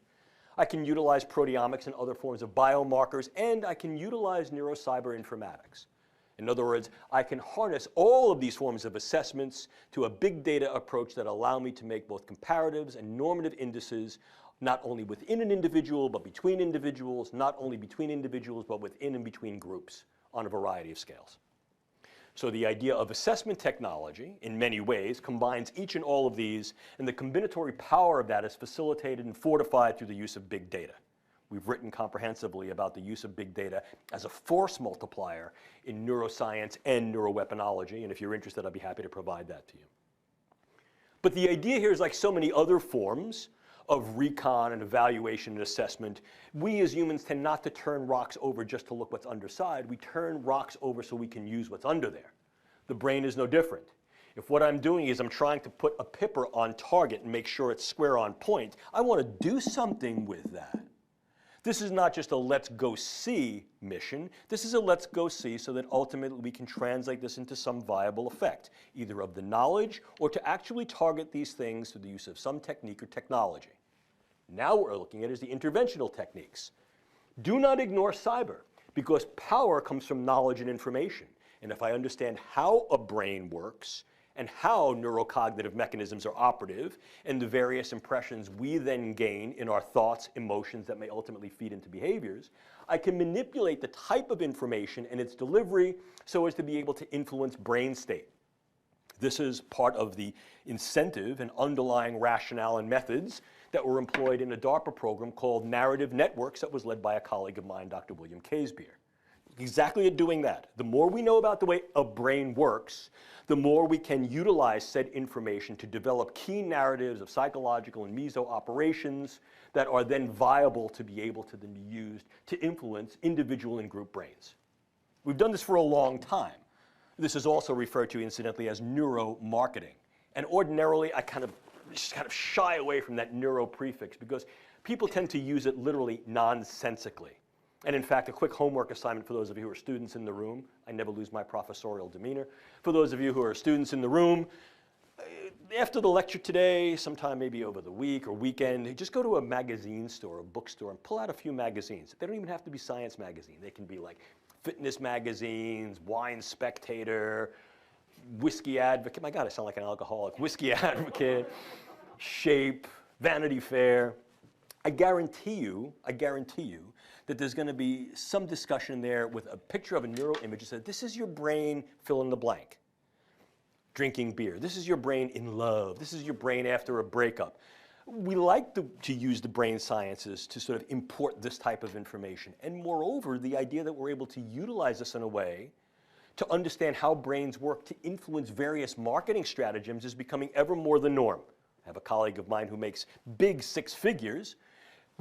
I can utilize proteomics and other forms of biomarkers, and I can utilize neurocyber-informatics. In other words, I can harness all of these forms of assessments to a big data approach that allow me to make both comparatives and normative indices, not only within an individual, but between individuals, not only between individuals, but within and between groups on a variety of scales. So the idea of assessment technology, in many ways, combines each and all of these, and the combinatory power of that is facilitated and fortified through the use of big data. We've written comprehensively about the use of big data as a force multiplier in neuroscience and neuroweaponology, and if you're interested, I'd be happy to provide that to you. But the idea here is, like so many other forms of recon and evaluation and assessment, we as humans tend not to turn rocks over just to look what's underside. We turn rocks over so we can use what's under there. The brain is no different. If what I'm doing is I'm trying to put a pipper on target and make sure it's square on point, I want to do something with that. This is not just a let's go see mission. This is a let's go see so that ultimately we can translate this into some viable effect, either of the knowledge or to actually target these things through the use of some technique or technology. Now what we're looking at is the interventional techniques. Do not ignore cyber, because power comes from knowledge and information. And if I understand how a brain works, and how neurocognitive mechanisms are operative, and the various impressions we then gain in our thoughts, emotions that may ultimately feed into behaviors, I can manipulate the type of information and its delivery so as to be able to influence brain state. This is part of the incentive and underlying rationale and methods that were employed in a DARPA program called Narrative Networks that was led by a colleague of mine, Dr. William Casebeer. Exactly at doing that. The more we know about the way a brain works, the more we can utilize said information to develop key narratives of psychological and meso operations that are then viable to be able to then be used to influence individual and group brains. We've done this for a long time. This is also referred to incidentally as neuromarketing. And ordinarily, I just kind of shy away from that neuro prefix because people tend to use it literally nonsensically. And in fact, a quick homework assignment for those of you who are students in the room. I never lose my professorial demeanor. For those of you who are students in the room, after the lecture today, sometime maybe over the week or weekend, just go to a magazine store, a bookstore, and pull out a few magazines. They don't even have to be science magazine. They can be like fitness magazines, Wine Spectator, Whiskey Advocate. My God, I sound like an alcoholic. Whiskey Advocate, Shape, Vanity Fair. I guarantee you that there's going to be some discussion there with a picture of a neural image that says, this is your brain, fill in the blank. Drinking beer. This is your brain in love. This is your brain after a breakup. We like to use the brain sciences to sort of import this type of information. And moreover, the idea that we're able to utilize this in a way to understand how brains work to influence various marketing stratagems is becoming ever more the norm. I have a colleague of mine who makes big six figures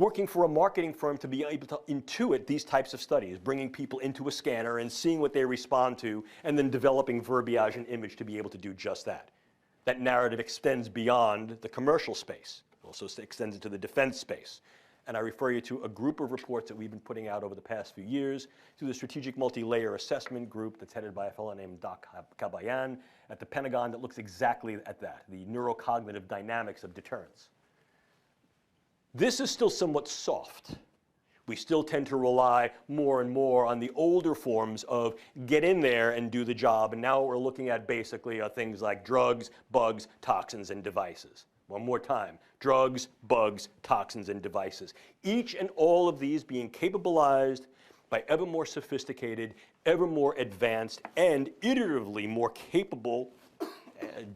working for a marketing firm to be able to intuit these types of studies, bringing people into a scanner and seeing what they respond to, and then developing verbiage and image to be able to do just that. That narrative extends beyond the commercial space. It also extends into the defense space. And I refer you to a group of reports that we've been putting out over the past few years through the Strategic Multi-Layer Assessment Group that's headed by a fellow named Doc Kabayan at the Pentagon that looks exactly at that, the neurocognitive dynamics of deterrence. This is still somewhat soft. We still tend to rely more and more on the older forms of get in there and do the job. And now what we're looking at basically are things like drugs, bugs, toxins, and devices. One more time, drugs, bugs, toxins, and devices. Each and all of these being capabilized by ever more sophisticated, ever more advanced, and iteratively more capable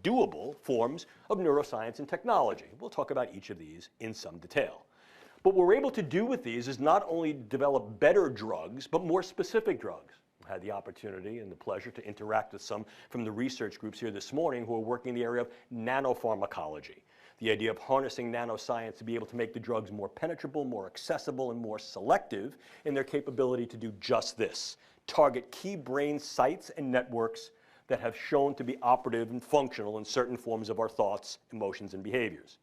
doable forms of neuroscience and technology. We'll talk about each of these in some detail. But what we're able to do with these is not only develop better drugs, but more specific drugs. I had the opportunity and the pleasure to interact with some from the research groups here this morning who are working in the area of nanopharmacology. The idea of harnessing nanoscience to be able to make the drugs more penetrable, more accessible, and more selective in their capability to do just this. Target key brain sites and networks that have shown to be operative and functional in certain forms of our thoughts, emotions, and behaviors.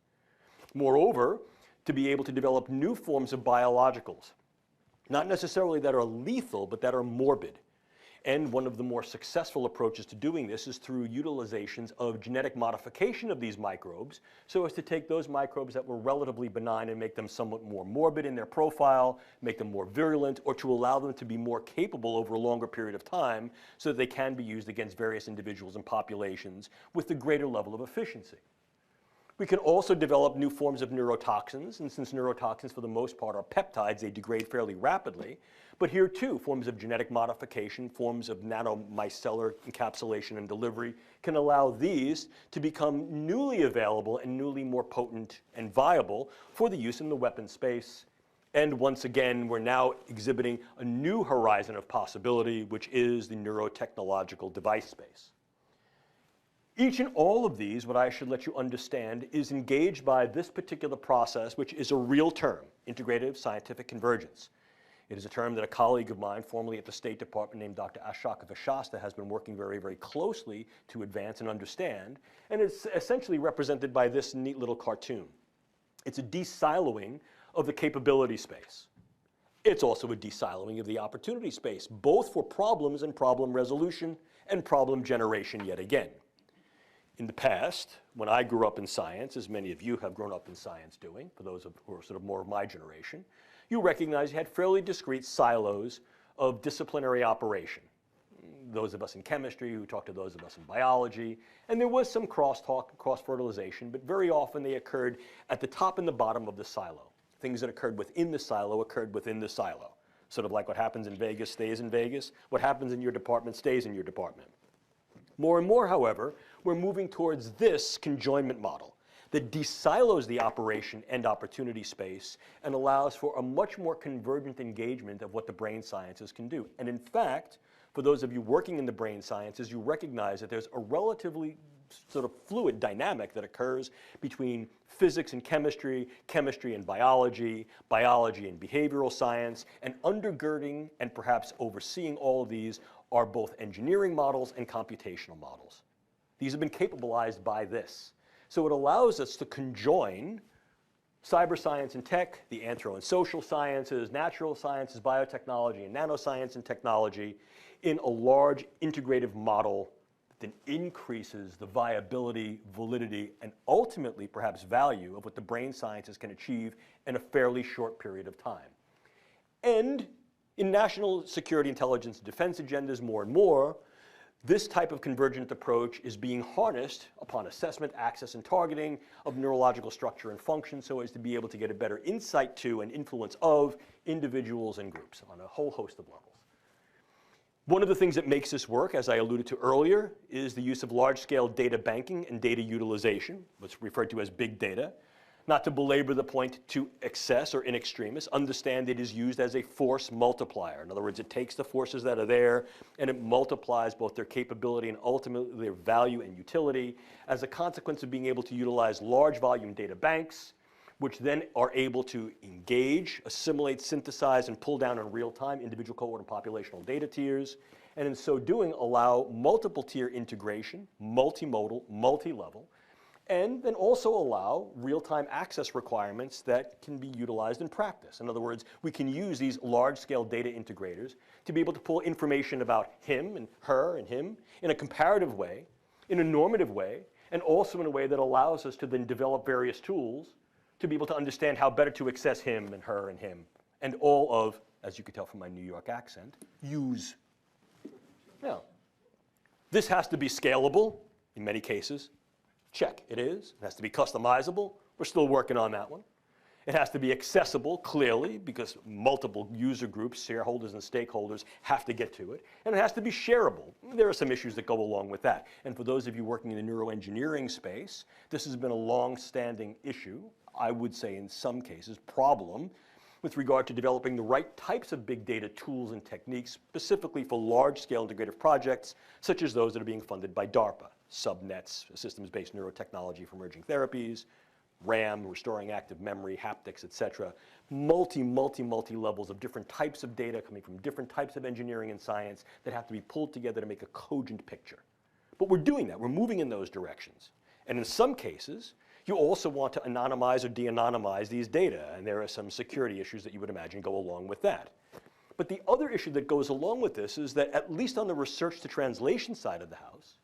Moreover, to be able to develop new forms of biologicals, not necessarily that are lethal, but that are morbid. And one of the more successful approaches to doing this is through utilizations of genetic modification of these microbes so as to take those microbes that were relatively benign and make them somewhat more morbid in their profile, make them more virulent, or to allow them to be more capable over a longer period of time so that they can be used against various individuals and populations with a greater level of efficiency. We can also develop new forms of neurotoxins, and since neurotoxins for the most part are peptides, they degrade fairly rapidly. But here too, forms of genetic modification, forms of nanomicellar encapsulation and delivery can allow these to become newly available and newly more potent and viable for the use in the weapon space. And once again, we're now exhibiting a new horizon of possibility, which is the neurotechnological device space. Each and all of these, what I should let you understand, is engaged by this particular process, which is a real term, integrative scientific convergence. It is a term that a colleague of mine, formerly at the State Department, named Dr. Ashok Vishasta, has been working very, very closely to advance and understand, and it's essentially represented by this neat little cartoon. It's a de-siloing of the capability space. It's also a de-siloing of the opportunity space, both for problems and problem resolution and problem generation yet again. In the past, when I grew up in science, as many of you have grown up in science doing, for those who are sort of more of my generation, you recognize you had fairly discrete silos of disciplinary operation. Those of us in chemistry who talked to those of us in biology, and there was some crosstalk, cross-fertilization, but very often they occurred at the top and the bottom of the silo. Things that occurred within the silo occurred within the silo. Sort of like what happens in Vegas stays in Vegas, what happens in your department stays in your department. More and more, however, we're moving towards this conjoinment model that de-silos the operation and opportunity space and allows for a much more convergent engagement of what the brain sciences can do. And in fact, for those of you working in the brain sciences, you recognize that there's a relatively sort of fluid dynamic that occurs between physics and chemistry, chemistry and biology, biology and behavioral science, and undergirding and perhaps overseeing all of these are both engineering models and computational models. These have been capitalized by this. So it allows us to conjoin cyber science and tech, the anthro and social sciences, natural sciences, biotechnology, and nanoscience and technology in a large integrative model that increases the viability, validity, and ultimately perhaps value of what the brain sciences can achieve in a fairly short period of time. And in national security, intelligence, and defense agendas more and more, this type of convergent approach is being harnessed upon assessment, access, and targeting of neurological structure and function so as to be able to get a better insight to and influence of individuals and groups on a whole host of levels. One of the things that makes this work, as I alluded to earlier, is the use of large-scale data banking and data utilization, what's referred to as big data. Not to belabor the point to excess or in extremis, understand it is used as a force multiplier. In other words, it takes the forces that are there and it multiplies both their capability and ultimately their value and utility as a consequence of being able to utilize large volume data banks, which then are able to engage, assimilate, synthesize, and pull down in real time individual cohort and populational data tiers, and in so doing allow multiple tier integration, multimodal, multi-level, and then also allow real-time access requirements that can be utilized in practice. In other words, we can use these large-scale data integrators to be able to pull information about him and her and him in a comparative way, in a normative way, and also in a way that allows us to then develop various tools to be able to understand how better to access him and her and him, and all of, as you can tell from my New York accent, use. Now, this has to be scalable in many cases. Check, it is. It has to be customizable. We're still working on that one. It has to be accessible, clearly, because multiple user groups, shareholders and stakeholders have to get to it. And it has to be shareable. There are some issues that go along with that. And for those of you working in the neuroengineering space, this has been a long-standing issue, I would say in some cases, problem, with regard to developing the right types of big data tools and techniques, specifically for large-scale integrative projects, such as those that are being funded by DARPA. Subnets, systems-based neurotechnology for emerging therapies, RAM, restoring active memory, haptics, et cetera. Multi levels of different types of data coming from different types of engineering and science that have to be pulled together to make a cogent picture. But we're doing that. We're moving in those directions. And in some cases, you also want to anonymize or de-anonymize these data, and there are some security issues that you would imagine go along with that. But the other issue that goes along with this is that at least on the research to translation side of the house,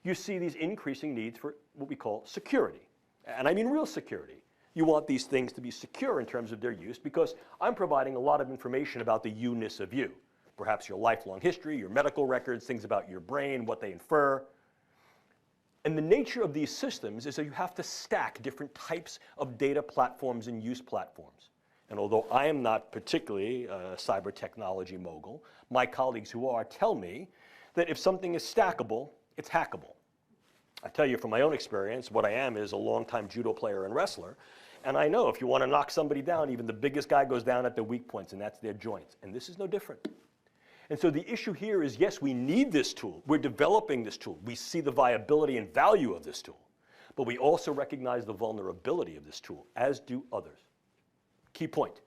you see these increasing needs for what we call security. And I mean real security. You want these things to be secure in terms of their use because I'm providing a lot of information about the you-ness of you. Perhaps your lifelong history, your medical records, things about your brain, what they infer. And the nature of these systems is that you have to stack different types of data platforms and use platforms. And although I am not particularly a cyber technology mogul, my colleagues who are tell me that if something is stackable, it's hackable. I tell you from my own experience, what I am is a longtime judo player and wrestler, and I know if you want to knock somebody down, even the biggest guy goes down at their weak points, and that's their joints. And this is no different. And so the issue here is, yes, we need this tool. We're developing this tool. We see the viability and value of this tool. But we also recognize the vulnerability of this tool, as do others. Key point.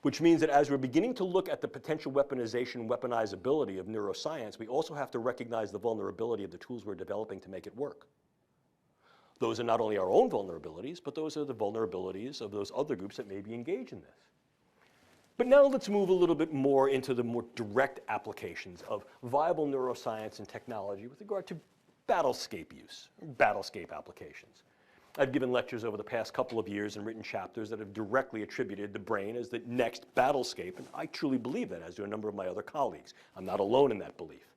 Which means that as we're beginning to look at the potential weaponization and weaponizability of neuroscience, we also have to recognize the vulnerability of the tools we're developing to make it work. Those are not only our own vulnerabilities, but those are the vulnerabilities of those other groups that may be engaged in this. But now let's move a little bit more into the more direct applications of viable neuroscience and technology with regard to battlescape use, battlescape applications. I've given lectures over the past couple of years and written chapters that have directly attributed the brain as the next battlescape, and I truly believe that, as do a number of my other colleagues. I'm not alone in that belief.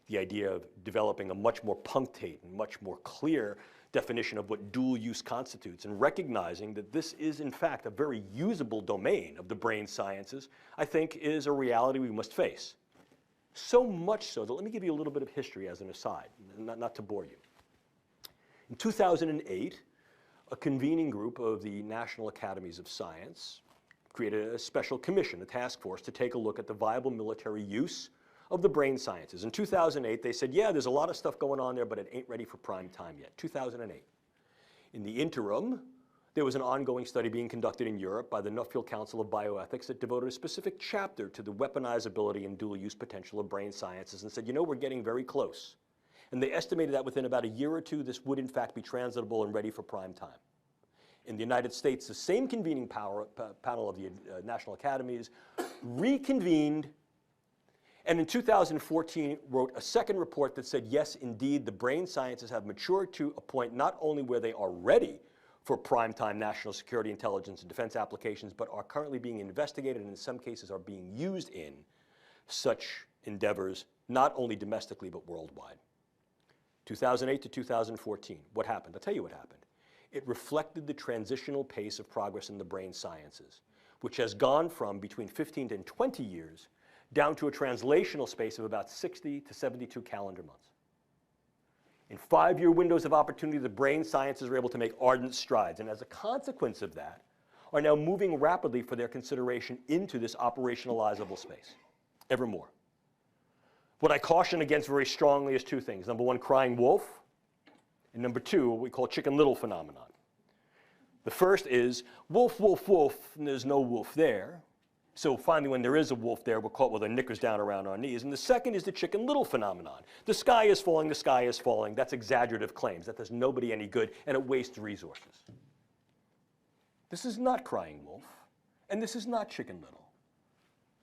The idea of developing a much more punctate and much more clear definition of what dual use constitutes and recognizing that this is in fact a very usable domain of the brain sciences, I think is a reality we must face. So much so that let me give you a little bit of history as an aside, not to bore you. In 2008, a convening group of the National Academies of Science created a special commission, a task force, to take a look at the viable military use of the brain sciences. In 2008, they said, yeah, there's a lot of stuff going on there, but it ain't ready for prime time yet. 2008. In the interim, there was an ongoing study being conducted in Europe by the Nuffield Council of Bioethics that devoted a specific chapter to the weaponizability and dual use potential of brain sciences and said, you know, we're getting very close. And they estimated that within about a year or two, this would in fact be translatable and ready for prime time. In the United States, the same convening panel of the National Academies reconvened, and in 2014 wrote a second report that said, yes, indeed, the brain sciences have matured to a point not only where they are ready for primetime national security, intelligence, and defense applications, but are currently being investigated and in some cases are being used in such endeavors, not only domestically but worldwide. 2008 to 2014, what happened? I'll tell you what happened. It reflected the transitional pace of progress in the brain sciences, which has gone from between 15 and 20 years down to a translational space of about 60 to 72 calendar months. In 5-year windows of opportunity, the brain sciences are able to make ardent strides, and as a consequence of that, are now moving rapidly for their consideration into this operationalizable space, ever more. What I caution against very strongly is two things. Number one, crying wolf, and number two, what we call chicken little phenomenon. The first is wolf, wolf, wolf, and there's no wolf there. So finally, when there is a wolf there, we're caught with our knickers down around our knees. And the second is the chicken little phenomenon. The sky is falling, the sky is falling. That's exaggerative claims. That does nobody any good, and it wastes resources. This is not crying wolf, and this is not chicken little.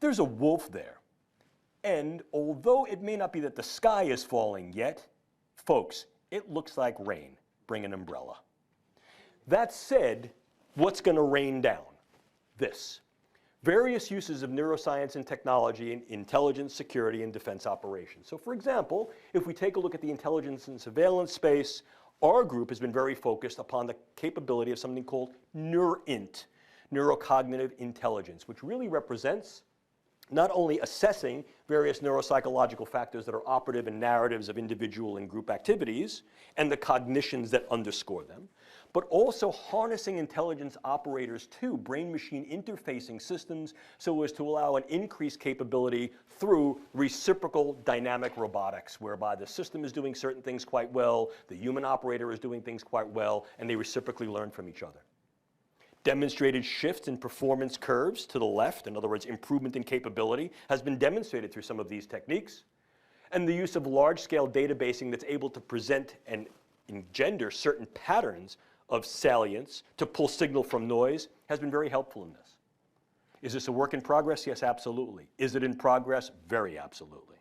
There's a wolf there. And although it may not be that the sky is falling yet, folks, it looks like rain. Bring an umbrella. That said, what's going to rain down? This. Various uses of neuroscience and technology in intelligence, security, and defense operations. So for example, if we take a look at the intelligence and surveillance space, our group has been very focused upon the capability of something called NeurInt, neurocognitive intelligence, which really represents not only assessing various neuropsychological factors that are operative in narratives of individual and group activities and the cognitions that underscore them, but also harnessing intelligence operators to brain-machine interfacing systems so as to allow an increased capability through reciprocal dynamic robotics, whereby the system is doing certain things quite well, the human operator is doing things quite well, and they reciprocally learn from each other. Demonstrated shifts in performance curves to the left, in other words, improvement in capability, has been demonstrated through some of these techniques. And the use of large-scale databasing that's able to present and engender certain patterns of salience to pull signal from noise has been very helpful in this. Is this a work in progress? Yes, absolutely. Is it in progress? Very absolutely.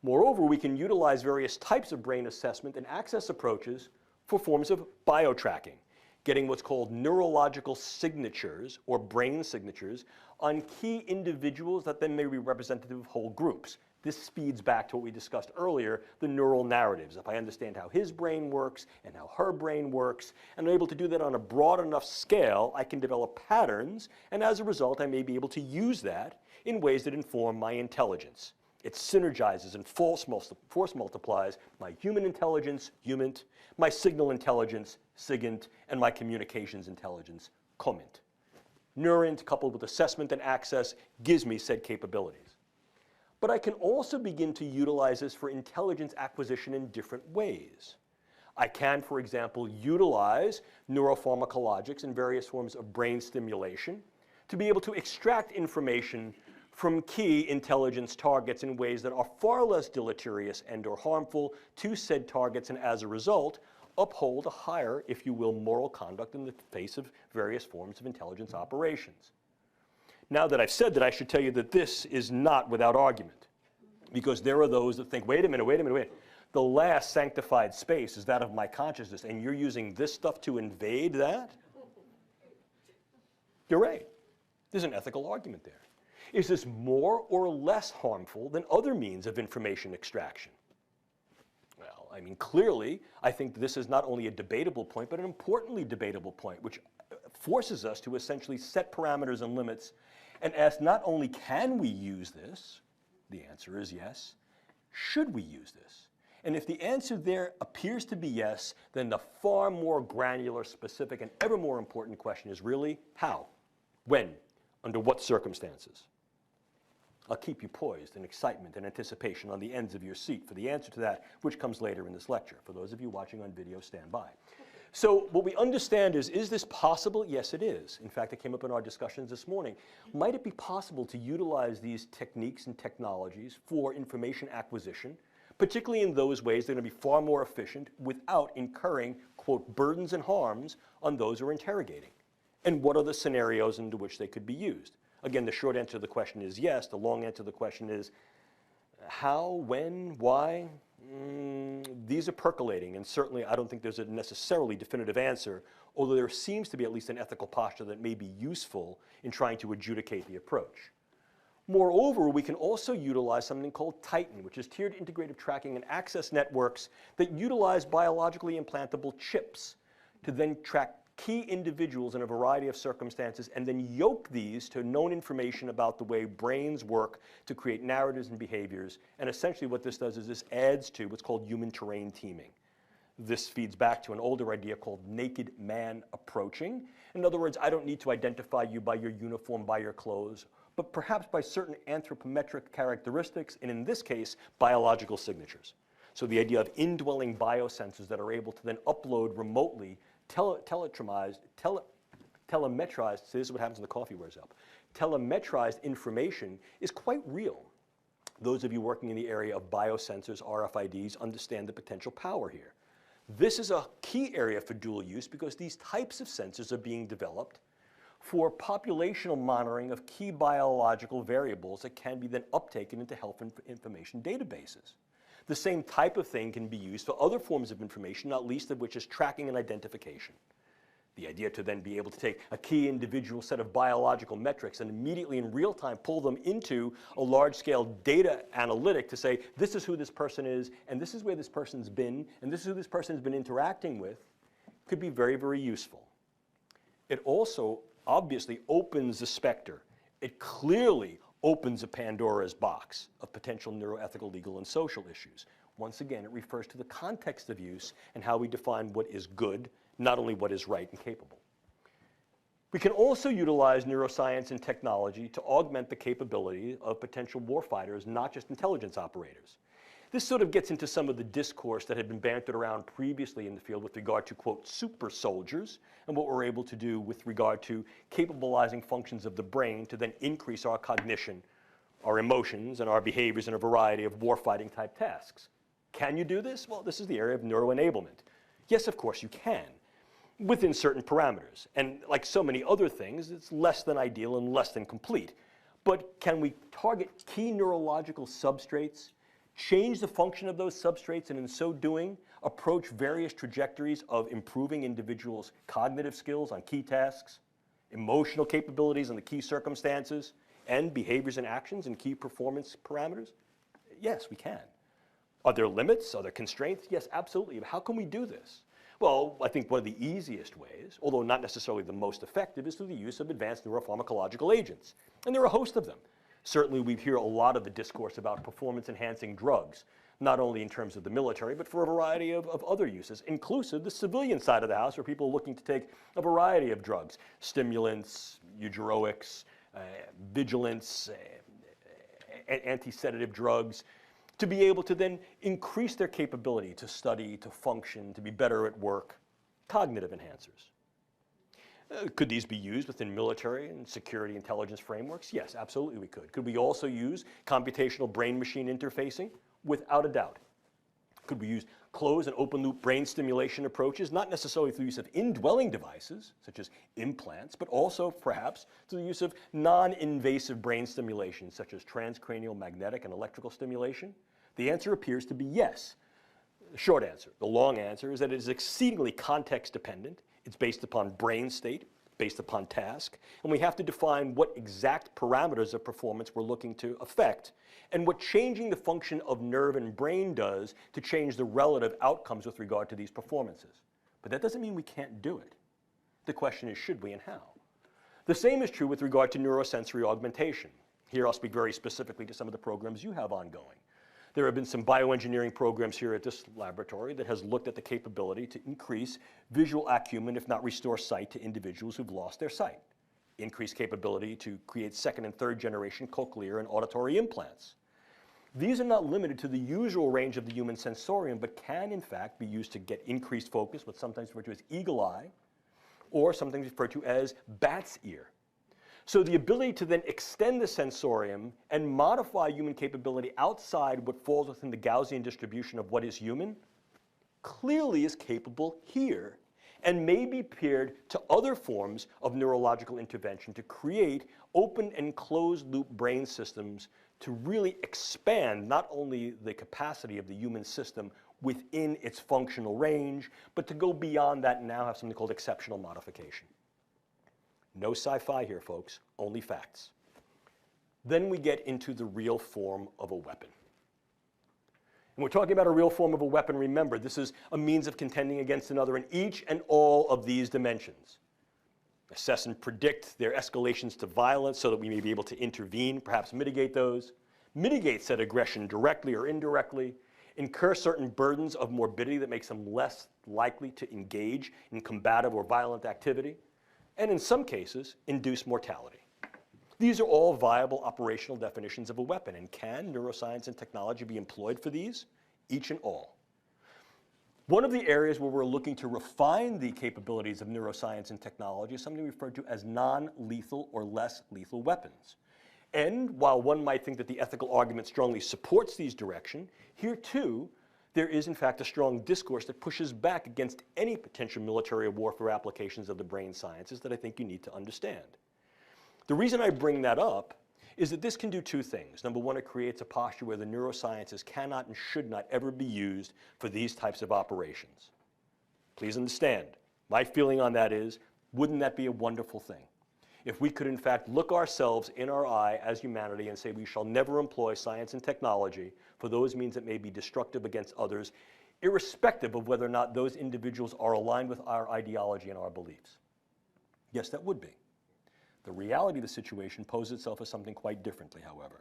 Moreover, we can utilize various types of brain assessment and access approaches for forms of biotracking, getting what's called neurological signatures or brain signatures on key individuals that then may be representative of whole groups. This feeds back to what we discussed earlier, the neural narratives. If I understand how his brain works and how her brain works, and I'm able to do that on a broad enough scale, I can develop patterns, and as a result, I may be able to use that in ways that inform my intelligence. It synergizes and force multiplies my human intelligence, humint, my signal intelligence, sigint, and my communications intelligence, comment. Neurint, coupled with assessment and access, gives me said capabilities. But I can also begin to utilize this for intelligence acquisition in different ways. I can, for example, utilize neuropharmacologics and various forms of brain stimulation to be able to extract information from key intelligence targets in ways that are far less deleterious and or harmful to said targets, and as a result, uphold a higher, if you will, moral conduct in the face of various forms of intelligence operations. Now that I've said that, I should tell you that this is not without argument, because there are those that think, wait a minute. The last sanctified space is that of my consciousness, and you're using this stuff to invade that? You're right. There's an ethical argument there. Is this more or less harmful than other means of information extraction? Well, I mean, clearly, I think this is not only a debatable point, but an importantly debatable point, which forces us to essentially set parameters and limits and ask not only can we use this, the answer is yes, should we use this? And if the answer there appears to be yes, then the far more granular, specific, and ever more important question is really how, when, under what circumstances? I'll keep you poised in excitement and anticipation on the ends of your seat for the answer to that, which comes later in this lecture. For those of you watching on video, stand by. So what we understand is this possible? Yes, it is. In fact, it came up in our discussions this morning. Might it be possible to utilize these techniques and technologies for information acquisition, particularly in those ways that are going to be far more efficient without incurring, quote, burdens and harms on those who are interrogating? And what are the scenarios into which they could be used? Again, the short answer to the question is yes. The long answer to the question is how, when, why? These are percolating, and certainly I don't think there's a necessarily definitive answer, although there seems to be at least an ethical posture that may be useful in trying to adjudicate the approach. Moreover, we can also utilize something called TITAN, which is Tiered Integrative Tracking and Access Networks that utilize biologically implantable chips to then track key individuals in a variety of circumstances and then yoke these to known information about the way brains work to create narratives and behaviors. And essentially what this does is this adds to what's called human terrain teaming. This feeds back to an older idea called naked man approaching. In other words, I don't need to identify you by your uniform, by your clothes, but perhaps by certain anthropometric characteristics, and in this case, biological signatures. So the idea of indwelling biosensors that are able to then upload remotely telemetrized, see, this is what happens when the coffee wears up. Telemetrized information is quite real. Those of you working in the area of biosensors, RFIDs, understand the potential power here. This is a key area for dual use because these types of sensors are being developed for populational monitoring of key biological variables that can be then uptaken into health information databases. The same type of thing can be used for other forms of information, not least of which is tracking and identification. The idea to then be able to take a key individual set of biological metrics and immediately in real time pull them into a large-scale data analytic to say, this is who this person is, and this is where this person's been, and this is who this person's been interacting with, could be very, very useful. It also obviously opens the specter. It clearly opens a Pandora's box of potential neuroethical, legal, and social issues. Once again, it refers to the context of use and how we define what is good, not only what is right and capable. We can also utilize neuroscience and technology to augment the capability of potential warfighters, not just intelligence operators. This sort of gets into some of the discourse that had been bantered around previously in the field with regard to, quote, super soldiers, and what we're able to do with regard to capabilizing functions of the brain to then increase our cognition, our emotions, and our behaviors in a variety of warfighting type tasks. Can you do this? Well, this is the area of neuroenablement. Yes, of course you can, within certain parameters. And like so many other things, it's less than ideal and less than complete. But can we target key neurological substrates, change the function of those substrates, and in so doing, approach various trajectories of improving individuals' cognitive skills on key tasks, emotional capabilities in the key circumstances, and behaviors and actions and key performance parameters? Yes, we can. Are there limits? Are there constraints? Yes, absolutely. But how can we do this? Well, I think one of the easiest ways, although not necessarily the most effective, is through the use of advanced neuropharmacological agents. And there are a host of them. Certainly, we hear a lot of the discourse about performance-enhancing drugs, not only in terms of the military, but for a variety of other uses, inclusive the civilian side of the house, where people are looking to take a variety of drugs, stimulants, eugeroics, vigilants, anti-sedative drugs, to be able to then increase their capability to study, to function, to be better at work, cognitive enhancers. Could these be used within military and security intelligence frameworks? Yes, absolutely we could. Could we also use computational brain-machine interfacing? Without a doubt. Could we use closed and open-loop brain stimulation approaches, not necessarily through the use of indwelling devices, such as implants, but also perhaps through the use of non-invasive brain stimulation, such as transcranial magnetic and electrical stimulation? The answer appears to be yes. The short answer. The long answer is that it is exceedingly context-dependent. It's based upon brain state, based upon task, and we have to define what exact parameters of performance we're looking to affect, and what changing the function of nerve and brain does to change the relative outcomes with regard to these performances. But that doesn't mean we can't do it. The question is, should we and how? The same is true with regard to neurosensory augmentation. Here I'll speak very specifically to some of the programs you have ongoing. There have been some bioengineering programs here at this laboratory that has looked at the capability to increase visual acumen, if not restore sight, to individuals who've lost their sight. Increase capability to create second and third generation cochlear and auditory implants. These are not limited to the usual range of the human sensorium, but can in fact be used to get increased focus, what's sometimes referred to as eagle eye, or sometimes referred to as bat's ear. So the ability to then extend the sensorium and modify human capability outside what falls within the Gaussian distribution of what is human clearly is capable here and may be paired to other forms of neurological intervention to create open and closed loop brain systems to really expand not only the capacity of the human system within its functional range, but to go beyond that and now have something called exceptional modification. No sci-fi here, folks, only facts. Then we get into the real form of a weapon. And we're talking about a real form of a weapon. Remember, this is a means of contending against another in each and all of these dimensions. Assess and predict their escalations to violence so that we may be able to intervene, perhaps mitigate those. Mitigate said aggression directly or indirectly. Incur certain burdens of morbidity that makes them less likely to engage in combative or violent activity. And in some cases, induce mortality. These are all viable operational definitions of a weapon, and can neuroscience and technology be employed for these? Each and all. One of the areas where we're looking to refine the capabilities of neuroscience and technology is something referred to as non-lethal or less lethal weapons. And while one might think that the ethical argument strongly supports these directions, here too, there is, in fact, a strong discourse that pushes back against any potential military warfare applications of the brain sciences that I think you need to understand. The reason I bring that up is that this can do two things. Number one, it creates a posture where the neurosciences cannot and should not ever be used for these types of operations. Please understand, my feeling on that is, wouldn't that be a wonderful thing? If we could, in fact, look ourselves in our eye as humanity and say we shall never employ science and technology for those means that may be destructive against others, irrespective of whether or not those individuals are aligned with our ideology and our beliefs. Yes, that would be. The reality of the situation poses itself as something quite differently, however.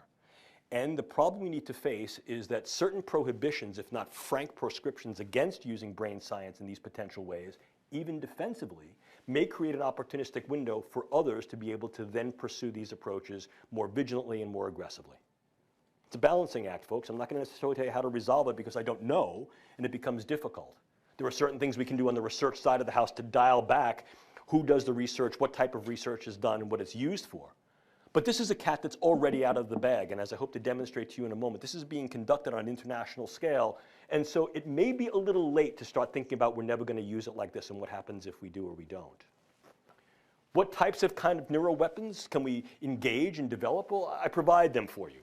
And the problem we need to face is that certain prohibitions, if not frank proscriptions against using brain science in these potential ways, even defensively, may create an opportunistic window for others to be able to then pursue these approaches more vigilantly and more aggressively. It's a balancing act, folks. I'm not going to necessarily tell you how to resolve it because I don't know, and it becomes difficult. There are certain things we can do on the research side of the house to dial back who does the research, what type of research is done, and what it's used for. But this is a cat that's already out of the bag, and as I hope to demonstrate to you in a moment, this is being conducted on an international scale, and so it may be a little late to start thinking about we're never going to use it like this and what happens if we do or we don't. What types of kind of neuroweapons can we engage and develop? Well, I provide them for you.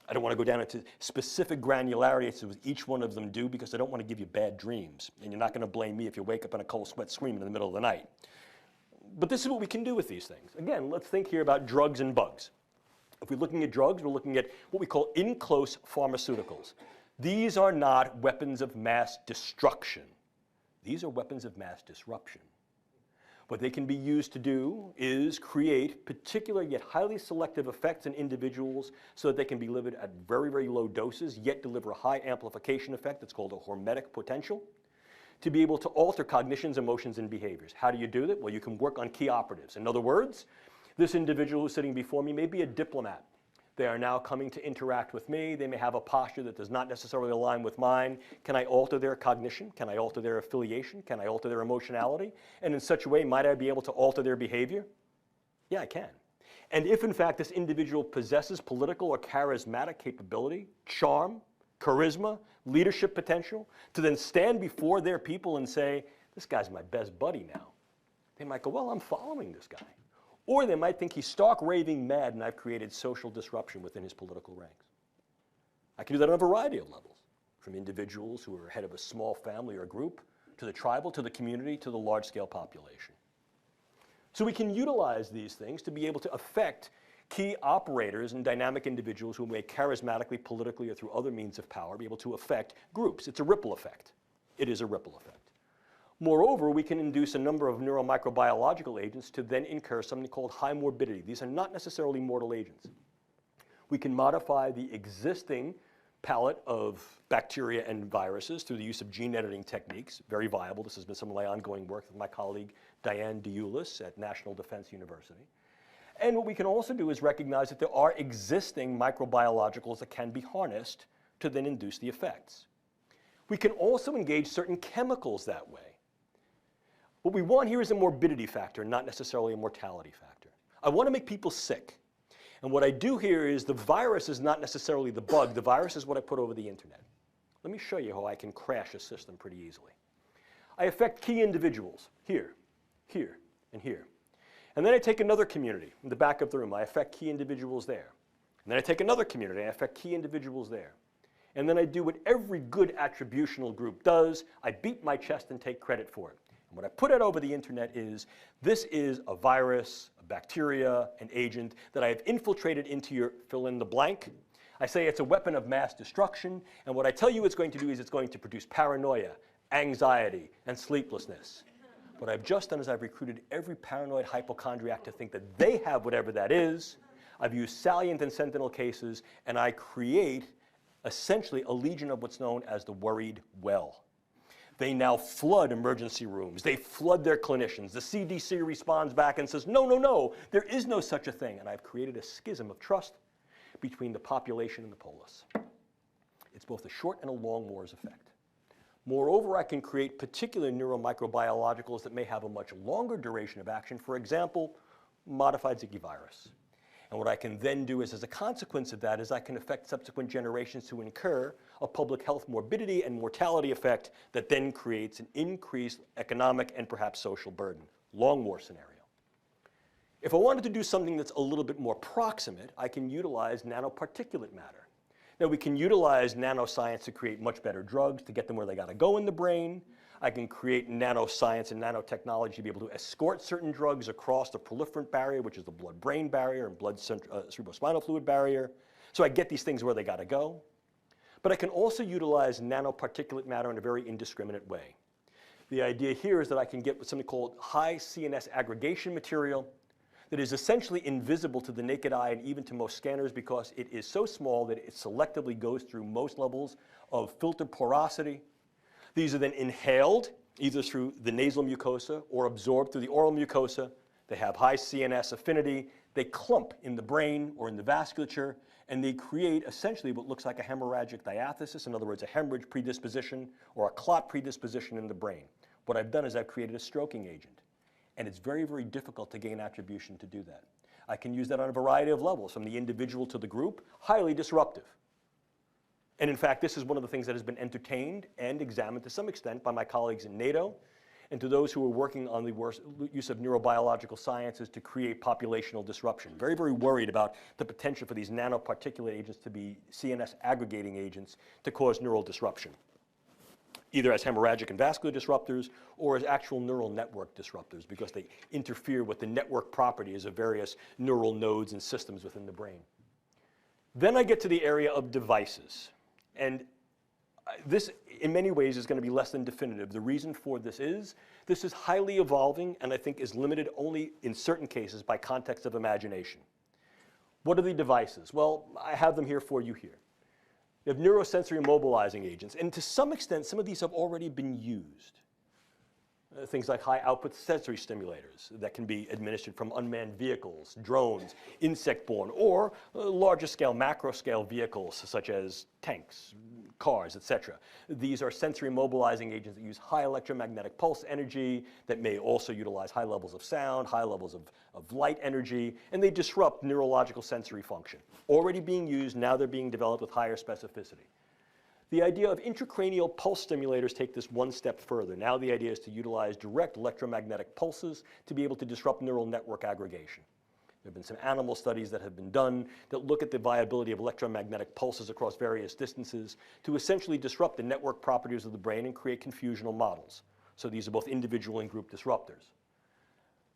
I don't want to go down into specific granularity as to what each one of them do because I don't want to give you bad dreams, and you're not going to blame me if you wake up in a cold sweat screaming in the middle of the night. But this is what we can do with these things. Again, let's think here about drugs and bugs. If we're looking at drugs, we're looking at what we call in-close pharmaceuticals. These are not weapons of mass destruction. These are weapons of mass disruption. What they can be used to do is create particular yet highly selective effects in individuals so that they can be delivered at very, very low doses, yet deliver a high amplification effect that's called a hormetic potential, to be able to alter cognitions, emotions, and behaviors. How do you do that? Well, you can work on key operatives. In other words, this individual who's sitting before me may be a diplomat. They are now coming to interact with me. They may have a posture that does not necessarily align with mine. Can I alter their cognition? Can I alter their affiliation? Can I alter their emotionality? And in such a way, might I be able to alter their behavior? Yeah, I can. And if in fact this individual possesses political or charismatic capability, charm, charisma, leadership potential, to then stand before their people and say, this guy's my best buddy now, they might go, well, I'm following this guy. Or they might think he's stark raving mad and I've created social disruption within his political ranks. I can do that on a variety of levels, from individuals who are head of a small family or group, to the tribal, to the community, to the large-scale population. So we can utilize these things to be able to affect key operators and dynamic individuals who may charismatically, politically, or through other means of power be able to affect groups. It's a ripple effect. It is a ripple effect. Moreover, we can induce a number of neuromicrobiological agents to then incur something called high morbidity. These are not necessarily mortal agents. We can modify the existing palette of bacteria and viruses through the use of gene editing techniques, very viable. This has been some of my ongoing work with my colleague Diane DeEulis at National Defense University. And what we can also do is recognize that there are existing microbiologicals that can be harnessed to then induce the effects. We can also engage certain chemicals that way. What we want here is a morbidity factor, not necessarily a mortality factor. I want to make people sick. And what I do here is the virus is not necessarily the bug. The virus is what I put over the internet. Let me show you how I can crash a system pretty easily. I affect key individuals here, here, and here. And then I take another community in the back of the room. I affect key individuals there. And then I take another community. I affect key individuals there. And then I do what every good attributional group does. I beat my chest and take credit for it. And what I put out over the internet is, this is a virus, a bacteria, an agent that I have infiltrated into your fill in the blank. I say it's a weapon of mass destruction, and what I tell you it's going to do is it's going to produce paranoia, anxiety, and sleeplessness. What I've just done is I've recruited every paranoid hypochondriac to think that they have whatever that is. I've used salient and sentinel cases, and I create essentially a legion of what's known as the worried well. They now flood emergency rooms. They flood their clinicians. The CDC responds back and says, no, no, no, there is no such a thing. And I've created a schism of trust between the population and the polis. It's both a short and a long wars effect. Moreover, I can create particular neuromicrobiologicals that may have a much longer duration of action. For example, modified Zika virus. And what I can then do is, as a consequence of that, is I can affect subsequent generations to incur a public health morbidity and mortality effect that then creates an increased economic and perhaps social burden. Long war scenario. If I wanted to do something that's a little bit more proximate, I can utilize nanoparticulate matter. Now, we can utilize nanoscience to create much better drugs, to get them where they got to go in the brain. I can create nanoscience and nanotechnology to be able to escort certain drugs across the proliferant barrier, which is the blood-brain barrier and cerebrospinal fluid barrier. So I get these things where they got to go. But I can also utilize nanoparticulate matter in a very indiscriminate way. The idea here is that I can get something called high CNS aggregation material that is essentially invisible to the naked eye and even to most scanners because it is so small that it selectively goes through most levels of filter porosity. These are then inhaled either through the nasal mucosa or absorbed through the oral mucosa. They have high CNS affinity. They clump in the brain or in the vasculature, and they create essentially what looks like a hemorrhagic diathesis, in other words, a hemorrhage predisposition or a clot predisposition in the brain. What I've done is I've created a stroking agent, and it's very, very difficult to gain attribution to do that. I can use that on a variety of levels, from the individual to the group, highly disruptive. And in fact, this is one of the things that has been entertained and examined to some extent by my colleagues in NATO and to those who are working on the use of neurobiological sciences to create populational disruption. Very, very worried about the potential for these nanoparticulate agents to be CNS aggregating agents to cause neural disruption, either as hemorrhagic and vascular disruptors or as actual neural network disruptors because they interfere with the network properties of various neural nodes and systems within the brain. Then I get to the area of devices. And this, in many ways, is going to be less than definitive. The reason for this is highly evolving and I think is limited only in certain cases by context of imagination. What are the devices? Well, I have them here for you here. You have neurosensory mobilizing agents, and to some extent, some of these have already been used. Things like high output sensory stimulators that can be administered from unmanned vehicles, drones, insect-borne, or larger scale, macro scale vehicles such as tanks, cars, etc. These are sensory mobilizing agents that use high electromagnetic pulse energy that may also utilize high levels of sound, high levels of light energy, and they disrupt neurological sensory function. Already being used, now they're being developed with higher specificity. The idea of intracranial pulse stimulators take this one step further. Now the idea is to utilize direct electromagnetic pulses to be able to disrupt neural network aggregation. There have been some animal studies that have been done that look at the viability of electromagnetic pulses across various distances to essentially disrupt the network properties of the brain and create confusional models. So these are both individual and group disruptors.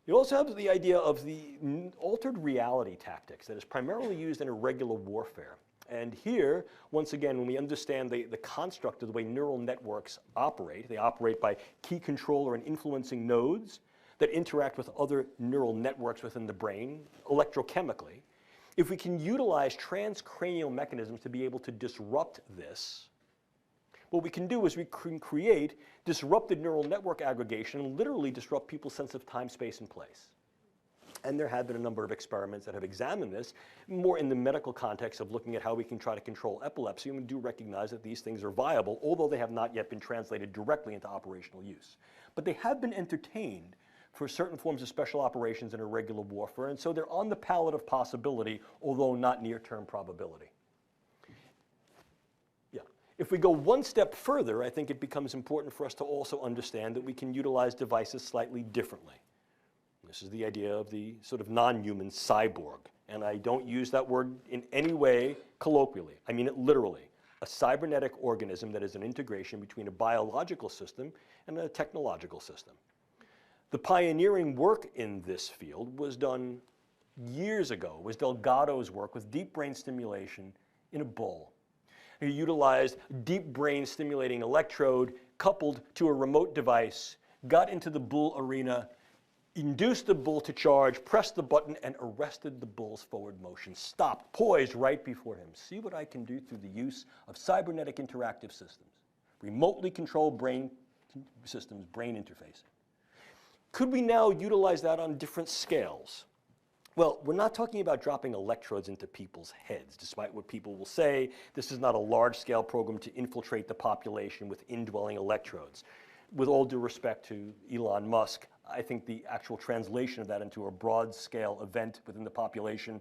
You also have the idea of the altered reality tactics that is primarily used in irregular warfare. And here, once again, when we understand the construct of the way neural networks operate, they operate by key controller and influencing nodes that interact with other neural networks within the brain electrochemically. If we can utilize transcranial mechanisms to be able to disrupt this, what we can do is we can create disrupted neural network aggregation and literally disrupt people's sense of time, space, and place. And there have been a number of experiments that have examined this, more in the medical context of looking at how we can try to control epilepsy, and we do recognize that these things are viable, although they have not yet been translated directly into operational use. But they have been entertained for certain forms of special operations in irregular warfare, and so they're on the palette of possibility, although not near-term probability. Yeah. If we go one step further, I think it becomes important for us to also understand that we can utilize devices slightly differently. This is the idea of the sort of non-human cyborg. And I don't use that word in any way colloquially. I mean it literally. A cybernetic organism that is an integration between a biological system and a technological system. The pioneering work in this field was done years ago. It was Delgado's work with deep brain stimulation in a bull. He utilized deep brain stimulating electrode coupled to a remote device, got into the bull arena, induced the bull to charge, pressed the button, and arrested the bull's forward motion. Stopped, poised right before him. See what I can do through the use of cybernetic interactive systems. Remotely controlled brain systems, brain interfacing. Could we now utilize that on different scales? Well, we're not talking about dropping electrodes into people's heads, despite what people will say. This is not a large-scale program to infiltrate the population with indwelling electrodes. With all due respect to Elon Musk, I think the actual translation of that into a broad-scale event within the population,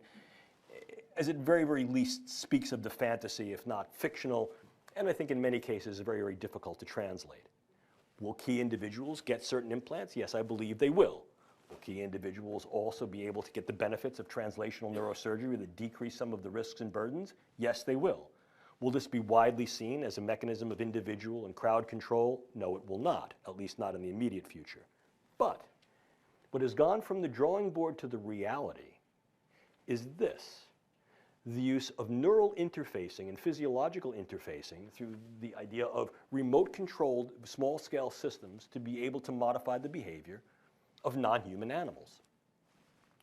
as it very, very least speaks of the fantasy, if not fictional, and I think in many cases is very, very difficult to translate. Will key individuals get certain implants? Yes, I believe they will. Will key individuals also be able to get the benefits of translational neurosurgery that decrease some of the risks and burdens? Yes, they will. Will this be widely seen as a mechanism of individual and crowd control? No, it will not, at least not in the immediate future. But what has gone from the drawing board to the reality is this: the use of neural interfacing and physiological interfacing through the idea of remote-controlled small-scale systems to be able to modify the behavior of non-human animals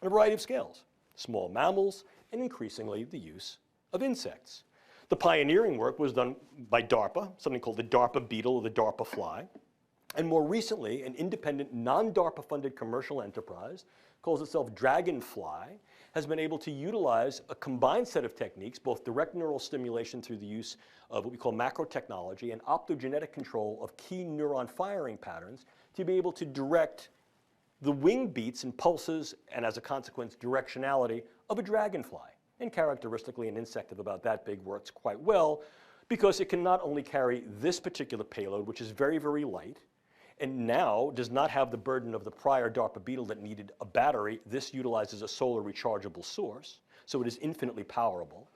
on a variety of scales, small mammals, and increasingly the use of insects. The pioneering work was done by DARPA, something called the DARPA beetle or the DARPA fly. And more recently, an independent, non-DARPA funded commercial enterprise, calls itself Dragonfly, has been able to utilize a combined set of techniques, both direct neural stimulation through the use of what we call macro technology and optogenetic control of key neuron firing patterns to be able to direct the wing beats and pulses, and as a consequence, directionality of a dragonfly. And characteristically, an insect of about that big works quite well because it can not only carry this particular payload, which is very, very light, and now does not have the burden of the prior DARPA beetle that needed a battery. This utilizes a solar rechargeable source, so it is infinitely powerful,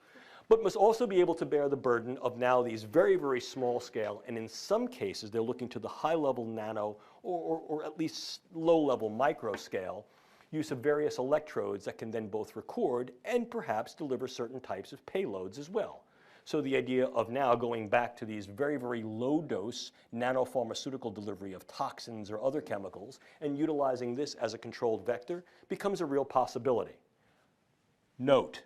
but must also be able to bear the burden of now these very, very small scale, and in some cases, they're looking to the high level nano or at least low level micro scale, use of various electrodes that can then both record and perhaps deliver certain types of payloads as well. So the idea of now going back to these very, very low-dose nanopharmaceutical delivery of toxins or other chemicals and utilizing this as a controlled vector becomes a real possibility. Note,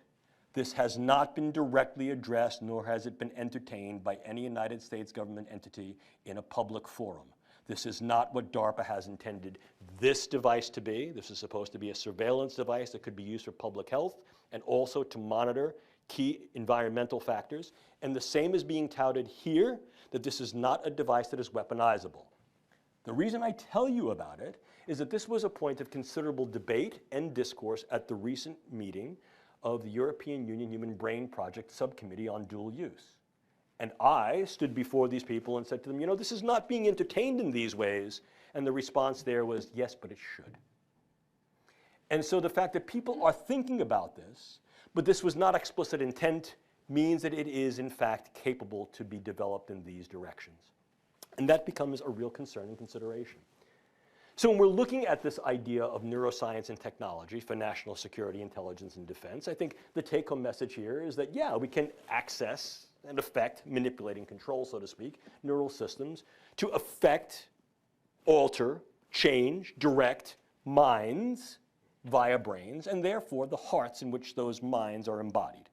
this has not been directly addressed, nor has it been entertained by any United States government entity in a public forum. This is not what DARPA has intended this device to be. This is supposed to be a surveillance device that could be used for public health and also to monitor key environmental factors. And the same is being touted here, that this is not a device that is weaponizable. The reason I tell you about it is that this was a point of considerable debate and discourse at the recent meeting of the European Union Human Brain Project Subcommittee on Dual Use. And I stood before these people and said to them, you know, this is not being entertained in these ways. And the response there was, yes, but it should. And so the fact that people are thinking about this, but this was not explicit intent, means that it is, in fact, capable to be developed in these directions. And that becomes a real concern and consideration. So when we're looking at this idea of neuroscience and technology for national security, intelligence, and defense, I think the take-home message here is that, yeah, we can access and affect, manipulate and control, so to speak, neural systems to affect, alter, change, direct minds via brains, and therefore the hearts in which those minds are embodied.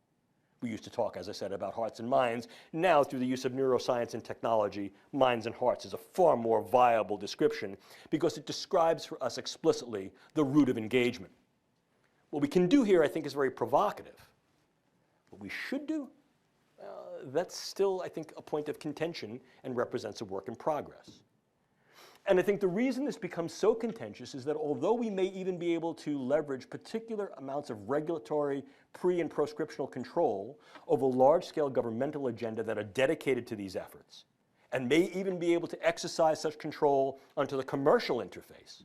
We used to talk, as I said, about hearts and minds. Now, through the use of neuroscience and technology, minds and hearts is a far more viable description because it describes for us explicitly the root of engagement. What we can do here, I think, is very provocative. What we should do, that's still, I think, a point of contention and represents a work in progress. And I think the reason this becomes so contentious is that although we may even be able to leverage particular amounts of regulatory pre- and proscriptional control over large-scale governmental agenda that are dedicated to these efforts, and may even be able to exercise such control onto the commercial interface,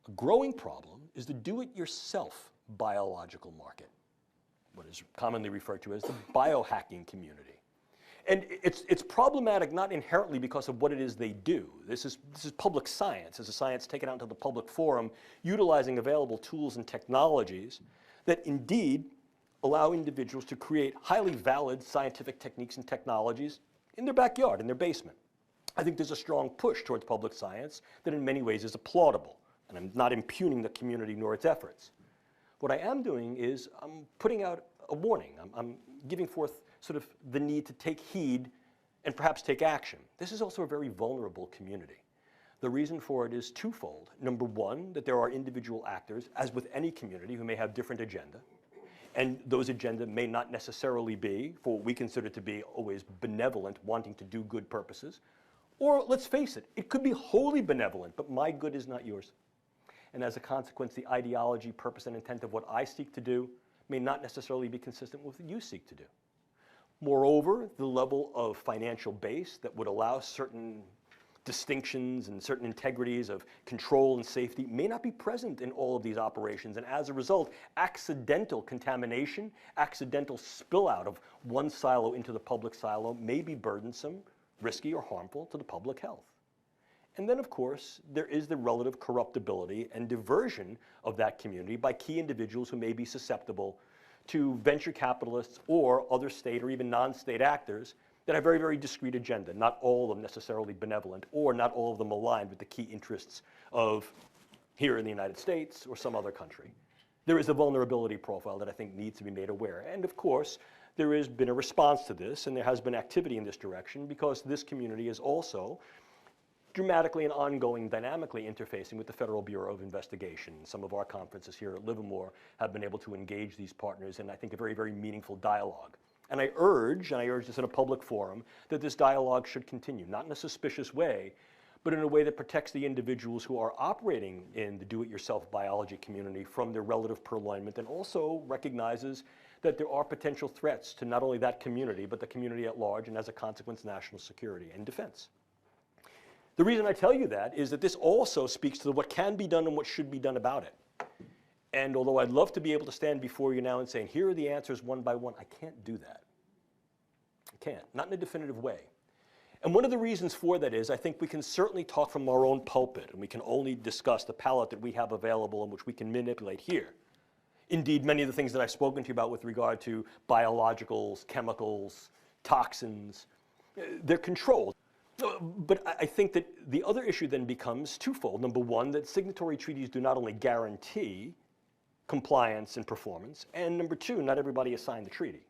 a growing problem is the do-it-yourself biological market, what is commonly referred to as the biohacking community. And it's problematic not inherently because of what it is they do. This is public science. This is science taken out into the public forum, utilizing available tools and technologies that indeed allow individuals to create highly valid scientific techniques and technologies in their backyard, in their basement. I think there's a strong push towards public science that in many ways is applaudable. And I'm not impugning the community nor its efforts. What I am doing is I'm putting out a warning. I'm giving forth sort of the need to take heed and perhaps take action. This is also a very vulnerable community. The reason for it is twofold. Number one, that there are individual actors, as with any community, who may have different agenda. And those agenda may not necessarily be, for what we consider to be always benevolent, wanting to do good purposes. Or let's face it, it could be wholly benevolent, but my good is not yours. And as a consequence, the ideology, purpose, and intent of what I seek to do may not necessarily be consistent with what you seek to do. Moreover, the level of financial base that would allow certain distinctions and certain integrities of control and safety may not be present in all of these operations. And as a result, accidental contamination, accidental spill out of one silo into the public silo may be burdensome, risky, or harmful to the public health. And then, of course, there is the relative corruptibility and diversion of that community by key individuals who may be susceptible to venture capitalists or other state or even non-state actors that have very, very discrete agenda, not all of them necessarily benevolent or not all of them aligned with the key interests of here in the United States or some other country. There is a vulnerability profile that I think needs to be made aware. And of course, there has been a response to this and there has been activity in this direction because this community is also dramatically and ongoing, dynamically interfacing with the Federal Bureau of Investigation. Some of our conferences here at Livermore have been able to engage these partners in, I think, a very, very meaningful dialogue. And I urge this in a public forum, that this dialogue should continue, not in a suspicious way, but in a way that protects the individuals who are operating in the do-it-yourself biology community from their relative purloinment, and also recognizes that there are potential threats to not only that community, but the community at large, and as a consequence, national security and defense. The reason I tell you that is that this also speaks to what can be done and what should be done about it. And although I'd love to be able to stand before you now and say, here are the answers one by one, I can't do that. I can't, not in a definitive way. And one of the reasons for that is I think we can certainly talk from our own pulpit, and we can only discuss the palette that we have available and which we can manipulate here. Indeed, many of the things that I've spoken to you about with regard to biologicals, chemicals, toxins, they're controlled. But I think that the other issue then becomes twofold. Number one, that signatory treaties do not only guarantee compliance and performance, and number two, not everybody has signed the treaty.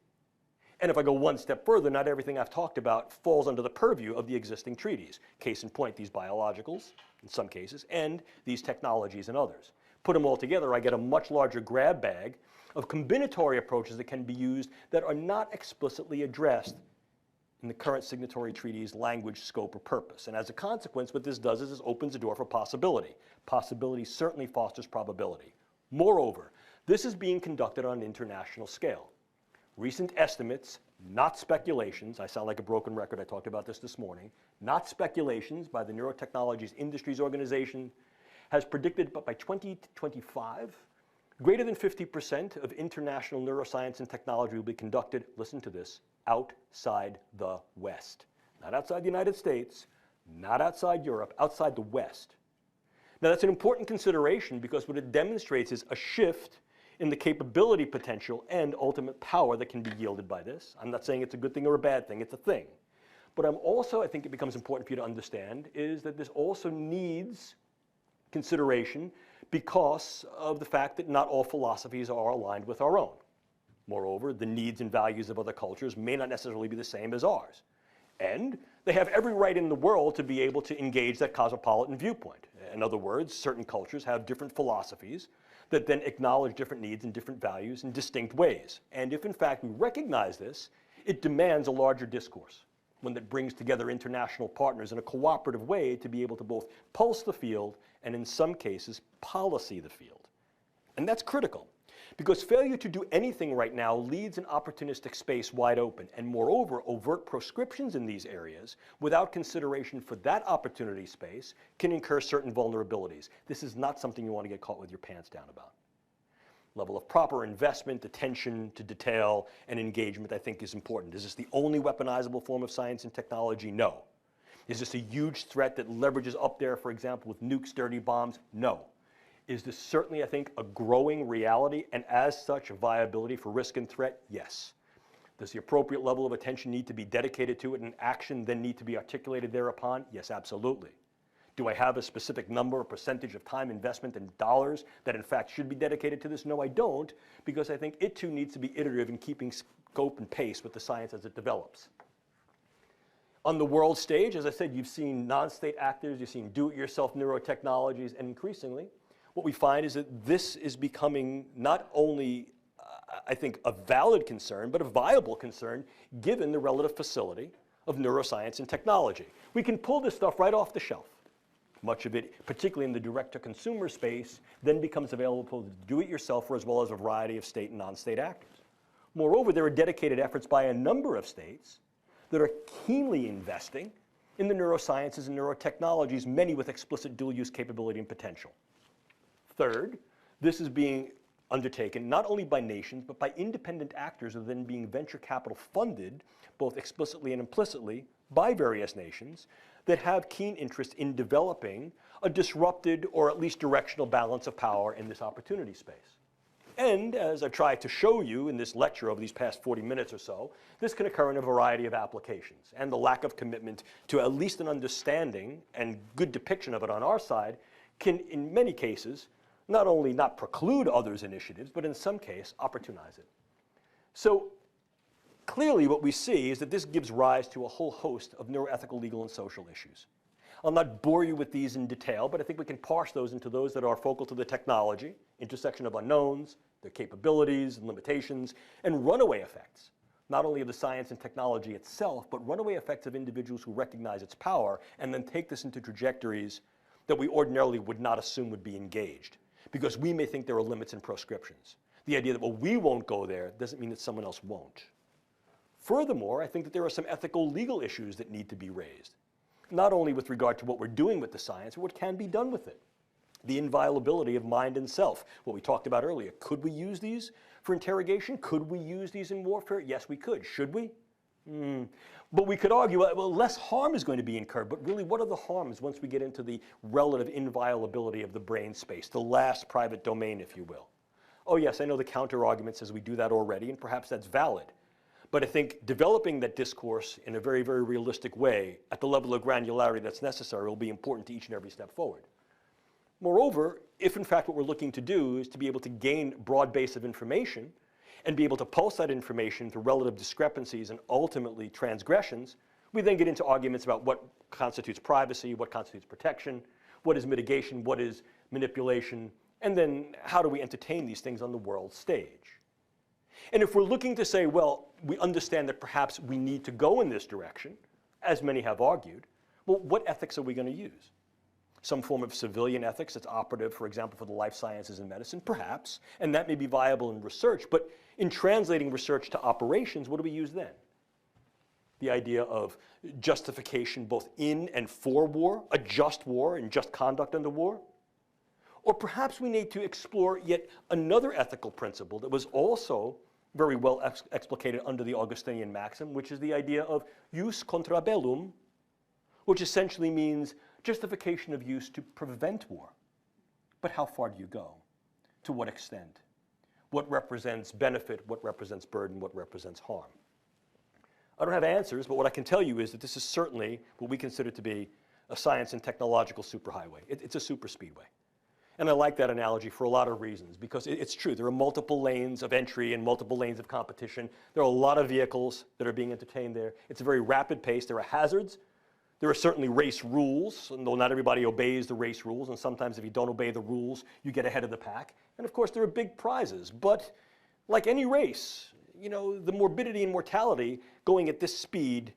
And if I go one step further, not everything I've talked about falls under the purview of the existing treaties. Case in point, these biologicals, in some cases, and these technologies in others. Put them all together, I get a much larger grab bag of combinatory approaches that can be used that are not explicitly addressed in the current signatory treaty's language, scope, or purpose. And as a consequence, what this does is it opens a door for possibility. Possibility certainly fosters probability. Moreover, this is being conducted on an international scale. Recent estimates, not speculations, I sound like a broken record, I talked about this morning, not speculations by the Neurotechnologies Industries Organization, has predicted that by 2025, greater than 50% of international neuroscience and technology will be conducted, listen to this, outside the West. Not outside the United States, not outside Europe, outside the West. Now that's an important consideration because what it demonstrates is a shift in the capability potential and ultimate power that can be yielded by this. I'm not saying it's a good thing or a bad thing, it's a thing. But I think it becomes important for you to understand is that this also needs consideration because of the fact that not all philosophies are aligned with our own. Moreover, the needs and values of other cultures may not necessarily be the same as ours. And they have every right in the world to be able to engage that cosmopolitan viewpoint. In other words, certain cultures have different philosophies that then acknowledge different needs and different values in distinct ways. And if in fact we recognize this, it demands a larger discourse, one that brings together international partners in a cooperative way to be able to both pulse the field and in some cases policy the field. And that's critical because failure to do anything right now leaves an opportunistic space wide open, and moreover, overt proscriptions in these areas without consideration for that opportunity space can incur certain vulnerabilities. This is not something you want to get caught with your pants down about. Level of proper investment, attention to detail, and engagement, I think, is important. Is this the only weaponizable form of science and technology? No. Is this a huge threat that leverages up there, for example, with nukes, dirty bombs? No. Is this certainly, I think, a growing reality, and as such, a viability for risk and threat? Yes. Does the appropriate level of attention need to be dedicated to it and action then need to be articulated thereupon? Yes, absolutely. Do I have a specific number or percentage of time, investment, and dollars that in fact should be dedicated to this? No, I don't, because I think it too needs to be iterative in keeping scope and pace with the science as it develops. On the world stage, as I said, you've seen non-state actors, you've seen do-it-yourself neurotechnologies, and increasingly, what we find is that this is becoming not only, I think, a valid concern, but a viable concern given the relative facility of neuroscience and technology. We can pull this stuff right off the shelf. Much of it, particularly in the direct-to-consumer space, then becomes available to do-it-yourselfer as well as a variety of state and non-state actors. Moreover, there are dedicated efforts by a number of states that are keenly investing in the neurosciences and neurotechnologies, many with explicit dual-use capability and potential. Third, this is being undertaken not only by nations, but by independent actors that are then being venture capital funded, both explicitly and implicitly, by various nations that have keen interest in developing a disrupted or at least directional balance of power in this opportunity space. And as I've tried to show you in this lecture over these past 40 minutes or so, this can occur in a variety of applications. And the lack of commitment to at least an understanding and good depiction of it on our side can, in many cases, not only not preclude others' initiatives, but in some case, opportunize it. So clearly what we see is that this gives rise to a whole host of neuroethical, legal, and social issues. I'll not bore you with these in detail, but I think we can parse those into those that are focal to the technology, intersection of unknowns, their capabilities and limitations, and runaway effects, not only of the science and technology itself, but runaway effects of individuals who recognize its power and then take this into trajectories that we ordinarily would not assume would be engaged, because we may think there are limits and proscriptions. The idea that, well, we won't go there doesn't mean that someone else won't. Furthermore, I think that there are some ethical, legal issues that need to be raised, not only with regard to what we're doing with the science, but what can be done with it. The inviolability of mind and self, what we talked about earlier. Could we use these for interrogation? Could we use these in warfare? Yes, we could. Should we? But we could argue, well, less harm is going to be incurred. But really, what are the harms once we get into the relative inviolability of the brain space, the last private domain, if you will? Oh, yes, I know the counter-argument says we do that already, and perhaps that's valid. But I think developing that discourse in a very, very realistic way at the level of granularity that's necessary will be important to each and every step forward. Moreover, if in fact what we're looking to do is to be able to gain broad base of information and be able to pulse that information through relative discrepancies and ultimately transgressions, we then get into arguments about what constitutes privacy, what constitutes protection, what is mitigation, what is manipulation, and then how do we entertain these things on the world stage. And if we're looking to say, well, we understand that perhaps we need to go in this direction, as many have argued, well, what ethics are we going to use? Some form of civilian ethics that's operative, for example, for the life sciences and medicine, perhaps, and that may be viable in research, but in translating research to operations, what do we use then? The idea of justification both in and for war, a just war and just conduct under war? Or perhaps we need to explore yet another ethical principle that was also very well explicated under the Augustinian maxim, which is the idea of jus contra bellum, which essentially means justification of use to prevent war. But how far do you go? To what extent? What represents benefit? What represents burden? What represents harm? I don't have answers, but what I can tell you is that this is certainly what we consider to be a science and technological superhighway. It's a super speedway. And I like that analogy for a lot of reasons, because it's true. There are multiple lanes of entry and multiple lanes of competition. There are a lot of vehicles that are being entertained there. It's a very rapid pace. There are hazards. There are certainly race rules, and though not everybody obeys the race rules, and sometimes if you don't obey the rules, you get ahead of the pack. And of course, there are big prizes. But like any race, you know, the morbidity and mortality going at this speed,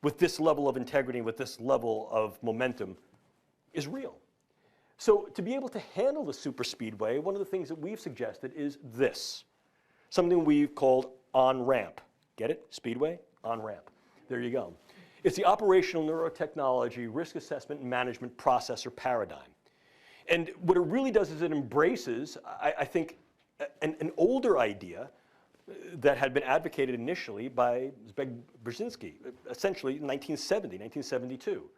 with this level of integrity, with this level of momentum, is real. So to be able to handle the super speedway, one of the things that we've suggested is this, something we've called on-ramp. Get it? Speedway, on-ramp. There you go. It's the operational neurotechnology risk assessment and management process or paradigm. And what it really does is it embraces, I think, an older idea that had been advocated initially by Zbigniew Brzezinski, essentially in 1970, 1972.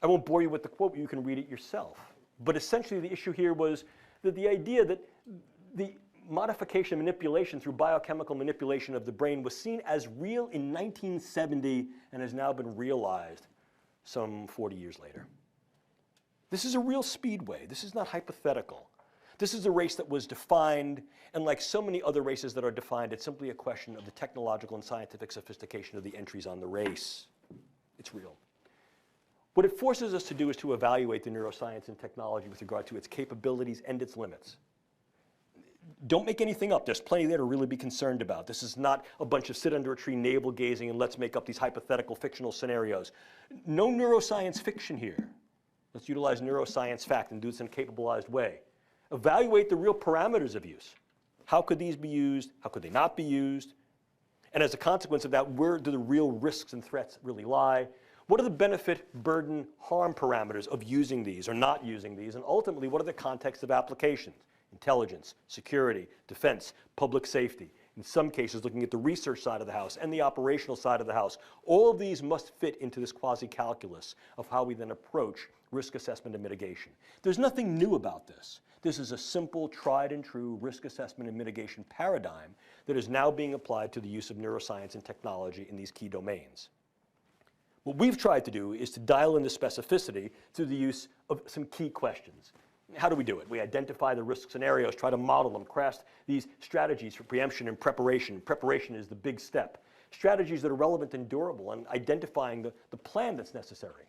I won't bore you with the quote, you can read it yourself. But essentially the issue here was that the idea that the modification and manipulation through biochemical manipulation of the brain was seen as real in 1970 and has now been realized some 40 years later. This is a real speedway. This is not hypothetical. This is a race that was defined, and like so many other races that are defined, it's simply a question of the technological and scientific sophistication of the entries on the race. It's real. What it forces us to do is to evaluate the neuroscience and technology with regard to its capabilities and its limits. Don't make anything up. There's plenty there to really be concerned about. This is not a bunch of sit under a tree navel gazing and let's make up these hypothetical fictional scenarios. No neuroscience fiction here. Let's utilize neuroscience fact and do this in a capabilized way. Evaluate the real parameters of use. How could these be used? How could they not be used? And as a consequence of that, where do the real risks and threats really lie? What are the benefit, burden, harm parameters of using these or not using these? And ultimately, what are the contexts of applications? Intelligence, security, defense, public safety. In some cases, looking at the research side of the house and the operational side of the house. All of these must fit into this quasi-calculus of how we then approach risk assessment and mitigation. There's nothing new about this. This is a simple, tried and true risk assessment and mitigation paradigm that is now being applied to the use of neuroscience and technology in these key domains. What we've tried to do is to dial in the specificity through the use of some key questions. How do we do it? We identify the risk scenarios, try to model them, craft these strategies for preemption and preparation. Preparation is the big step. Strategies that are relevant and durable, and identifying the plan that's necessary.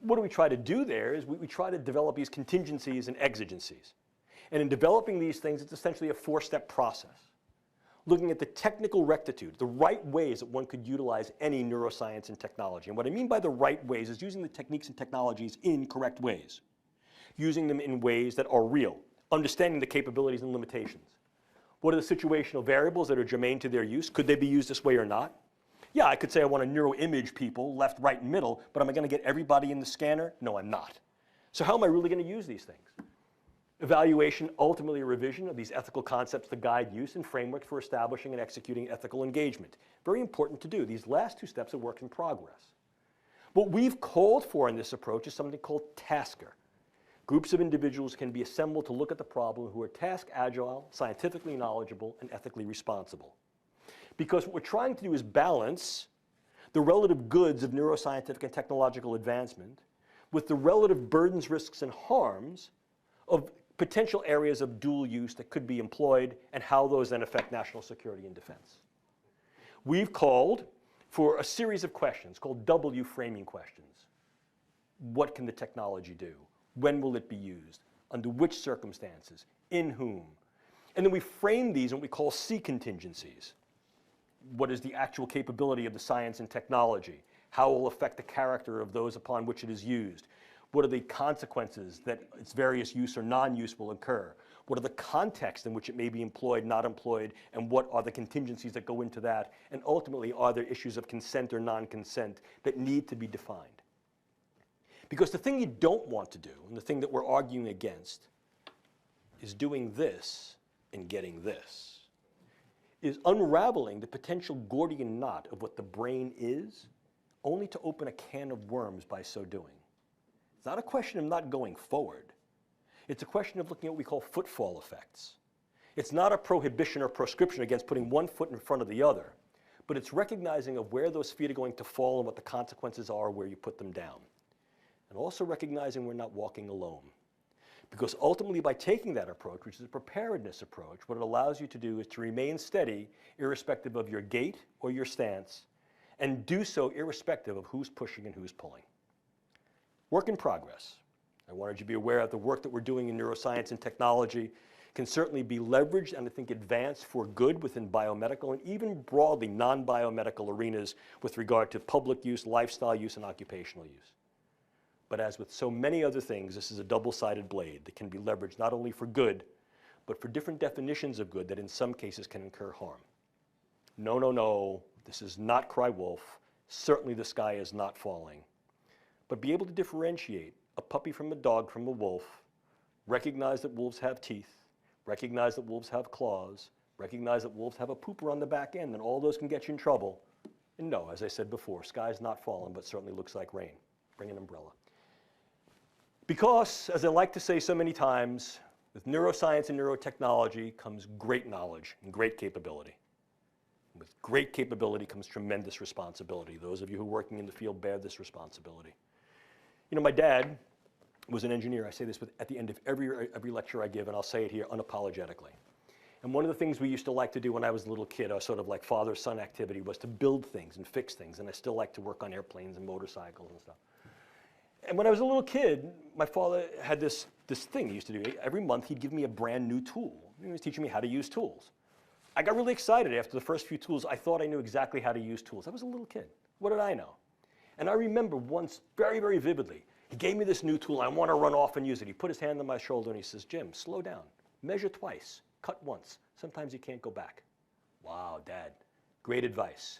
What do we try to do there is we try to develop these contingencies and exigencies. And in developing these things, it's essentially a four-step process. Looking at the technical rectitude, the right ways that one could utilize any neuroscience and technology. And what I mean by the right ways is using the techniques and technologies in correct ways. Using them in ways that are real, understanding the capabilities and limitations. What are the situational variables that are germane to their use? Could they be used this way or not? Yeah, I could say I want to neuroimage people left, right, and middle, but am I going to get everybody in the scanner? No, I'm not. So how am I really going to use these things? Evaluation, ultimately a revision of these ethical concepts to guide use and framework for establishing and executing ethical engagement. Very important to do. These last two steps are work in progress. What we've called for in this approach is something called tasker. Groups of individuals can be assembled to look at the problem who are task agile, scientifically knowledgeable, and ethically responsible. Because what we're trying to do is balance the relative goods of neuroscientific and technological advancement with the relative burdens, risks, and harms of potential areas of dual use that could be employed and how those then affect national security and defense. We've called for a series of questions called W framing questions. What can the technology do? When will it be used? Under which circumstances? In whom? And then we frame these in what we call C contingencies. What is the actual capability of the science and technology? How it will affect the character of those upon which it is used? What are the consequences that its various use or non-use will incur? What are the contexts in which it may be employed, not employed, and what are the contingencies that go into that? And ultimately, are there issues of consent or non-consent that need to be defined? Because the thing you don't want to do, and the thing that we're arguing against, is doing this and getting this, is unraveling the potential Gordian knot of what the brain is, only to open a can of worms by so doing. It's not a question of not going forward. It's a question of looking at what we call footfall effects. It's not a prohibition or proscription against putting one foot in front of the other, but it's recognizing of where those feet are going to fall and what the consequences are where you put them down. And also recognizing we're not walking alone. Because ultimately, by taking that approach, which is a preparedness approach, what it allows you to do is to remain steady irrespective of your gait or your stance, and do so irrespective of who's pushing and who's pulling. Work in progress. I wanted you to be aware of the work that we're doing in neuroscience and technology can certainly be leveraged and I think advanced for good within biomedical and even broadly non-biomedical arenas with regard to public use, lifestyle use, and occupational use. But as with so many other things, this is a double-sided blade that can be leveraged not only for good, but for different definitions of good that in some cases can incur harm. No, no, no, this is not cry wolf. Certainly the sky is not falling. But be able to differentiate a puppy from a dog from a wolf, recognize that wolves have teeth, recognize that wolves have claws, recognize that wolves have a pooper on the back end, and all those can get you in trouble. And no, as I said before, sky's not falling, but certainly looks like rain. Bring an umbrella. Because, as I like to say so many times, with neuroscience and neurotechnology comes great knowledge and great capability. With great capability comes tremendous responsibility. Those of you who are working in the field bear this responsibility. You know, my dad was an engineer. I say this at the end of every lecture I give, and I'll say it here unapologetically. And one of the things we used to like to do when I was a little kid, our sort of like father-son activity, was to build things and fix things. And I still like to work on airplanes and motorcycles and stuff. And when I was a little kid, my father had this thing he used to do. Every month, he'd give me a brand new tool. He was teaching me how to use tools. I got really excited after the first few tools. I thought I knew exactly how to use tools. I was a little kid. What did I know? And I remember once very, very vividly, he gave me this new tool. I want to run off and use it. He put his hand on my shoulder and he says, Jim, slow down. Measure twice. Cut once. Sometimes you can't go back. Wow, Dad. Great advice.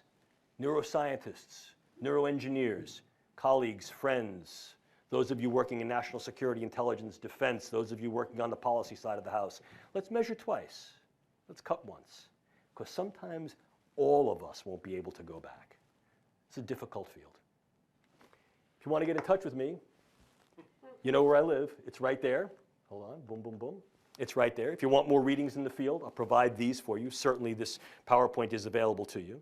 Neuroscientists, neuroengineers, colleagues, friends, those of you working in national security, intelligence, defense, those of you working on the policy side of the house, let's measure twice. Let's cut once. Because sometimes all of us won't be able to go back. It's a difficult field. If you want to get in touch with me, you know where I live. It's right there. Hold on. Boom, boom, boom. It's right there. If you want more readings in the field, I'll provide these for you. Certainly this PowerPoint is available to you.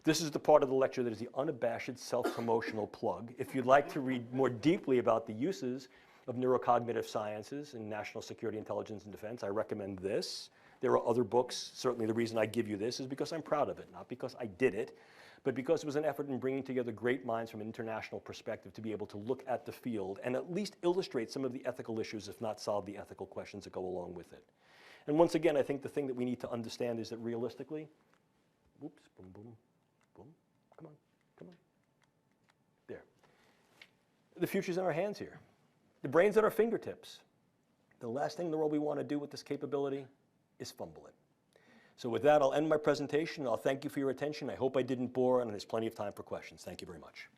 This is the part of the lecture that is the unabashed self-promotional plug. If you'd like to read more deeply about the uses of neurocognitive sciences in national security, intelligence, and defense, I recommend this. There are other books. Certainly the reason I give you this is because I'm proud of it, not because I did it, but because it was an effort in bringing together great minds from an international perspective to be able to look at the field and at least illustrate some of the ethical issues, if not solve the ethical questions that go along with it. And once again, I think the thing that we need to understand is that realistically, whoops, boom, boom, boom, come on, come on. There. The future's in our hands here. The brain's at our fingertips. The last thing in the world we want to do with this capability is fumble it. So with that, I'll end my presentation. I'll thank you for your attention. I hope I didn't bore, and there's plenty of time for questions. Thank you very much.